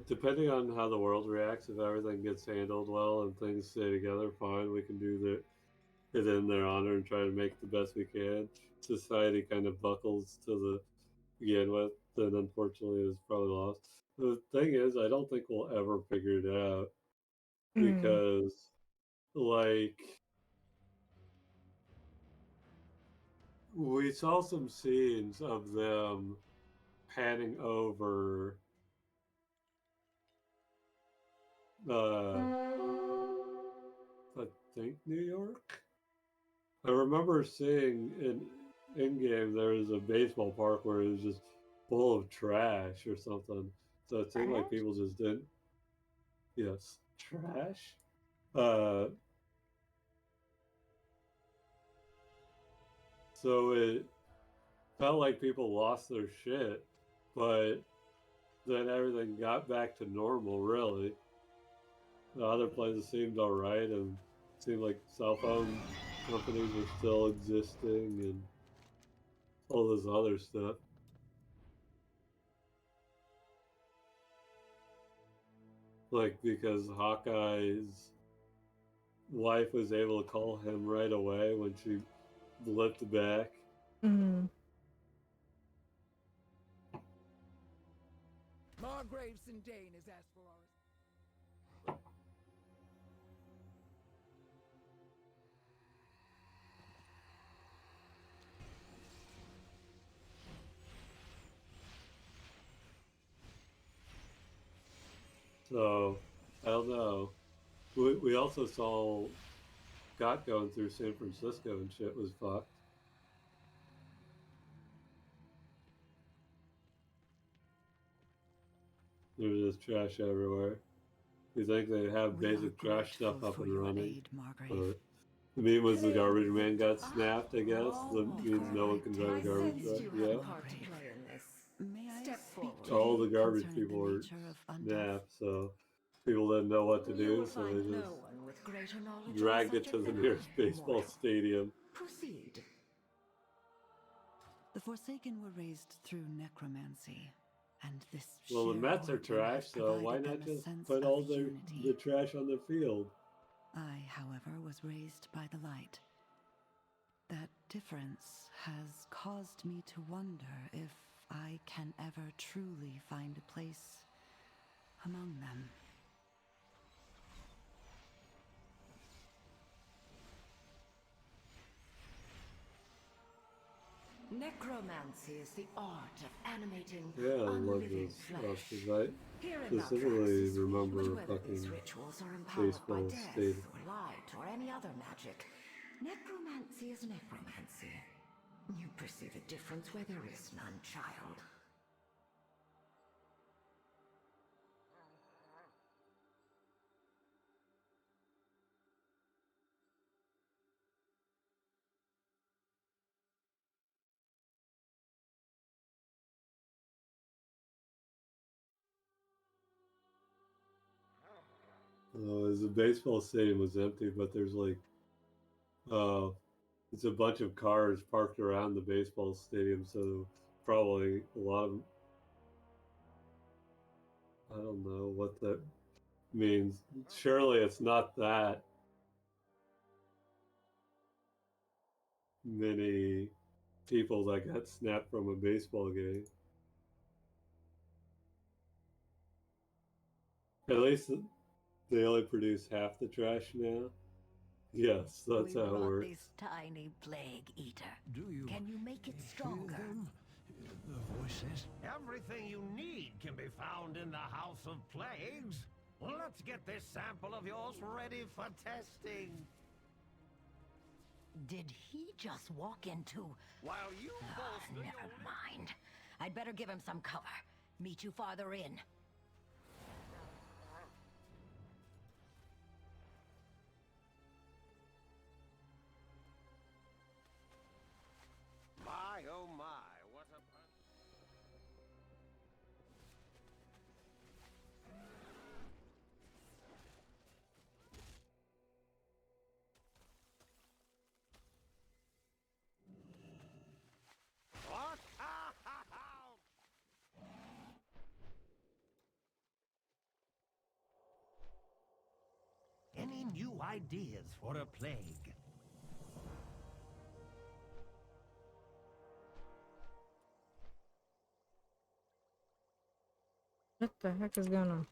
Depending on how the world reacts, if everything gets handled well and things stay together, fine, we can do it in their honor and try to make the best we can. Society kind of buckles to the begin with, then unfortunately is probably lost. The thing is, I don't think we'll ever figure it out because, like, we saw some scenes of them panning over I think New York. I remember seeing in game there was a baseball park where it was just full of trash or something. So it seemed like people just didn't. Yes, trash. Uh, so it felt like people lost their shit, but then everything got back to normal. Really, the other places seemed alright, and it seemed like cell phone companies were still existing, and all this other stuff. Like, because Hawkeye's wife was able to call him right away when she blipped back. Mm-hmm. Margrave Sindane has asked for our... So, I don't know. We also saw Scott going through San Francisco and shit was fucked. There was just trash everywhere. You think they have basic trash stuff up and running, but the meme was the garbage man got snapped, I guess. That means no one can drive a garbage truck. Yeah. All the garbage people were snapped, so people didn't know what to do, so they just dragged it to the nearest baseball stadium. Proceed. The Forsaken were raised through necromancy, and this Well, the Mets are trash, so why not just put all the trash on the field? I, however, was raised by the light. That difference has caused me to wonder if I can ever truly find a place among them. Necromancy is the art of animating Yeah, I love unliving this flesh. because I specifically remember fucking baseball stadium. Or light or any other magic. Necromancy is necromancy. You perceive a difference where there is none, child. The baseball stadium was empty, but there's like, it's a bunch of cars parked around the baseball stadium, so probably a lot of, I don't know what that means. Surely it's not that many people that got snapped from a baseball game. At least they only produce half the trash now. Yes, that's how it works. This tiny plague eater. Do you Can you make it stronger? The voices. Everything you need can be found in the House of Plagues. Let's get this sample of yours ready for testing. Did he just walk into... While you both... Never mind. I'd better give him some cover. Meet you farther in. My, oh my, what a... What? Any new ideas for a plague? What the heck is going on?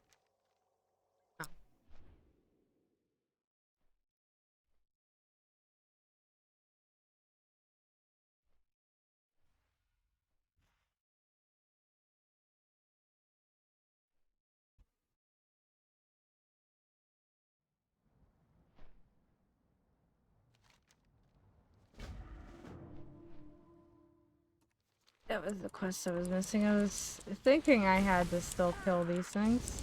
That was the quest I was missing. I was thinking I had to still kill these things.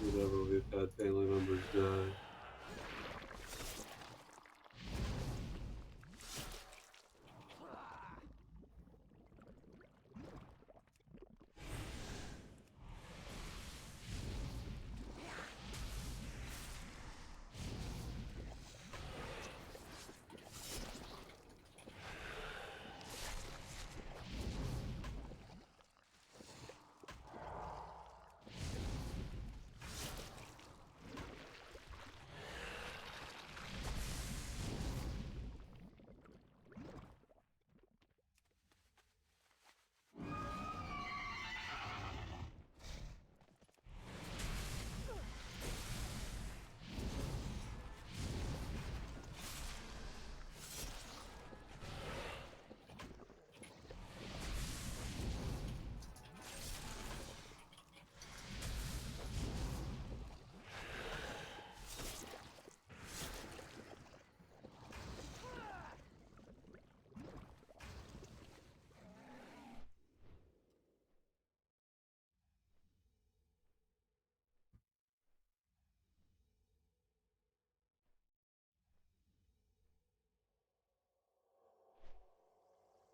whenever we've had family members die.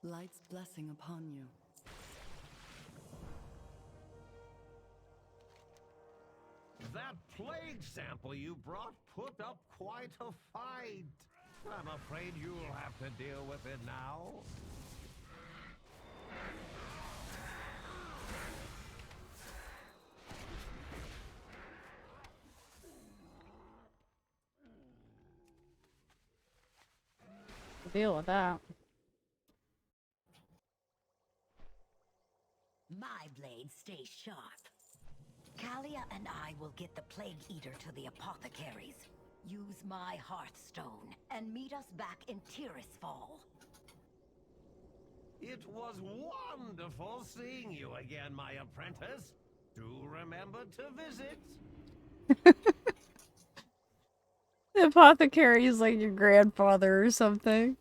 Light's blessing upon you. That plague sample you brought put up quite a fight. I'm afraid you'll have to deal with it now. Deal with that. My blades stay sharp. Kalia and I will get the Plague Eater to the apothecaries. Use my Hearthstone and meet us back in Tirisfal. It was wonderful seeing you again, my apprentice. Do remember to visit. The apothecary is like your grandfather or something.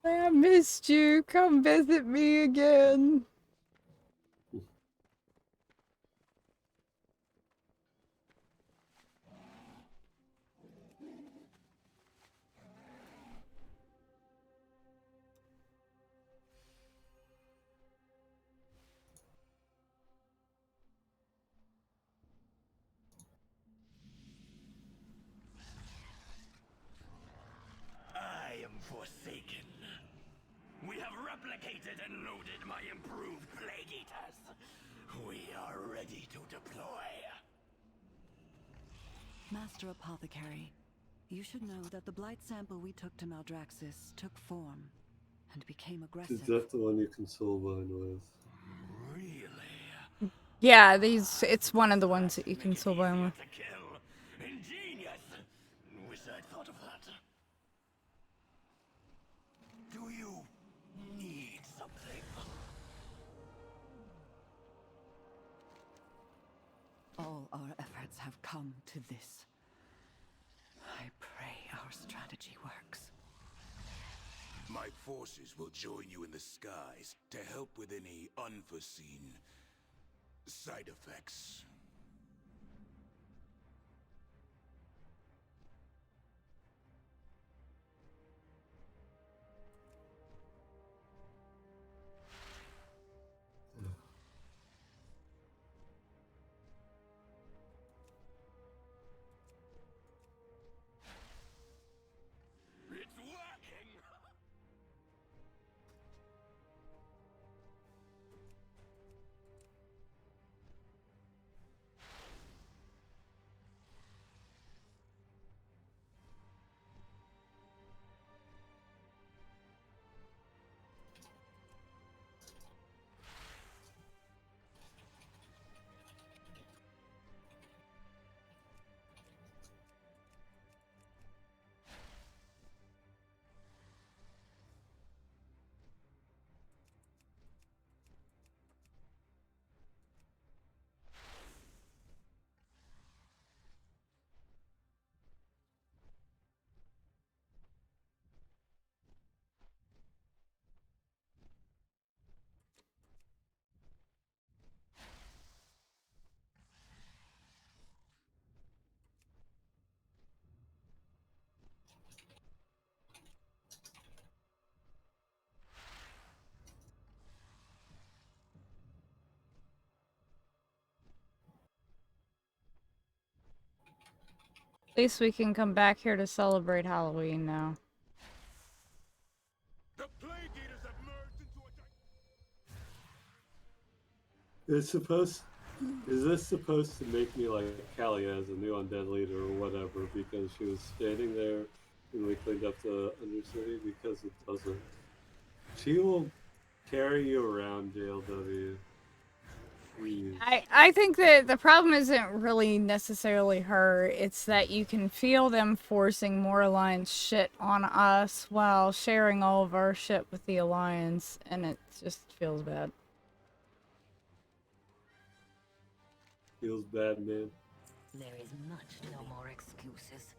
I missed you. Come visit me again. I am forsaken. We have replicated and loaded my improved Plague Eaters. We are ready to deploy. Master Apothecary, you should know that the blight sample we took to Maldraxxus took form and became aggressive. Is that the one you can soulbind with? Really? Yeah, it's one of the ones that you can soulbind with. To kill. Ingenious. Wish I'd thought of that. Do you need something? All our efforts have come to this. I pray our strategy works. My forces will join you in the skies to help with any unforeseen side effects. It's working! At least we can come back here to celebrate Halloween now. It's supposed. Is this supposed to make me like Callie as a new undead leader or whatever because she was standing there when we cleaned up the Undercity? Because it doesn't. She will carry you around, JLW. Please. I think that the problem isn't really necessarily her. It's that you can feel them forcing more Alliance shit on us while sharing all of our shit with the Alliance, and it just feels bad. Feels bad, man. There is much no more excuses.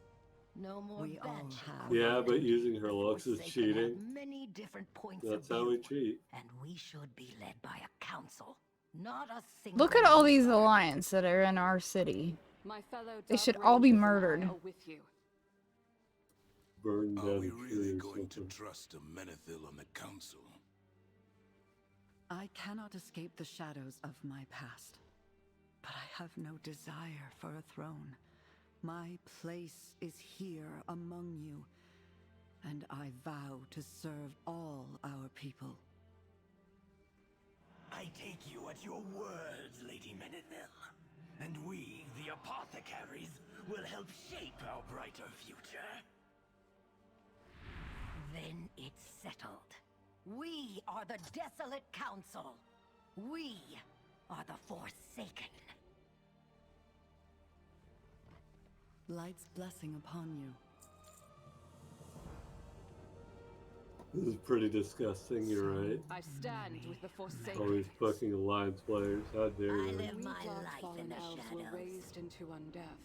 No more We all Banshee have. Queen. Yeah, but using her The looks is Forsaken have cheating. many different points That's of how view, we cheat. and we should be led by a council, not a single. Look at all these leader. Alliance that are in our city. My fellow They Dark should all be Rangers and I murdered. are with you. Burn down Are we a tree really or going to something. trust a Menethil on the council? I cannot escape the shadows of my past, but I have no desire for a throne. My place is here among you, and I vow to serve all our people. I take you at your words, Lady Menethil. And we, the apothecaries, will help shape our brighter future. Then it's settled. We are the Desolate Council. We are the Forsaken. Light's blessing upon you. This is pretty disgusting, you're right. I stand with the Forsaken. Always fucking Alliance players, how dare you. live We my dark life fallen in the elves were shadows. raised into undeath.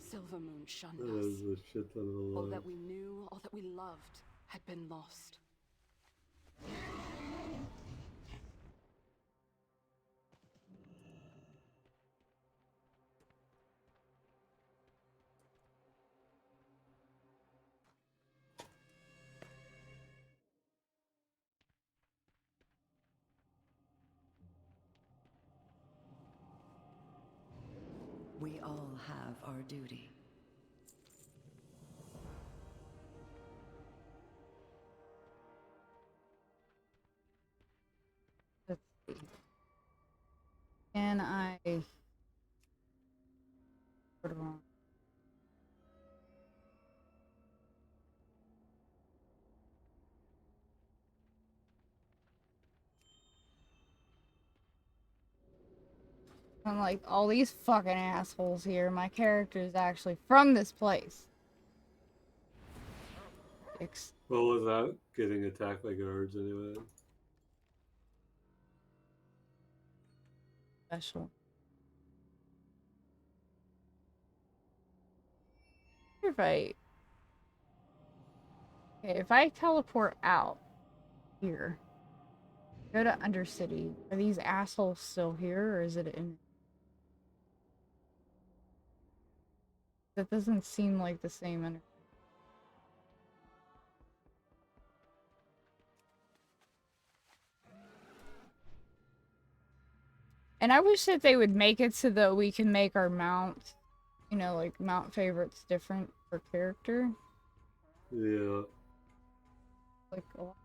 Silvermoon shunned That us. is a shit ton of All Alliance. that we knew, all that we loved, had been lost. We all have our duty. Let's see. Can I... Put it on. Unlike all these fucking assholes here, my character is actually from this place. What was that? Getting attacked by guards anyway? Special. Okay, if I teleport out here, go to Undercity, are these assholes still here, or is it in? That doesn't seem like the same energy. And I wish that they would make it so that we can make our mount, you know, like mount favorites different per character. Yeah. Like a lot.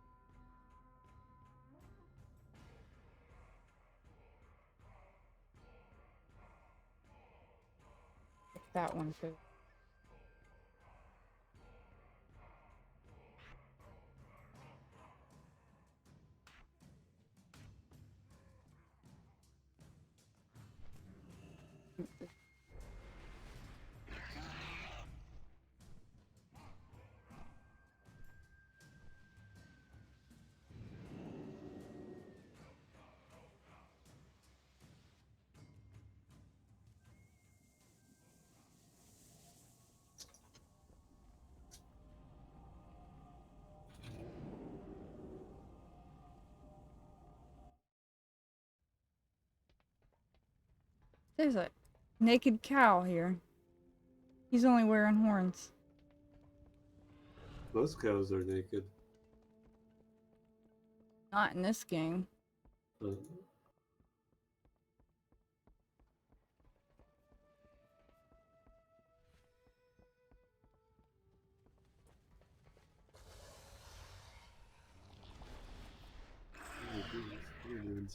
Like that one too. There's a naked cow here. He's only wearing horns. Most cows are naked. Not in this game.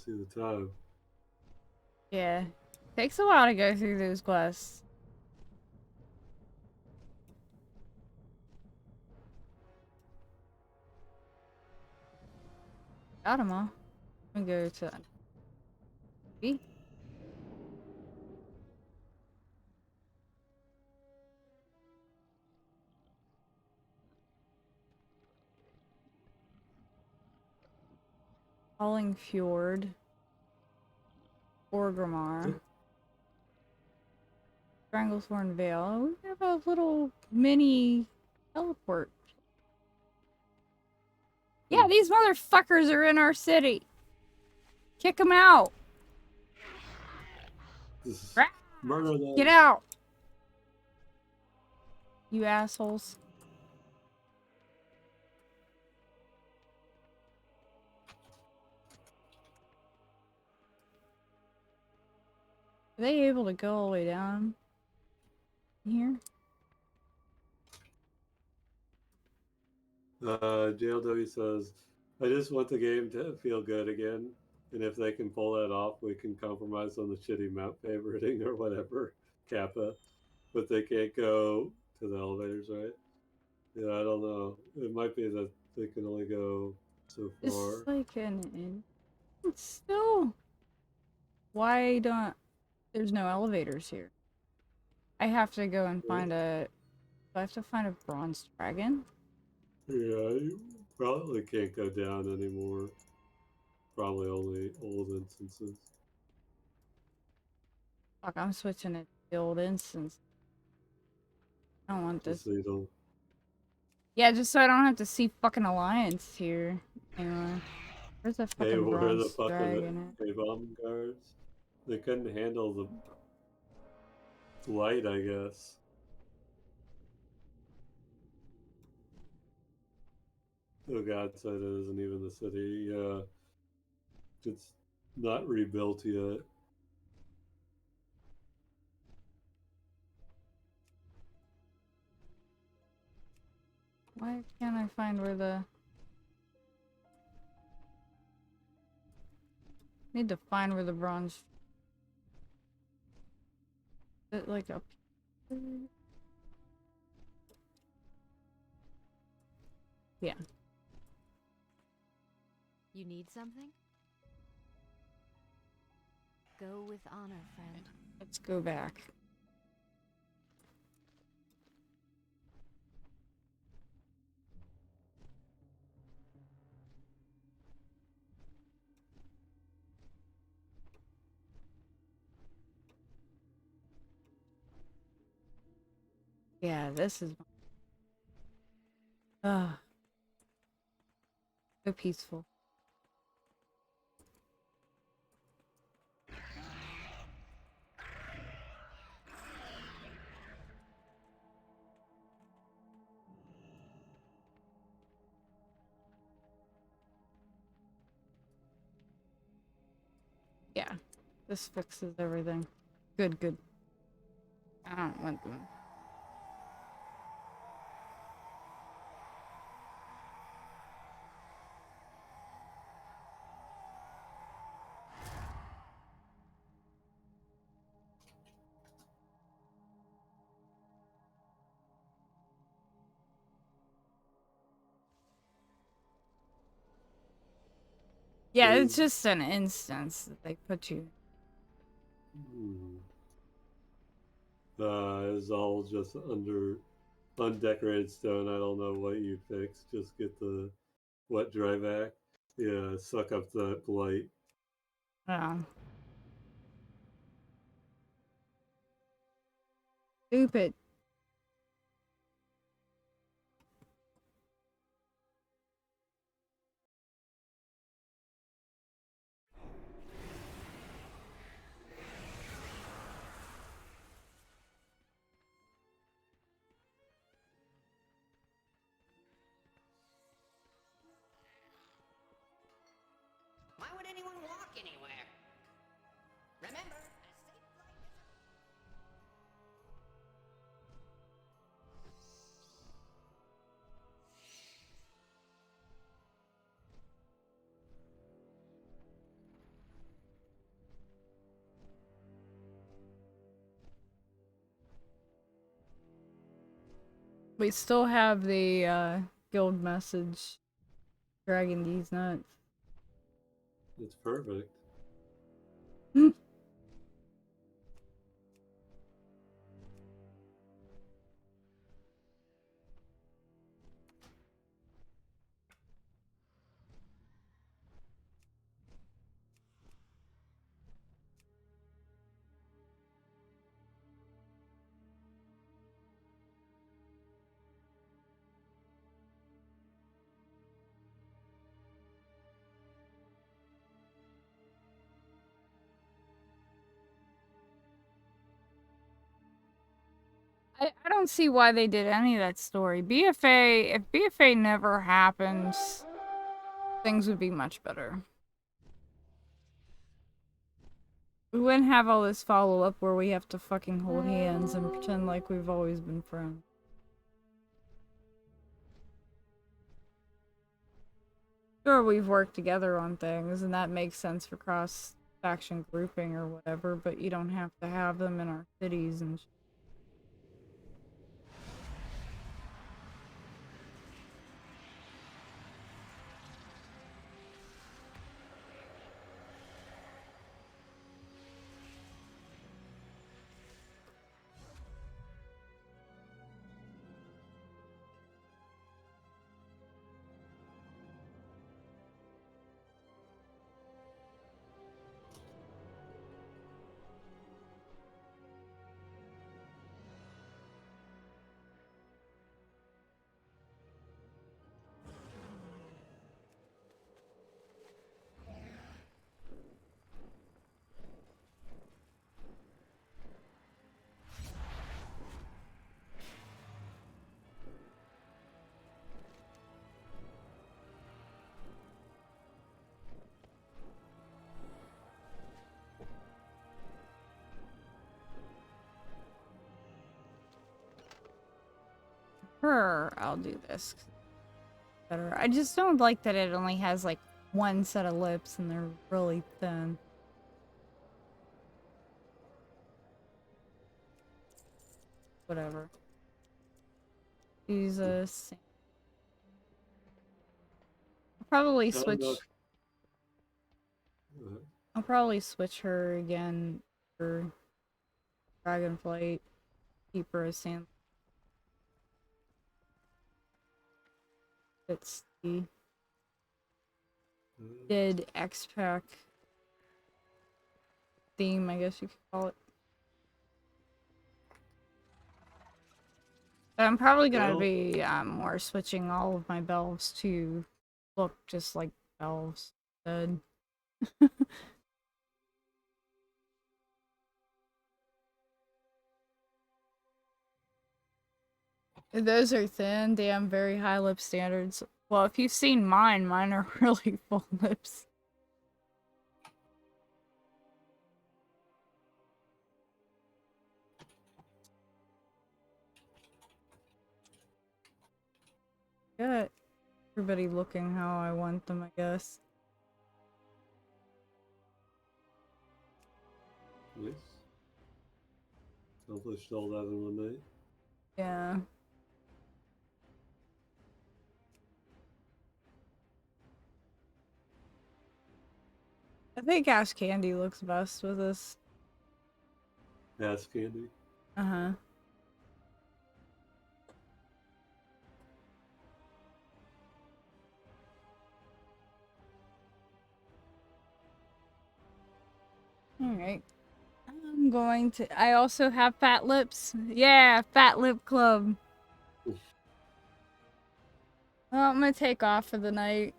see the time. Yeah. Takes a while to go through those quests. Got them all. I'm gonna go to B. Falling Fjord. Orgrimmar. Stranglethorn Vale. We have a little mini teleport. Yeah, these motherfuckers are in our city. Kick them out. Murder them. Get out. You assholes. Are they able to go all the way down here? JLW says, I just want the game to feel good again. And if they can pull that off, we can compromise on the shitty map favoriting or whatever, Kappa. But they can't go to the elevators, right? Yeah, I don't know. It might be that they can only go so far. It's like it's still... Why don't... There's no elevators here. I have to go and find a... Do I have to find a bronze dragon? Yeah, you probably can't go down anymore. Probably only old instances. Fuck, I'm switching it to the old instance. I don't want this. So you don't... Yeah, just so I don't have to see fucking Alliance here anymore. Where's the fucking Hey, where are the bronze dragon fucking A-bomb guards? They couldn't handle the light, I guess. Oh god, so it isn't even the city. It's not rebuilt yet. Why can't I find where the... Need to find where the bronze... Is it like up here? Yeah. You need something? Go with honor, friend. Let's go back. Yeah, this is... Ah. So peaceful. Yeah, this fixes everything. Good, good. I don't want them. Yeah, it's just an instance that they put you. It's all just under undecorated stone. I don't know what you fix. Just get the wet dry vac. Yeah, suck up that blight. Oh. Stupid. Why would anyone walk anywhere? Remember, a safe flight is... We still have the guild message. Dragging these nuts. It's perfect. I don't see why they did any of that story. BFA, if BFA never happens, things would be much better. We wouldn't have all this follow-up where we have to fucking hold hands and pretend like we've always been friends. Sure, we've worked together on things, and that makes sense for cross-faction grouping or whatever, but you don't have to have them in our cities and I'll do this. Better. I just don't like that it only has like one set of lips and they're really thin. Whatever. Jesus. I'll probably switch her again for Dragonflight. Keep her as sand. It's the dead X-Pack theme, I guess you could call it. But I'm probably gonna be more switching all of my belves to look just like belves instead. Those are thin, damn, very high lip standards. Well, if you've seen mine are really full lips. Got everybody looking how I want them, I guess. Nice. Accomplished all that in one night. Yeah. I think Ash Candy looks best with this. Ash Candy? Uh-huh. Alright. I'm going to... I also have fat lips. Yeah, fat lip club. Well, I'm gonna take off for the night.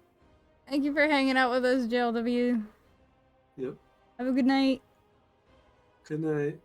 Thank you for hanging out with us, JLW. Yep. Have a good night. Good night.